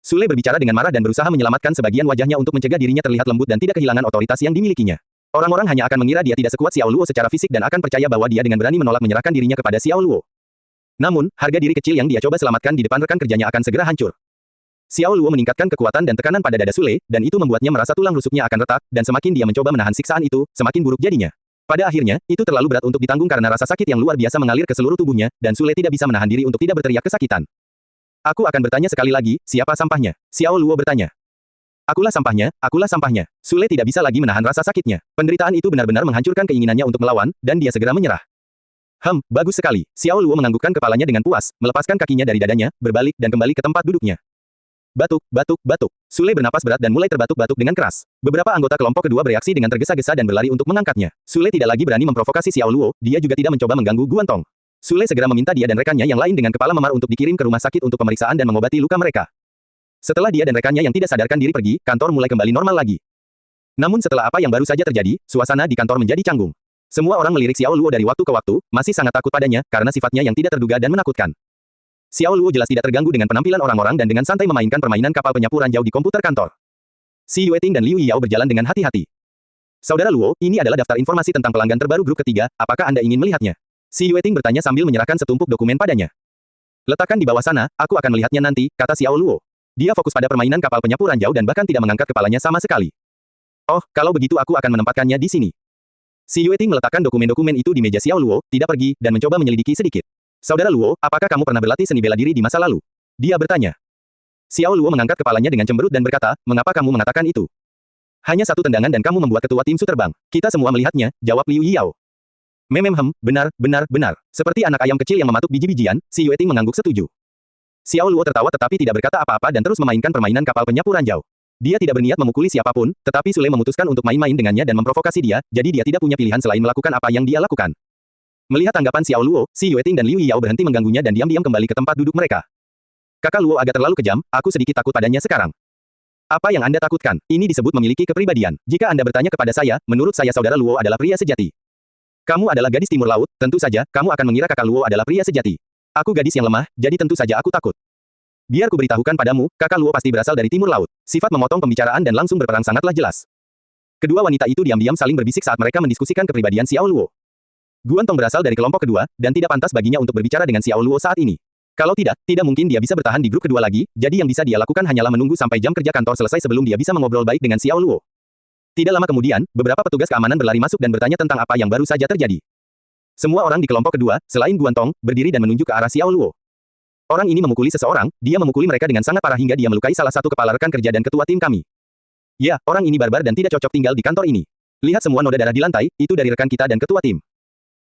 Sule berbicara dengan marah dan berusaha menyelamatkan sebagian wajahnya untuk mencegah dirinya terlihat lembut dan tidak kehilangan otoritas yang dimilikinya. Orang-orang hanya akan mengira dia tidak sekuat Xiao Luo secara fisik dan akan percaya bahwa dia dengan berani menolak menyerahkan dirinya kepada Xiao Luo. Namun, harga diri kecil yang dia coba selamatkan di depan rekan kerjanya akan segera hancur. Xiao Luo meningkatkan kekuatan dan tekanan pada dada Sule, dan itu membuatnya merasa tulang rusuknya akan retak, dan semakin dia mencoba menahan siksaan itu, semakin buruk jadinya. Pada akhirnya, itu terlalu berat untuk ditanggung karena rasa sakit yang luar biasa mengalir ke seluruh tubuhnya, dan Sule tidak bisa menahan diri untuk tidak berteriak kesakitan. Aku akan bertanya sekali lagi, siapa sampahnya? Xiao Luo bertanya. Akulah sampahnya, akulah sampahnya. Sule tidak bisa lagi menahan rasa sakitnya. Penderitaan itu benar-benar menghancurkan keinginannya untuk melawan, dan dia segera menyerah. Bagus sekali. Xiao Luo menganggukkan kepalanya dengan puas, melepaskan kakinya dari dadanya, berbalik dan kembali ke tempat duduknya. Batuk, batuk, batuk. Sule bernapas berat dan mulai terbatuk-batuk dengan keras. Beberapa anggota kelompok kedua bereaksi dengan tergesa-gesa dan berlari untuk mengangkatnya. Sule tidak lagi berani memprovokasi Xiao Luo, dia juga tidak mencoba mengganggu Guantong. Sule segera meminta dia dan rekannya yang lain dengan kepala memar untuk dikirim ke rumah sakit untuk pemeriksaan dan mengobati luka mereka. Setelah dia dan rekannya yang tidak sadarkan diri pergi, kantor mulai kembali normal lagi. Namun setelah apa yang baru saja terjadi, suasana di kantor menjadi canggung. Semua orang melirik Xiao Luo dari waktu ke waktu, masih sangat takut padanya, karena sifatnya yang tidak terduga dan menakutkan. Xiao Luo jelas tidak terganggu dengan penampilan orang-orang dan dengan santai memainkan permainan kapal penyapu ranjau di komputer kantor. Si Yueting dan Liu Yao berjalan dengan hati-hati. Saudara Luo, ini adalah daftar informasi tentang pelanggan terbaru grup ketiga, apakah Anda ingin melihatnya? Si Yueting bertanya sambil menyerahkan setumpuk dokumen padanya. Letakkan di bawah sana, aku akan melihatnya nanti, kata Xiao Luo. Dia fokus pada permainan kapal penyapu ranjau dan bahkan tidak mengangkat kepalanya sama sekali. Oh, kalau begitu aku akan menempatkannya di sini. Si Yueting meletakkan dokumen-dokumen itu di meja Xiao Luo, tidak pergi, dan mencoba menyelidiki sedikit. Saudara Luo, apakah kamu pernah berlatih seni bela diri di masa lalu? Dia bertanya. Xiao Luo mengangkat kepalanya dengan cemberut dan berkata, mengapa kamu mengatakan itu? Hanya satu tendangan dan kamu membuat ketua tim Su terbang. Kita semua melihatnya, jawab Liu Yao. Benar, benar, benar. Seperti anak ayam kecil yang mematuk biji-bijian, si Yueting mengangguk setuju. Xiao Luo tertawa tetapi tidak berkata apa-apa dan terus memainkan permainan kapal penyapu ranjau. Dia tidak berniat memukuli siapapun, tetapi Sule memutuskan untuk main-main dengannya dan memprovokasi dia, jadi dia tidak punya pilihan selain melakukan apa yang dia lakukan. Melihat tanggapan Xiao Luo, si Yueting dan Liu Yao berhenti mengganggunya dan diam-diam kembali ke tempat duduk mereka. Kakak Luo agak terlalu kejam, aku sedikit takut padanya sekarang. Apa yang Anda takutkan? Ini disebut memiliki kepribadian. Jika Anda bertanya kepada saya, menurut saya saudara Luo adalah pria sejati. Kamu adalah gadis timur laut, tentu saja, kamu akan mengira kakak Luo adalah pria sejati. Aku gadis yang lemah, jadi tentu saja aku takut. Biar ku beritahukan padamu, kakak Luo pasti berasal dari timur laut. Sifat memotong pembicaraan dan langsung berperang sangatlah jelas. Kedua wanita itu diam-diam saling berbisik saat mereka mendiskusikan kepribadian Xiao Luo. Guantong berasal dari kelompok kedua, dan tidak pantas baginya untuk berbicara dengan Xiao Luo saat ini. Kalau tidak mungkin dia bisa bertahan di grup kedua lagi, jadi yang bisa dia lakukan hanyalah menunggu sampai jam kerja kantor selesai sebelum dia bisa mengobrol baik dengan Xiao Luo. Tidak lama kemudian, beberapa petugas keamanan berlari masuk dan bertanya tentang apa yang baru saja terjadi. Semua orang di kelompok kedua, selain Guantong, berdiri dan menunjuk ke arah Xiao Luo. Orang ini memukuli seseorang, dia memukuli mereka dengan sangat parah hingga dia melukai salah satu kepala rekan kerja dan ketua tim kami. Ya, orang ini barbar dan tidak cocok tinggal di kantor ini. Lihat semua noda darah di lantai, itu dari rekan kita dan ketua tim.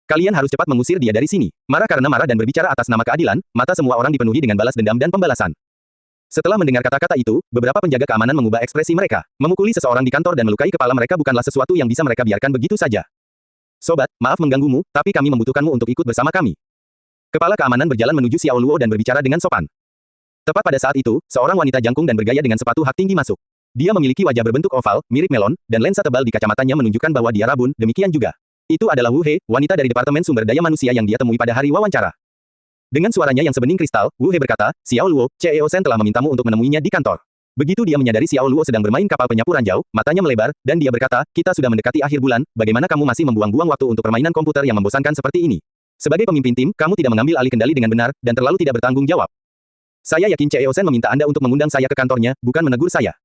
Kalian harus cepat mengusir dia dari sini. Marah karena marah dan berbicara atas nama keadilan, mata semua orang dipenuhi dengan balas dendam dan pembalasan. Setelah mendengar kata-kata itu, beberapa penjaga keamanan mengubah ekspresi mereka. Memukuli seseorang di kantor dan melukai kepala mereka bukanlah sesuatu yang bisa mereka biarkan begitu saja. Sobat, maaf mengganggumu, tapi kami membutuhkanmu untuk ikut bersama kami. Kepala keamanan berjalan menuju Xiao Luo dan berbicara dengan sopan. Tepat pada saat itu, seorang wanita jangkung dan bergaya dengan sepatu hak tinggi masuk. Dia memiliki wajah berbentuk oval, mirip melon, dan lensa tebal di kacamatanya menunjukkan bahwa dia rabun, demikian juga. Itu adalah Wu He, wanita dari Departemen Sumber Daya Manusia yang dia temui pada hari wawancara. Dengan suaranya yang sebening kristal, Wu He berkata, Xiao Luo, CEO Sen telah memintamu untuk menemuinya di kantor. Begitu dia menyadari Xiao Luo sedang bermain kapal penyapu ranjau, matanya melebar, dan dia berkata, kita sudah mendekati akhir bulan, bagaimana kamu masih membuang-buang waktu untuk permainan komputer yang membosankan seperti ini? Sebagai pemimpin tim, kamu tidak mengambil alih kendali dengan benar, dan terlalu tidak bertanggung jawab. Saya yakin CEO Sen meminta Anda untuk mengundang saya ke kantornya, bukan menegur saya.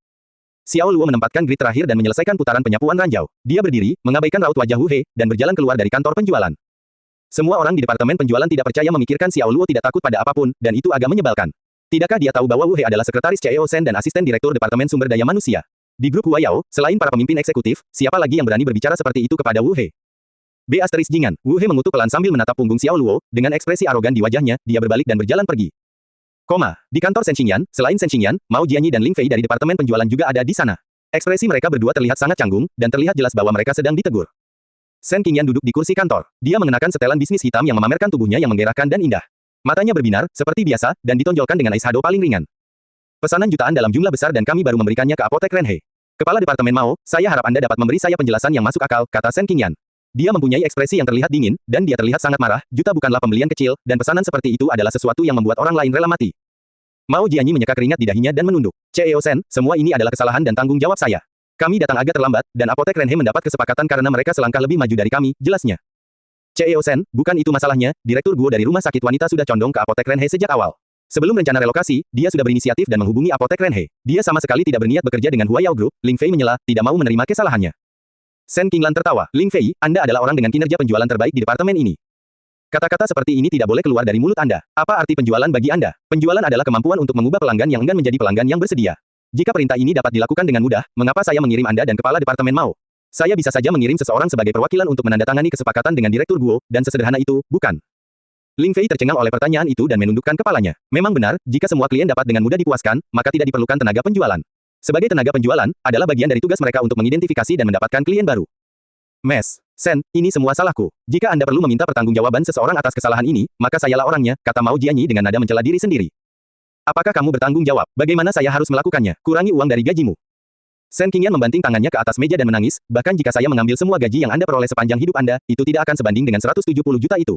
Xiao Luo menempatkan grid terakhir dan menyelesaikan putaran penyapuan ranjau. Dia berdiri, mengabaikan raut wajah Wu He, dan berjalan keluar dari kantor penjualan. Semua orang di departemen penjualan tidak percaya memikirkan Xiao Luo tidak takut pada apapun, dan itu agak menyebalkan. Tidakkah dia tahu bahwa Wu He adalah sekretaris CEO Sen dan asisten direktur Departemen Sumber Daya Manusia? Di grup Hua Yao, selain para pemimpin eksekutif, siapa lagi yang berani berbicara seperti itu kepada Wu He? Jingan, Wu He mengutuk pelan sambil menatap punggung Xiao Luo, dengan ekspresi arogan di wajahnya, dia berbalik dan berjalan pergi. Di kantor Shen Xingyan, selain Shen Xingyan, Mao Jianyi dan Ling Fei dari departemen penjualan juga ada di sana. Ekspresi mereka berdua terlihat sangat canggung, dan terlihat jelas bahwa mereka sedang ditegur. Shen Qingyan duduk di kursi kantor. Dia mengenakan setelan bisnis hitam yang memamerkan tubuhnya yang menggerakkan dan indah. Matanya berbinar, seperti biasa, dan ditonjolkan dengan eyeshadow paling ringan. Pesanan jutaan dalam jumlah besar dan kami baru memberikannya ke apotek Renhe. Kepala Departemen Mao, saya harap Anda dapat memberi saya penjelasan yang masuk akal, kata Shen Qingyan. Dia mempunyai ekspresi yang terlihat dingin, dan dia terlihat sangat marah, juta bukanlah pembelian kecil, dan pesanan seperti itu adalah sesuatu yang membuat orang lain rela mati. Mao Jianyi menyeka keringat di dahinya dan menunduk. CEO Sen, semua ini adalah kesalahan dan tanggung jawab saya. Kami datang agak terlambat, dan apotek Renhe mendapat kesepakatan karena mereka selangkah lebih maju dari kami, jelasnya. CEO Sen, bukan itu masalahnya, Direktur Guo dari Rumah Sakit Wanita sudah condong ke apotek Renhe sejak awal. Sebelum rencana relokasi, dia sudah berinisiatif dan menghubungi apotek Renhe. Dia sama sekali tidak berniat bekerja dengan Hua Yao Group, Ling Fei menyela, tidak mau menerima kesalahannya. Shen Qinglan tertawa. Ling Fei, Anda adalah orang dengan kinerja penjualan terbaik di departemen ini. Kata-kata seperti ini tidak boleh keluar dari mulut Anda. Apa arti penjualan bagi Anda? Penjualan adalah kemampuan untuk mengubah pelanggan yang enggan menjadi pelanggan yang bersedia. Jika perintah ini dapat dilakukan dengan mudah, mengapa saya mengirim Anda dan kepala departemen mau? Saya bisa saja mengirim seseorang sebagai perwakilan untuk menandatangani kesepakatan dengan Direktur Guo, dan sesederhana itu, bukan? Ling Fei tercengang oleh pertanyaan itu dan menundukkan kepalanya. Memang benar, jika semua klien dapat dengan mudah dipuaskan, maka tidak diperlukan tenaga penjualan. Sebagai tenaga penjualan, adalah bagian dari tugas mereka untuk mengidentifikasi dan mendapatkan klien baru. Mes, Shen, ini semua salahku. Jika Anda perlu meminta pertanggungjawaban seseorang atas kesalahan ini, maka sayalah orangnya, kata Mao Jianyi dengan nada mencela diri sendiri. Apakah kamu bertanggung jawab? Bagaimana saya harus melakukannya? Kurangi uang dari gajimu. Shen Qingyan membanting tangannya ke atas meja dan menangis, bahkan jika saya mengambil semua gaji yang Anda peroleh sepanjang hidup Anda, itu tidak akan sebanding dengan 170 juta itu.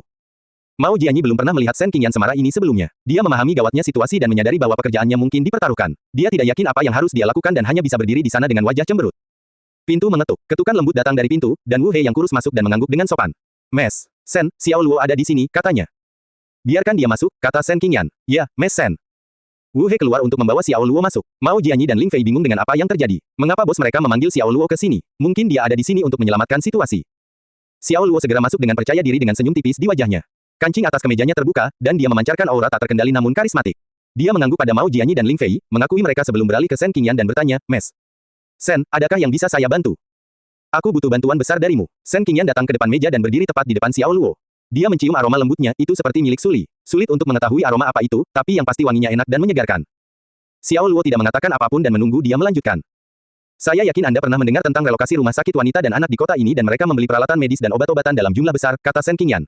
Mao Jianyi belum pernah melihat Shen Qingyan semarah ini sebelumnya. Dia memahami gawatnya situasi dan menyadari bahwa pekerjaannya mungkin dipertaruhkan. Dia tidak yakin apa yang harus dia lakukan dan hanya bisa berdiri di sana dengan wajah cemberut. Pintu mengetuk. Ketukan lembut datang dari pintu, dan Wu He yang kurus masuk dan mengangguk dengan sopan. Mes, Shen, Xiao Luo ada di sini, katanya. Biarkan dia masuk, kata Shen Qingyan. Ya, Mes Shen. Wu He keluar untuk membawa Xiao Luo masuk. Mao Jianyi dan Ling Fei bingung dengan apa yang terjadi. Mengapa bos mereka memanggil Xiao Luo ke sini? Mungkin dia ada di sini untuk menyelamatkan situasi. Xiao Luo segera masuk dengan percaya diri dengan senyum tipis di wajahnya. Kancing atas kemejanya terbuka, dan dia memancarkan aura tak terkendali namun karismatik. Dia mengangguk pada Mao Jianyi dan Ling Fei, mengakui mereka sebelum beralih ke Shen Qingyan dan bertanya, Mes. Shen, adakah yang bisa saya bantu? Aku butuh bantuan besar darimu. Shen Qingyan datang ke depan meja dan berdiri tepat di depan Xiao Luo. Dia mencium aroma lembutnya, itu seperti milik Suli. Sulit untuk mengetahui aroma apa itu, tapi yang pasti wanginya enak dan menyegarkan. Xiao Luo tidak mengatakan apapun dan menunggu dia melanjutkan. Saya yakin Anda pernah mendengar tentang relokasi rumah sakit wanita dan anak di kota ini dan mereka membeli peralatan medis dan obat-obatan dalam jumlah besar, kata Shen Qingyan.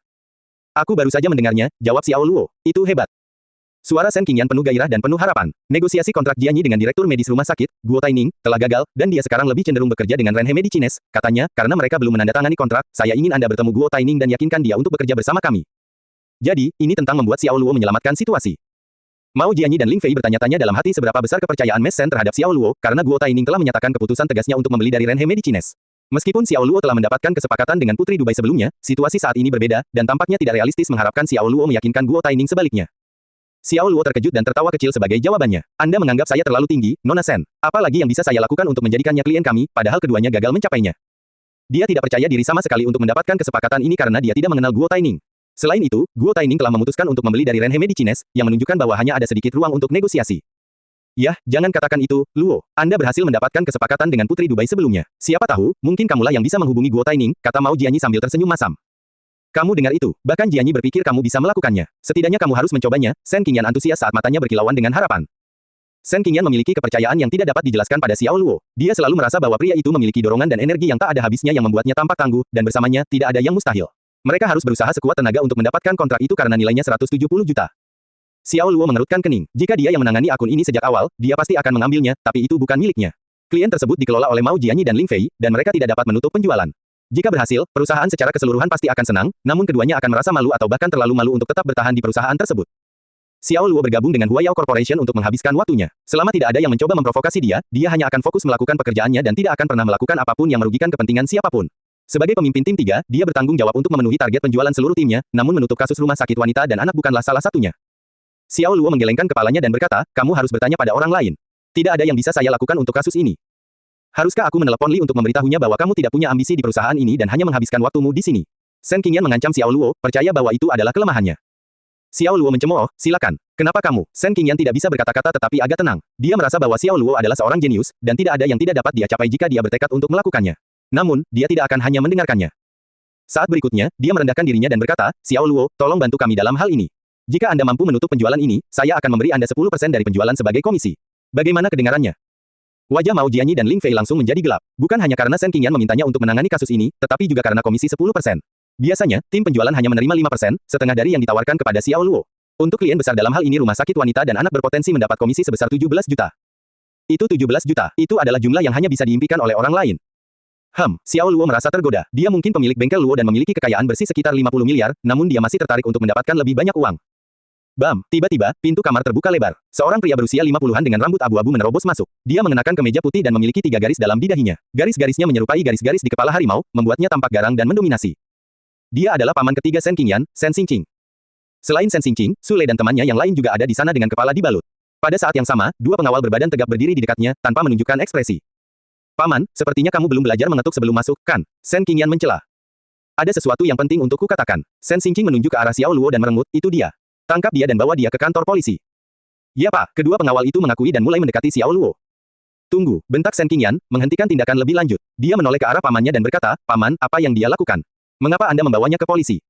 Aku baru saja mendengarnya, jawab Xiao Luo. Itu hebat. Suara Shen Qingyan penuh gairah dan penuh harapan. Negosiasi kontrak Jianyi dengan direktur medis rumah sakit, Guo Taining, telah gagal, dan dia sekarang lebih cenderung bekerja dengan Renhe Medicines, katanya, karena mereka belum menandatangani kontrak, saya ingin Anda bertemu Guo Taining dan yakinkan dia untuk bekerja bersama kami. Jadi, ini tentang membuat Xiao Luo menyelamatkan situasi. Mao Jianyi dan Ling Fei bertanya-tanya dalam hati seberapa besar kepercayaan Mes Shen terhadap Xiao Luo, karena Guo Taining telah menyatakan keputusan tegasnya untuk membeli dari Renhe Medicines. Meskipun Xiao Luo telah mendapatkan kesepakatan dengan Putri Dubai sebelumnya, situasi saat ini berbeda, dan tampaknya tidak realistis mengharapkan Xiao Luo meyakinkan Guo Taining sebaliknya. Xiao Luo terkejut dan tertawa kecil sebagai jawabannya. Anda menganggap saya terlalu tinggi, Nona Shen. Apalagi yang bisa saya lakukan untuk menjadikannya klien kami, padahal keduanya gagal mencapainya. Dia tidak percaya diri sama sekali untuk mendapatkan kesepakatan ini karena dia tidak mengenal Guo Taining. Selain itu, Guo Taining telah memutuskan untuk membeli dari Renhe Medicines, yang menunjukkan bahwa hanya ada sedikit ruang untuk negosiasi. Yah, jangan katakan itu, Luo. Anda berhasil mendapatkan kesepakatan dengan Putri Dubai sebelumnya. Siapa tahu, mungkin kamulah yang bisa menghubungi Guo Taining, kata Mao Jianyi sambil tersenyum masam. Kamu dengar itu, bahkan Jianyi berpikir kamu bisa melakukannya. Setidaknya kamu harus mencobanya, Shen Qingyan antusias saat matanya berkilauan dengan harapan. Shen Qingyan memiliki kepercayaan yang tidak dapat dijelaskan pada Xiao Luo. Dia selalu merasa bahwa pria itu memiliki dorongan dan energi yang tak ada habisnya yang membuatnya tampak tangguh, dan bersamanya, tidak ada yang mustahil. Mereka harus berusaha sekuat tenaga untuk mendapatkan kontrak itu karena nilainya 170 juta. Xiao Luo mengerutkan kening. Jika dia yang menangani akun ini sejak awal, dia pasti akan mengambilnya, tapi itu bukan miliknya. Klien tersebut dikelola oleh Mao Jianyi dan Ling Fei, dan mereka tidak dapat menutup penjualan. Jika berhasil, perusahaan secara keseluruhan pasti akan senang, namun keduanya akan merasa malu atau bahkan terlalu malu untuk tetap bertahan di perusahaan tersebut. Xiao Luo bergabung dengan Huayao Corporation untuk menghabiskan waktunya. Selama tidak ada yang mencoba memprovokasi dia hanya akan fokus melakukan pekerjaannya dan tidak akan pernah melakukan apapun yang merugikan kepentingan siapapun. Sebagai pemimpin tim 3, dia bertanggung jawab untuk memenuhi target penjualan seluruh timnya, namun menutup kasus rumah sakit wanita dan anak bukanlah salah satunya. Xiao Luo menggelengkan kepalanya dan berkata, kamu harus bertanya pada orang lain. Tidak ada yang bisa saya lakukan untuk kasus ini. Haruskah aku menelepon Li untuk memberitahunya bahwa kamu tidak punya ambisi di perusahaan ini dan hanya menghabiskan waktumu di sini? Shen Qingyan mengancam Xiao Luo, percaya bahwa itu adalah kelemahannya. Xiao Luo mencemooh, silakan. Kenapa kamu? Shen Qingyan tidak bisa berkata-kata tetapi agak tenang. Dia merasa bahwa Xiao Luo adalah seorang jenius, dan tidak ada yang tidak dapat dia capai jika dia bertekad untuk melakukannya. Namun, dia tidak akan hanya mendengarkannya. Saat berikutnya, dia merendahkan dirinya dan berkata, Xiao Luo, tolong bantu kami dalam hal ini. Jika Anda mampu menutup penjualan ini, saya akan memberi Anda 10% dari penjualan sebagai komisi. Bagaimana kedengarannya? Wajah Mao Jianyi dan Ling Fei langsung menjadi gelap. Bukan hanya karena Shen Qingyan memintanya untuk menangani kasus ini, tetapi juga karena komisi 10%. Biasanya, tim penjualan hanya menerima 5%, setengah dari yang ditawarkan kepada Xiao Luo. Untuk klien besar dalam hal ini rumah sakit wanita dan anak berpotensi mendapat komisi sebesar 17 juta. Itu 17 juta, itu adalah jumlah yang hanya bisa diimpikan oleh orang lain. Xiao Luo merasa tergoda. Dia mungkin pemilik bengkel Luo dan memiliki kekayaan bersih sekitar 50 miliar, namun dia masih tertarik untuk mendapatkan lebih banyak uang. Bam! Tiba-tiba, pintu kamar terbuka lebar. Seorang pria berusia 50-an dengan rambut abu-abu menerobos masuk. Dia mengenakan kemeja putih dan memiliki 3 garis dalam di dahinya. Garis-garisnya menyerupai garis-garis di kepala harimau, membuatnya tampak garang dan mendominasi. Dia adalah paman ketiga Shen Qingyan, Shen Xingqing. Selain Shen Xingqing, Sule dan temannya yang lain juga ada di sana dengan kepala dibalut. Pada saat yang sama, 2 pengawal berbadan tegap berdiri di dekatnya, tanpa menunjukkan ekspresi. Paman, sepertinya kamu belum belajar mengetuk sebelum masuk, kan? Shen Qingyan mencela. Ada sesuatu yang penting untuk kukatakan. Shen Xingqing menunjuk ke arah Xiao Luo dan merengut, itu dia. Tangkap dia dan bawa dia ke kantor polisi. Ya Pak, kedua pengawal itu mengakui dan mulai mendekati Xiao Luo. Tunggu, bentak Shen Qingyan, menghentikan tindakan lebih lanjut. Dia menoleh ke arah pamannya dan berkata, Paman, apa yang dia lakukan? Mengapa Anda membawanya ke polisi?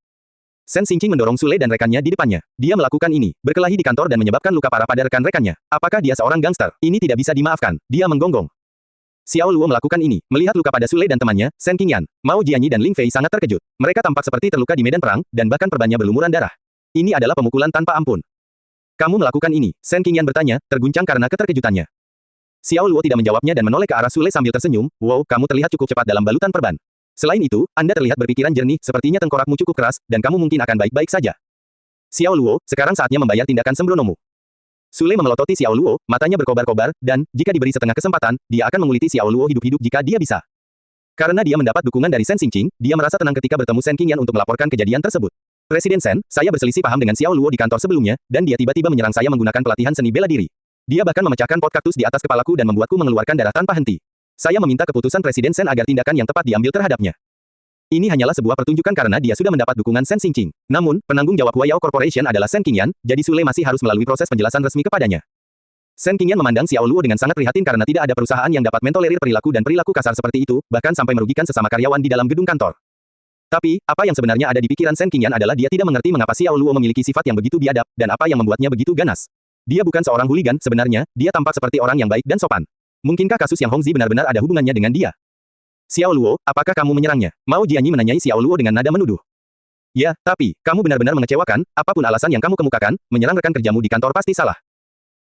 Shen Xingqing mendorong Sule dan rekannya di depannya. Dia melakukan ini, berkelahi di kantor dan menyebabkan luka parah pada rekan-rekannya. Apakah dia seorang gangster? Ini tidak bisa dimaafkan. Dia menggonggong. Xiao Luo melakukan ini, melihat luka pada Sule dan temannya, Shen Qingyan, Mao Jianyi dan Ling Fei sangat terkejut. Mereka tampak seperti terluka di medan perang, dan bahkan perbannya berlumuran darah. Ini adalah pemukulan tanpa ampun. Kamu melakukan ini, Shen Qingyan bertanya, terguncang karena keterkejutannya. Xiao Luo tidak menjawabnya dan menoleh ke arah Sule sambil tersenyum, wow, kamu terlihat cukup cepat dalam balutan perban. Selain itu, Anda terlihat berpikiran jernih, sepertinya tengkorakmu cukup keras, dan kamu mungkin akan baik-baik saja. Xiao Luo, sekarang saatnya membayar tindakan sembronomu. Sule memelototi Xiao Luo, matanya berkobar-kobar, dan, jika diberi setengah kesempatan, dia akan menguliti Xiao Luo hidup-hidup jika dia bisa. Karena dia mendapat dukungan dari Shen Xingqing, dia merasa tenang ketika bertemu Shen Qingyan untuk melaporkan kejadian tersebut. Presiden Shen, saya berselisih paham dengan Xiao Luo di kantor sebelumnya, dan dia tiba-tiba menyerang saya menggunakan pelatihan seni bela diri. Dia bahkan memecahkan pot kaktus di atas kepalaku dan membuatku mengeluarkan darah tanpa henti. Saya meminta keputusan Presiden Shen agar tindakan yang tepat diambil terhadapnya. Ini hanyalah sebuah pertunjukan karena dia sudah mendapat dukungan Shen Xingqing. Namun, penanggung jawab Huayao Corporation adalah Shen Qingyan, jadi Sule masih harus melalui proses penjelasan resmi kepadanya. Shen Qingyan memandang Xiao Luo dengan sangat prihatin karena tidak ada perusahaan yang dapat mentolerir perilaku dan perilaku kasar seperti itu, bahkan sampai merugikan sesama karyawan di dalam gedung kantor. Tapi, apa yang sebenarnya ada di pikiran Shen Qingyan adalah dia tidak mengerti mengapa Xiao Luo memiliki sifat yang begitu biadab, dan apa yang membuatnya begitu ganas. Dia bukan seorang hooligan, sebenarnya, dia tampak seperti orang yang baik dan sopan. Mungkinkah kasus Yang Hongzi benar-benar ada hubungannya dengan dia? Xiao Luo, apakah kamu menyerangnya? Mao Jianyi menanyai Xiao Luo dengan nada menuduh. Ya, tapi, kamu benar-benar mengecewakan, apapun alasan yang kamu kemukakan, menyerang rekan kerjamu di kantor pasti salah.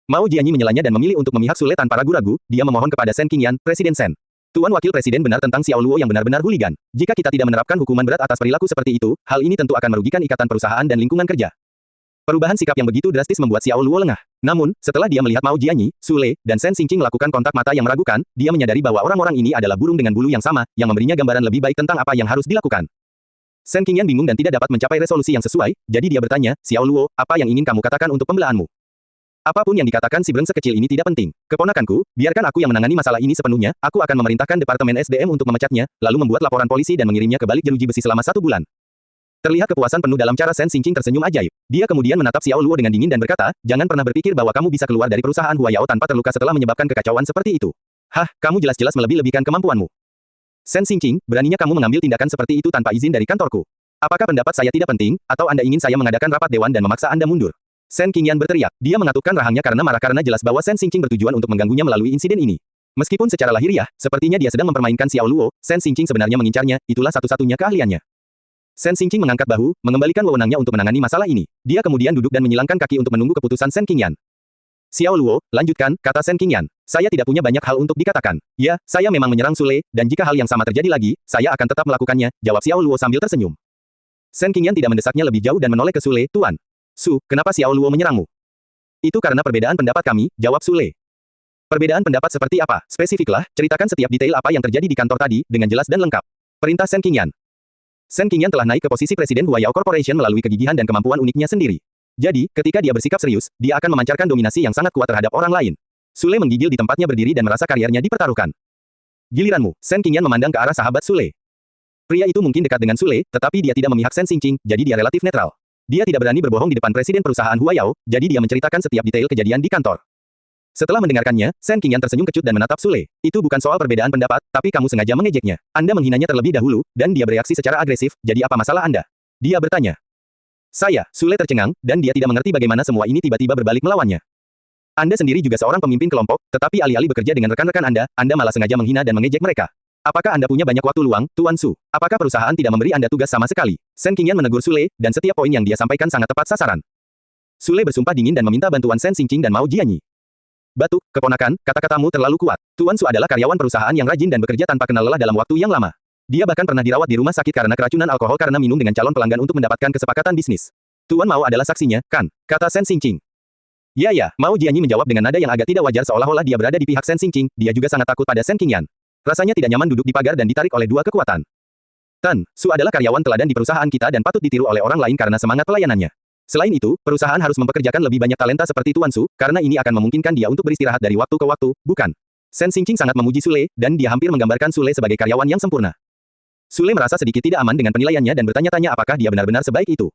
Mao Jianyi menyelanya dan memilih untuk memihak Sule tanpa ragu-ragu, dia memohon kepada Shen Qingyan, Presiden Shen. Tuan Wakil Presiden benar tentang Xiao Luo yang benar-benar hooligan. Jika kita tidak menerapkan hukuman berat atas perilaku seperti itu, hal ini tentu akan merugikan ikatan perusahaan dan lingkungan kerja. Perubahan sikap yang begitu drastis membuat Xiao Luo lengah. Namun, setelah dia melihat Mao Jianyi, Sule, dan Shen Xingqing melakukan kontak mata yang meragukan, dia menyadari bahwa orang-orang ini adalah burung dengan bulu yang sama, yang memberinya gambaran lebih baik tentang apa yang harus dilakukan. Shen Qingyan bingung dan tidak dapat mencapai resolusi yang sesuai, jadi dia bertanya, Xiao Luo, apa yang ingin kamu katakan untuk pembelaanmu? Apapun yang dikatakan si brengsek kecil ini tidak penting. Keponakanku, biarkan aku yang menangani masalah ini sepenuhnya, aku akan memerintahkan Departemen SDM untuk memecatnya, lalu membuat laporan polisi dan mengirimnya ke balik jeruji besi selama 1 bulan. Terlihat kepuasan penuh dalam cara Shen Xingqing tersenyum ajaib. Dia kemudian menatap Xiao Luo dengan dingin dan berkata, jangan pernah berpikir bahwa kamu bisa keluar dari perusahaan Huayao tanpa terluka setelah menyebabkan kekacauan seperti itu. Hah, kamu jelas-jelas melebih-lebihkan kemampuanmu. Shen Xingqing, beraninya kamu mengambil tindakan seperti itu tanpa izin dari kantorku. Apakah pendapat saya tidak penting, atau Anda ingin saya mengadakan rapat dewan dan memaksa Anda mundur? Shen Qingyan berteriak. Dia mengatupkan rahangnya karena marah karena jelas bahwa Shen Xingqing bertujuan untuk mengganggunya melalui insiden ini. Meskipun secara lahiriah, sepertinya dia sedang mempermainkan Xiao Luo, Shen Xingqing sebenarnya mengincarnya, itulah satu-satunya keahliannya. Shen Xingqing mengangkat bahu, mengembalikan wewenangnya untuk menangani masalah ini. Dia kemudian duduk dan menyilangkan kaki untuk menunggu keputusan Shen Qingyan. Xiao Luo, lanjutkan, kata Shen Qingyan. Saya tidak punya banyak hal untuk dikatakan. Ya, saya memang menyerang Sule, dan jika hal yang sama terjadi lagi, saya akan tetap melakukannya, jawab Xiao Luo sambil tersenyum. Shen Qingyan tidak mendesaknya lebih jauh dan menoleh ke Sule, Tuan. Su, kenapa Xiao Luo menyerangmu? Itu karena perbedaan pendapat kami, jawab Sule. Perbedaan pendapat seperti apa? Spesifiklah, ceritakan setiap detail apa yang terjadi di kantor tadi, dengan jelas dan lengkap. Perintah Shen Qingyan. Shen Qingyan telah naik ke posisi Presiden Huayao Corporation melalui kegigihan dan kemampuan uniknya sendiri. Jadi, ketika dia bersikap serius, dia akan memancarkan dominasi yang sangat kuat terhadap orang lain. Sule menggigil di tempatnya berdiri dan merasa karirnya dipertaruhkan. Giliranmu, Shen Qingyan memandang ke arah sahabat Sule. Pria itu mungkin dekat dengan Sule, tetapi dia tidak memihak Shen Xingqing, jadi dia relatif netral. Dia tidak berani berbohong di depan presiden perusahaan Huayao, jadi dia menceritakan setiap detail kejadian di kantor. Setelah mendengarkannya, Shen Qingyan tersenyum kecut dan menatap Sule. Itu bukan soal perbedaan pendapat, tapi kamu sengaja mengejeknya. Anda menghinanya terlebih dahulu, dan dia bereaksi secara agresif, jadi apa masalah Anda? Dia bertanya. Saya, Sule tercengang, dan dia tidak mengerti bagaimana semua ini tiba-tiba berbalik melawannya. Anda sendiri juga seorang pemimpin kelompok, tetapi alih-alih bekerja dengan rekan-rekan Anda malah sengaja menghina dan mengejek mereka. Apakah Anda punya banyak waktu luang, Tuan Su? Apakah perusahaan tidak memberi Anda tugas sama sekali? Shen Qingyan menegur Sule, dan setiap poin yang dia sampaikan sangat tepat sasaran. Sule bersumpah dingin dan meminta bantuan Shen Xingqing dan Mao Jianyi. Batuk, keponakan, kata-katamu terlalu kuat. Tuan Su adalah karyawan perusahaan yang rajin dan bekerja tanpa kenal lelah dalam waktu yang lama. Dia bahkan pernah dirawat di rumah sakit karena keracunan alkohol karena minum dengan calon pelanggan untuk mendapatkan kesepakatan bisnis. Tuan Mao adalah saksinya, kan? Kata Shen Xingqing. Ya, Mao Jianyi menjawab dengan nada yang agak tidak wajar seolah-olah dia berada di pihak Shen Xingqing, dia juga sangat takut pada Shen Qingyan. Rasanya tidak nyaman duduk di pagar dan ditarik oleh dua kekuatan. Tan, Su adalah karyawan teladan di perusahaan kita dan patut ditiru oleh orang lain karena semangat pelayanannya. Selain itu, perusahaan harus mempekerjakan lebih banyak talenta seperti Tuan Su, karena ini akan memungkinkan dia untuk beristirahat dari waktu ke waktu, bukan? Sen Xingqing sangat memuji Sule, dan dia hampir menggambarkan Sule sebagai karyawan yang sempurna. Sule merasa sedikit tidak aman dengan penilaiannya dan bertanya-tanya apakah dia benar-benar sebaik itu.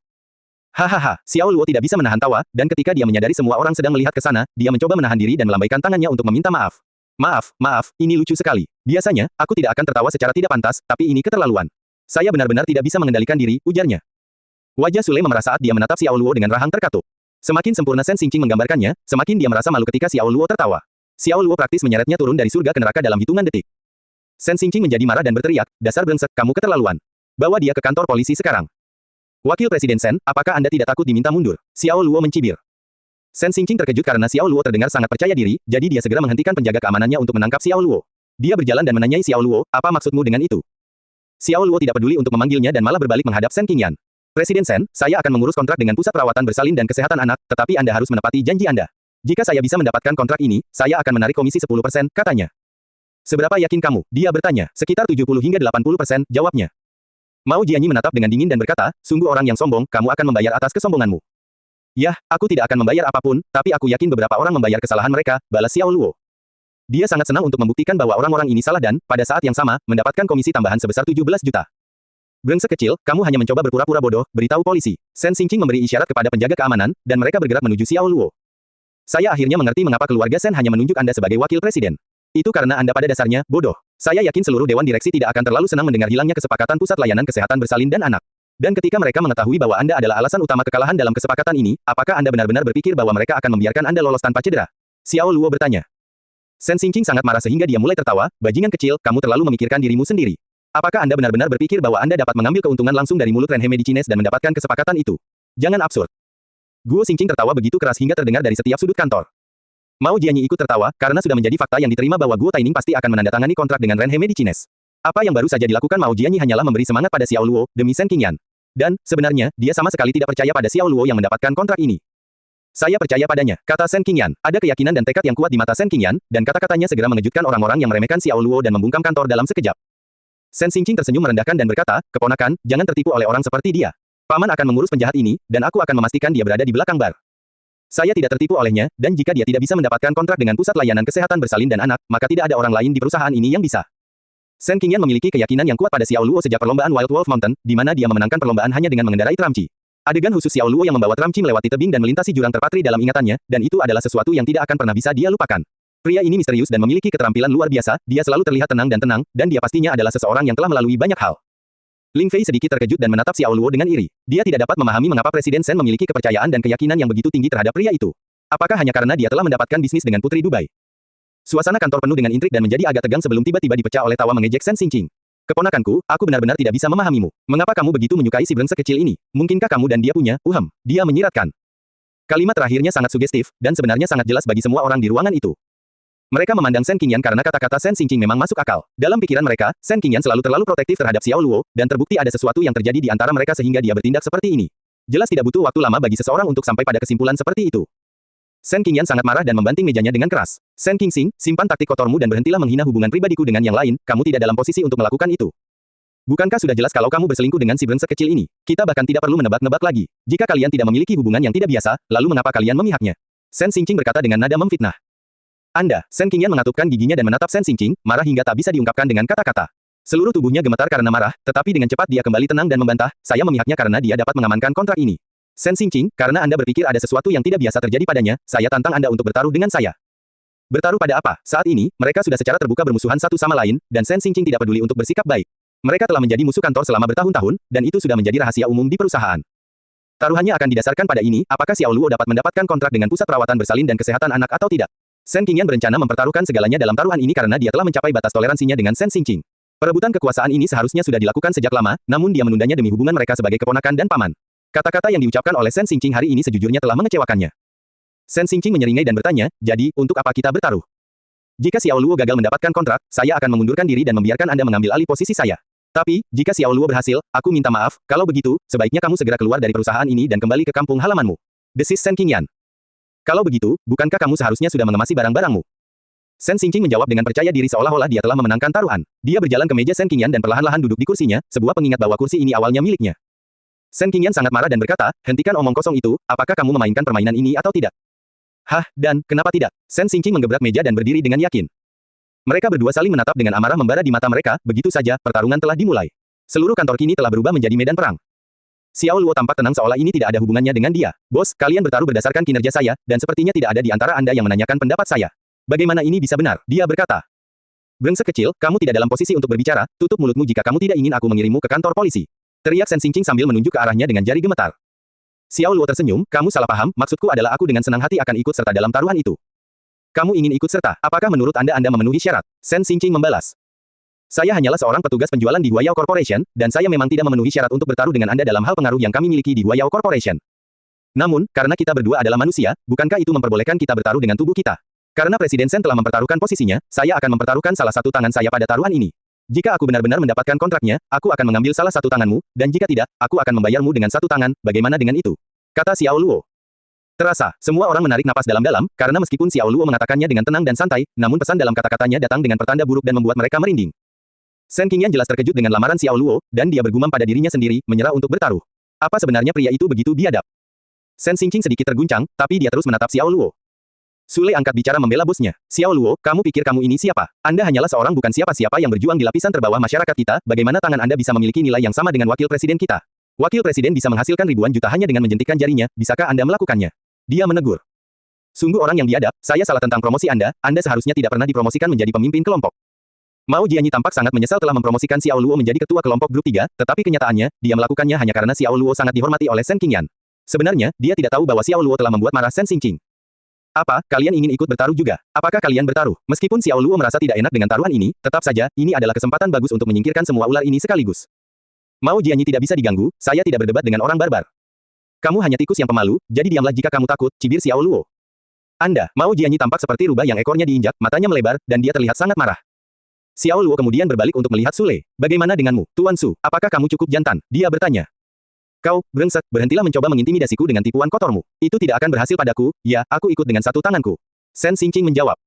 Hahaha, Xiao Luo tidak bisa menahan tawa, dan ketika dia menyadari semua orang sedang melihat ke sana, dia mencoba menahan diri dan melambaikan tangannya untuk meminta maaf. Maaf, ini lucu sekali. Biasanya, aku tidak akan tertawa secara tidak pantas, tapi ini keterlaluan. Saya benar-benar tidak bisa mengendalikan diri, ujarnya. Wajah Sule memerah saat dia menatap Xiao Luo dengan rahang terkatup. Semakin sempurna Sen Xingqing menggambarkannya, semakin dia merasa malu ketika Xiao Luo tertawa. Xiao Luo praktis menyeretnya turun dari surga ke neraka dalam hitungan detik. Sen Xingqing menjadi marah dan berteriak, dasar brengsek, kamu keterlaluan. Bawa dia ke kantor polisi sekarang. Wakil Presiden Sen, apakah Anda tidak takut diminta mundur? Xiao Luo mencibir. Sen Xingqing terkejut karena Xiao Luo terdengar sangat percaya diri, jadi dia segera menghentikan penjaga keamanannya untuk menangkap Xiao Luo. Dia berjalan dan menanyai Xiao Luo, apa maksudmu dengan itu? Xiao Luo tidak peduli untuk memanggilnya dan malah berbalik menghadap Sen Qingyan. Presiden Sen, saya akan mengurus kontrak dengan pusat perawatan bersalin dan kesehatan anak, tetapi Anda harus menepati janji Anda. Jika saya bisa mendapatkan kontrak ini, saya akan menarik komisi 10%, katanya. Seberapa yakin kamu? Dia bertanya, sekitar 70 hingga 80%, jawabnya. Mao Jianyi menatap dengan dingin dan berkata, sungguh orang yang sombong, kamu akan membayar atas kesombonganmu. Yah, aku tidak akan membayar apapun, tapi aku yakin beberapa orang membayar kesalahan mereka, balas Xiao Luo. Dia sangat senang untuk membuktikan bahwa orang-orang ini salah dan, pada saat yang sama, mendapatkan komisi tambahan sebesar 17 juta. Brengsek kecil, kamu hanya mencoba berpura-pura bodoh, beritahu polisi. Sen Xingqing memberi isyarat kepada penjaga keamanan, dan mereka bergerak menuju Xiao Luo. Saya akhirnya mengerti mengapa keluarga Sen hanya menunjuk Anda sebagai wakil presiden. Itu karena Anda pada dasarnya, bodoh. Saya yakin seluruh dewan direksi tidak akan terlalu senang mendengar hilangnya kesepakatan pusat layanan kesehatan bersalin dan anak. Dan ketika mereka mengetahui bahwa Anda adalah alasan utama kekalahan dalam kesepakatan ini, apakah Anda benar-benar berpikir bahwa mereka akan membiarkan Anda lolos tanpa cedera? Xiao Luo bertanya. Sen Xingqing sangat marah sehingga dia mulai tertawa, bajingan kecil, kamu terlalu memikirkan dirimu sendiri. Apakah Anda benar-benar berpikir bahwa Anda dapat mengambil keuntungan langsung dari mulut Renhe Medicines dan mendapatkan kesepakatan itu? Jangan absurd. Guo Xingqing tertawa begitu keras hingga terdengar dari setiap sudut kantor. Mao Jianyi ikut tertawa, karena sudah menjadi fakta yang diterima bahwa Guo Taining pasti akan menandatangani kontrak dengan Renhe Medicines. Apa yang baru saja dilakukan Mao Jianyi hanyalah memberi semangat pada Xiao Luo, demi Sen Qingyan. Dan, sebenarnya, dia sama sekali tidak percaya pada Xiao Luo yang mendapatkan kontrak ini. Saya percaya padanya, kata Sen Qingyan. Ada keyakinan dan tekad yang kuat di mata Sen Qingyan, dan kata-katanya segera mengejutkan orang-orang yang meremehkan Xiao Luo dan membungkam kantor dalam sekejap. Sen Xingqing tersenyum merendahkan dan berkata, keponakan, jangan tertipu oleh orang seperti dia. Paman akan mengurus penjahat ini, dan aku akan memastikan dia berada di belakang bar. Saya tidak tertipu olehnya, dan jika dia tidak bisa mendapatkan kontrak dengan pusat layanan kesehatan bersalin dan anak, maka tidak ada orang lain di perusahaan ini yang bisa. Sen Qingyan memiliki keyakinan yang kuat pada Xiao Luo sejak perlombaan Wild Wolf Mountain, di mana dia memenangkan perlombaan hanya dengan mengendarai tramci. Adegan khusus Xiao Luo yang membawa tramci melewati tebing dan melintasi jurang terpatri dalam ingatannya, dan itu adalah sesuatu yang tidak akan pernah bisa dia lupakan. Pria ini misterius dan memiliki keterampilan luar biasa, dia selalu terlihat tenang, dan dia pastinya adalah seseorang yang telah melalui banyak hal. Ling Fei sedikit terkejut dan menatap Xiao Luo dengan iri. Dia tidak dapat memahami mengapa Presiden Sen memiliki kepercayaan dan keyakinan yang begitu tinggi terhadap pria itu. Apakah hanya karena dia telah mendapatkan bisnis dengan Putri Dubai? Suasana kantor penuh dengan intrik dan menjadi agak tegang sebelum tiba-tiba dipecah oleh tawa mengejek Sen Xingqing. Keponakanku, aku benar-benar tidak bisa memahamimu. Mengapa kamu begitu menyukai si brengsek kecil ini? Mungkinkah kamu dan dia punya, dia menyiratkan. Kalimat terakhirnya sangat sugestif, dan sebenarnya sangat jelas bagi semua orang di ruangan itu. Mereka memandang Sen Qingyan karena kata-kata Sen Xingqing memang masuk akal. Dalam pikiran mereka, Sen Qingyan selalu terlalu protektif terhadap Xiao Luo, dan terbukti ada sesuatu yang terjadi di antara mereka sehingga dia bertindak seperti ini. Jelas tidak butuh waktu lama bagi seseorang untuk sampai pada kesimpulan seperti itu. Sen Qingyan sangat marah dan membanting mejanya dengan keras. Sen Qingxing, simpan taktik kotormu dan berhentilah menghina hubungan pribadiku dengan yang lain, kamu tidak dalam posisi untuk melakukan itu. Bukankah sudah jelas kalau kamu berselingkuh dengan si brengsek kecil ini? Kita bahkan tidak perlu menebak-nebak lagi. Jika kalian tidak memiliki hubungan yang tidak biasa, lalu mengapa kalian memihaknya? Sen Xingqing berkata dengan nada memfitnah. Anda, Sen Qingyan mengatupkan giginya dan menatap Sen Xingqing, marah hingga tak bisa diungkapkan dengan kata-kata. Seluruh tubuhnya gemetar karena marah, tetapi dengan cepat dia kembali tenang dan membantah, saya memihaknya karena dia dapat mengamankan kontrak ini. Sen Xingqing, karena Anda berpikir ada sesuatu yang tidak biasa terjadi padanya, saya tantang Anda untuk bertaruh dengan saya. Bertaruh pada apa? Saat ini, mereka sudah secara terbuka bermusuhan satu sama lain, dan Sen Xingqing tidak peduli untuk bersikap baik. Mereka telah menjadi musuh kantor selama bertahun-tahun, dan itu sudah menjadi rahasia umum di perusahaan. Taruhannya akan didasarkan pada ini, apakah Xiao Luo dapat mendapatkan kontrak dengan pusat perawatan bersalin dan kesehatan anak atau tidak. Sen Qingyan berencana mempertaruhkan segalanya dalam taruhan ini karena dia telah mencapai batas toleransinya dengan Sen Xingqing. Perebutan kekuasaan ini seharusnya sudah dilakukan sejak lama, namun dia menundanya demi hubungan mereka sebagai keponakan dan paman. Kata-kata yang diucapkan oleh Sen Xingqing hari ini sejujurnya telah mengecewakannya. Sen Xingqing menyeringai dan bertanya, jadi, untuk apa kita bertaruh? Jika Xiao Luo gagal mendapatkan kontrak, saya akan mengundurkan diri dan membiarkan Anda mengambil alih posisi saya. Tapi, jika Xiao Luo berhasil, aku minta maaf, kalau begitu, sebaiknya kamu segera keluar dari perusahaan ini dan kembali ke kampung halamanmu. Desis Sen Qingyan. Kalau begitu, bukankah kamu seharusnya sudah mengemasi barang-barangmu? Sen Xingqing menjawab dengan percaya diri seolah-olah dia telah memenangkan taruhan. Dia berjalan ke meja Sen Qingyan dan perlahan-lahan duduk di kursinya, sebuah pengingat bahwa kursi ini awalnya miliknya. Sen Qingyan sangat marah dan berkata, hentikan omong kosong itu, apakah kamu memainkan permainan ini atau tidak? Hah, dan, kenapa tidak? Sen Xingqing menggebrak meja dan berdiri dengan yakin. Mereka berdua saling menatap dengan amarah membara di mata mereka, begitu saja, pertarungan telah dimulai. Seluruh kantor kini telah berubah menjadi medan perang. Xiao Luo tampak tenang seolah ini tidak ada hubungannya dengan dia. Bos, kalian bertaruh berdasarkan kinerja saya, dan sepertinya tidak ada di antara Anda yang menanyakan pendapat saya. Bagaimana ini bisa benar? Dia berkata. Brengsek kecil, kamu tidak dalam posisi untuk berbicara, tutup mulutmu jika kamu tidak ingin aku mengirimmu ke kantor polisi. Teriak Shen Xingqing sambil menunjuk ke arahnya dengan jari gemetar. Xiao Luo tersenyum, kamu salah paham, maksudku adalah aku dengan senang hati akan ikut serta dalam taruhan itu. Kamu ingin ikut serta, apakah menurut Anda memenuhi syarat? Shen Xingqing membalas. Saya hanyalah seorang petugas penjualan di Huayao Corporation, dan saya memang tidak memenuhi syarat untuk bertaruh dengan Anda dalam hal pengaruh yang kami miliki di Huayao Corporation. Namun, karena kita berdua adalah manusia, bukankah itu memperbolehkan kita bertaruh dengan tubuh kita? Karena Presiden Shen telah mempertaruhkan posisinya, saya akan mempertaruhkan salah satu tangan saya pada taruhan ini. Jika aku benar-benar mendapatkan kontraknya, aku akan mengambil salah satu tanganmu, dan jika tidak, aku akan membayarmu dengan satu tangan, bagaimana dengan itu? Kata Xiao Luo. Terasa, semua orang menarik napas dalam-dalam, karena meskipun Xiao Luo mengatakannya dengan tenang dan santai, namun pesan dalam kata-katanya datang dengan pertanda buruk dan membuat mereka merinding. Shen Qingyan jelas terkejut dengan lamaran Xiao Luo, dan dia bergumam pada dirinya sendiri, menyerah untuk bertaruh. Apa sebenarnya pria itu begitu biadab? Shen Xingqing sedikit terguncang, tapi dia terus menatap Xiao Luo. Sule angkat bicara membela bosnya. Xiao Luo, kamu pikir kamu ini siapa? Anda hanyalah seorang bukan siapa-siapa yang berjuang di lapisan terbawah masyarakat kita, bagaimana tangan Anda bisa memiliki nilai yang sama dengan wakil presiden kita? Wakil presiden bisa menghasilkan ribuan juta hanya dengan menjentikkan jarinya, bisakah Anda melakukannya? Dia menegur. Sungguh orang yang biadab, saya salah tentang promosi Anda seharusnya tidak pernah dipromosikan menjadi pemimpin kelompok. Mao Jianyi tampak sangat menyesal telah mempromosikan Xiao Luo menjadi ketua kelompok grup 3, tetapi kenyataannya, dia melakukannya hanya karena Xiao Luo sangat dihormati oleh Shen Qingyan. Sebenarnya, dia tidak tahu bahwa Xiao Luo telah membuat marah Shen Xingqing. Apa, kalian ingin ikut bertaruh juga? Apakah kalian bertaruh? Meskipun Xiao Luo merasa tidak enak dengan taruhan ini, tetap saja, ini adalah kesempatan bagus untuk menyingkirkan semua ular ini sekaligus. Mao Jianyi tidak bisa diganggu, saya tidak berdebat dengan orang barbar. Kamu hanya tikus yang pemalu, jadi diamlah jika kamu takut, cibir Xiao Luo. Anda, Mao Jianyi tampak seperti rubah yang ekornya diinjak, matanya melebar, dan dia terlihat sangat marah. Xiao Luo kemudian berbalik untuk melihat Sule. Bagaimana denganmu, Tuan Su? Apakah kamu cukup jantan? Dia bertanya. Kau, brengsek, berhentilah mencoba mengintimidasiku dengan tipuan kotormu. Itu tidak akan berhasil padaku, ya, aku ikut dengan satu tanganku. Shen Xingqing menjawab.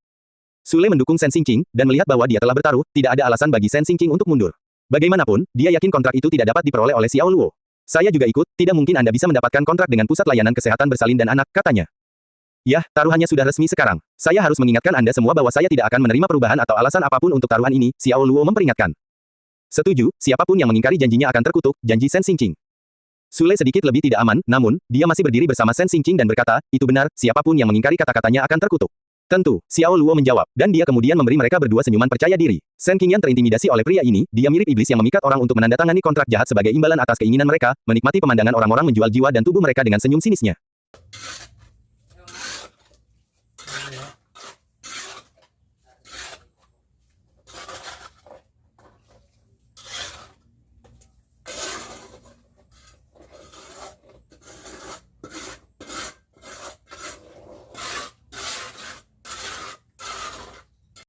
Sule mendukung Shen Xingqing, dan melihat bahwa dia telah bertaruh, tidak ada alasan bagi Shen Xingqing untuk mundur. Bagaimanapun, dia yakin kontrak itu tidak dapat diperoleh oleh Xiao Luo. Saya juga ikut, tidak mungkin Anda bisa mendapatkan kontrak dengan pusat layanan kesehatan bersalin dan anak, katanya. Yah, taruhannya sudah resmi sekarang. Saya harus mengingatkan Anda semua bahwa saya tidak akan menerima perubahan atau alasan apapun untuk taruhan ini, Xiao Luo memperingatkan. Setuju, siapapun yang mengingkari janjinya akan terkutuk, janji Shen Xingqing. Sule sedikit lebih tidak aman, namun, dia masih berdiri bersama Shen Xingqing dan berkata, itu benar, siapapun yang mengingkari kata-katanya akan terkutuk. Tentu, Xiao Luo menjawab, dan dia kemudian memberi mereka berdua senyuman percaya diri. Shen Qingyan terintimidasi oleh pria ini, dia mirip iblis yang memikat orang untuk menandatangani kontrak jahat sebagai imbalan atas keinginan mereka, menikmati pemandangan orang-orang menjual jiwa dan tubuh mereka dengan senyum sinisnya.